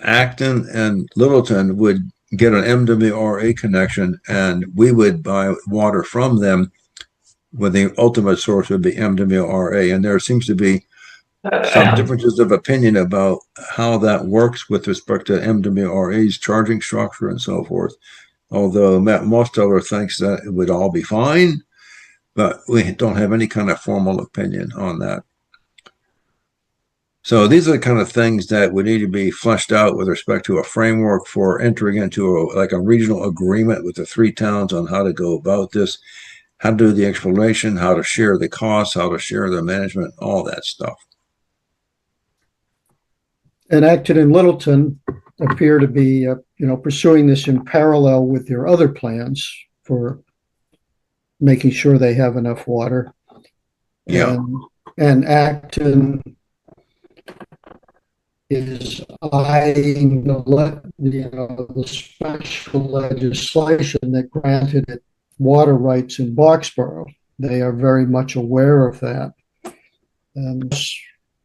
Acton and Littleton would get an MWRA connection, and we would buy water from them, where the ultimate source would be MWRA. And there seems to be some differences of opinion about how that works with respect to MWRA's charging structure and so forth. Although Matt Mosteller thinks that it would all be fine, but we don't have any kind of formal opinion on that. So these are the kind of things that would need to be fleshed out with respect to a framework for entering into a regional agreement with the three towns on how to go about this, how to do the exploration, how to share the costs, how to share the management, all that stuff. And Acton and Littleton appear to be, pursuing this in parallel with their other plans for making sure they have enough water. Yeah. And Acton is eyeing the special legislation that granted it water rights in Boxborough. They are very much aware of that, and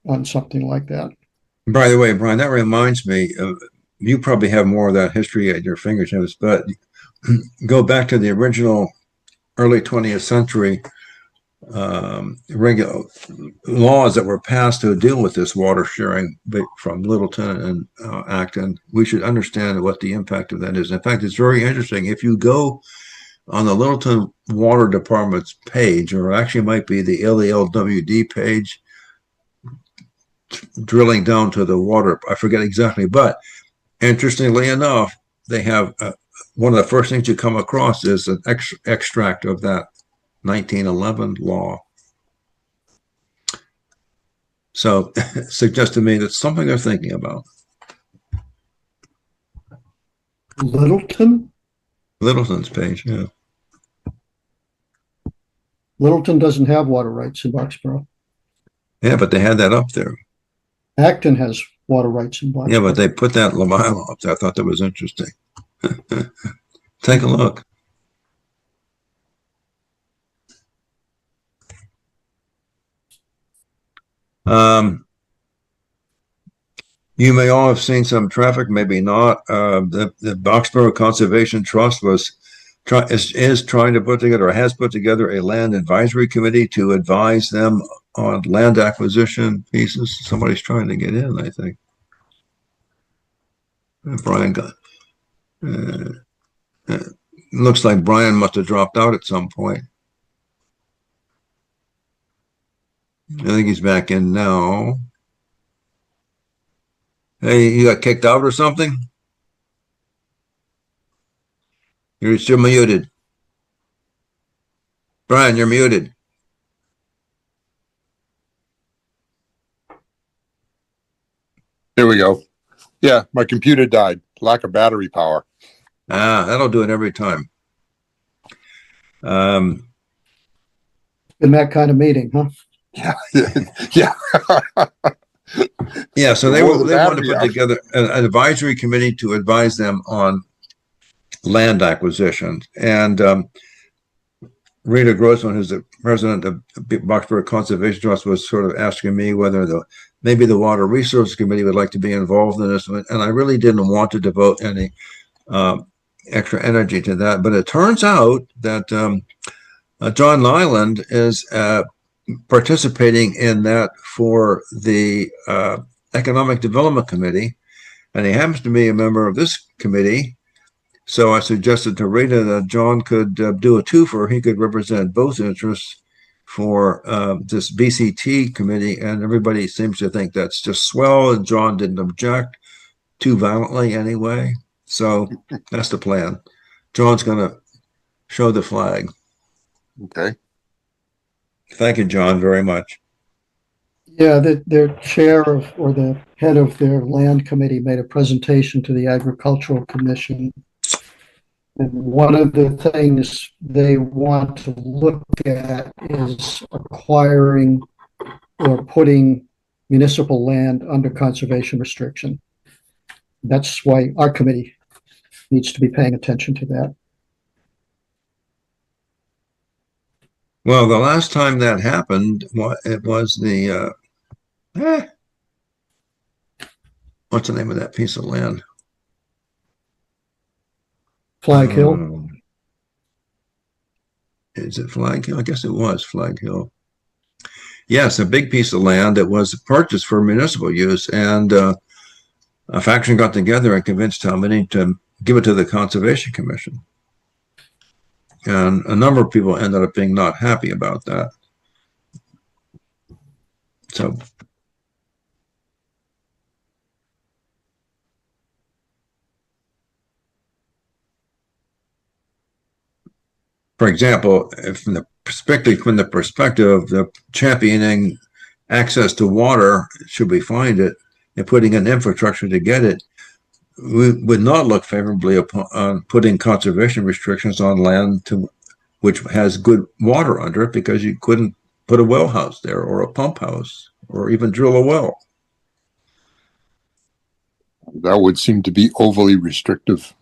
on something like that. By the way, Brian, that reminds me, you probably have more of that history at your fingertips, but go back to the original early 20th century regular laws that were passed to deal with this water sharing from Littleton and Acton. We should understand what the impact of that is. In fact, it's very interesting. If you go on the Littleton Water Department's page, or actually might be the LELWD page, drilling down to the water, I forget exactly, but interestingly enough, they have one of the first things you come across is an extract of that 1911 law. So it suggests to me that's something they're thinking about. Littleton? Littleton's page, yeah. Littleton doesn't have water rights in Boxborough. Yeah, but they had that up there. Acton has water rights in Boxborough. Yeah, but they put that bylaw up there. I thought that was interesting. Take a look. You may all have seen some traffic, maybe not. The Boxborough Conservation Trust is trying to put together, or has put together, a land advisory committee to advise them on land acquisition pieces. Somebody's trying to get in, I think. Brian got. Looks like Brian must have dropped out at some point. I think he's back in now. Hey, you got kicked out or something? You're still muted. Brian, you're muted. Here we go. Yeah, my computer died. Lack of battery power. Ah, that'll do it every time. In that kind of meeting, huh? Yeah. Yeah. Yeah, so they want to put together an advisory committee to advise them on land acquisition. And Rita Grossman, who's the president of Boxborough Conservation Trust, was sort of asking me whether maybe the Water Resources Committee would like to be involved in this. And I really didn't want to devote any extra energy to that. But it turns out that John Nyland is participating in that for the Economic Development Committee, and he happens to be a member of this committee. So I suggested to Rita that John could do a twofer. He could represent both interests for this BCT committee, and everybody seems to think that's just swell, and John didn't object too violently anyway. So that's the plan. John's going to show the flag. Okay. Thank you, John, very much. Yeah, their chair or the head of their land committee made a presentation to the Agricultural Commission. And one of the things they want to look at is acquiring or putting municipal land under conservation restriction. That's why our committee needs to be paying attention to that. Well, the last time that happened, it was the, what's the name of that piece of land? Flag Hill. Is it Flag Hill? I guess it was Flag Hill. Yes, a big piece of land that was purchased for municipal use, and a faction got together and convinced town meeting to give it to the Conservation Commission. And a number of people ended up being not happy about that. So, for example, from the perspective of the championing access to water, should we find it, and putting in infrastructure to get it, we would not look favorably upon putting conservation restrictions on land which has good water under it, because you couldn't put a well house there or a pump house or even drill a well. That would seem to be overly restrictive.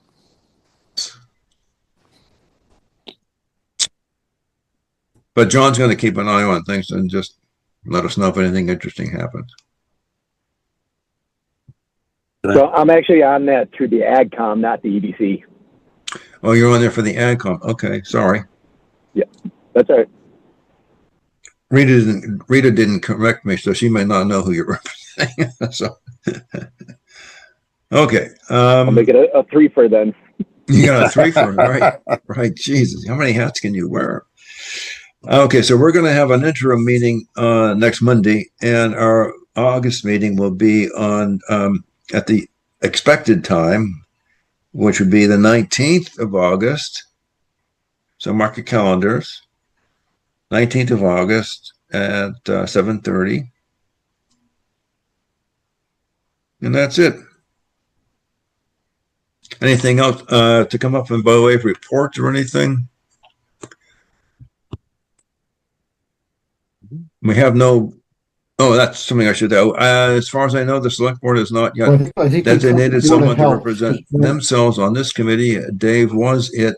But John's going to keep an eye on things and just let us know if anything interesting happens. So I'm actually on that through the AgCom, not the EDC. Oh, you're on there for the AgCom. Okay, sorry. Yeah, that's all right. Rita didn't correct me, so she may not know who you're representing. So, okay. I'll make it a three-fer then. You got a three-fer, right? Right. Jesus, how many hats can you wear? Okay, so we're going to have an interim meeting next Monday, and our August meeting will be on at the expected time, which would be the 19th of August. So mark your calendars. 19th of August at 7:30. And that's it. Anything else to come up in by way of reports or anything? We have no. Oh, that's something I should know. As far as I know, the select board has not yet Well, I think we designated wanna someone to help. represent themselves on this committee. Dave was it.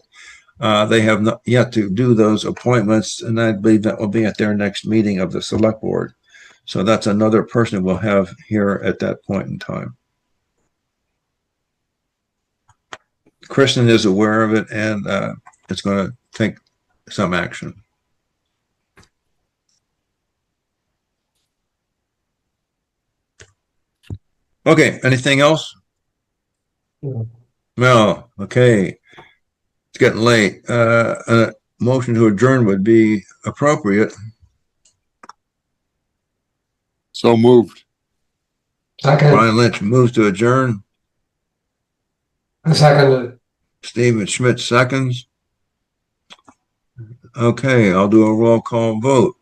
They have not yet to do those appointments, and I believe that will be at their next meeting of the select board. So that's another person we'll have here at that point in time. Kristen is aware of it, and it's going to take some action. Okay, anything else? No. Okay. It's getting late. A motion to adjourn would be appropriate. So moved. Second. Brian Lynch moves to adjourn. Second. Stephen Schmidt seconds. Okay, I'll do a roll call vote.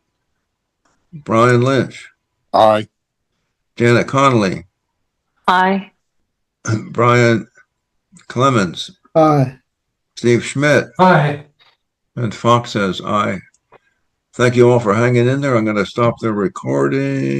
Brian Lynch, Aye. Janet Connolly, Aye. Brian Clemens, Steve Schmidt, Aye. and Fox says aye. Thank you all for hanging in there. I'm going to stop the recording.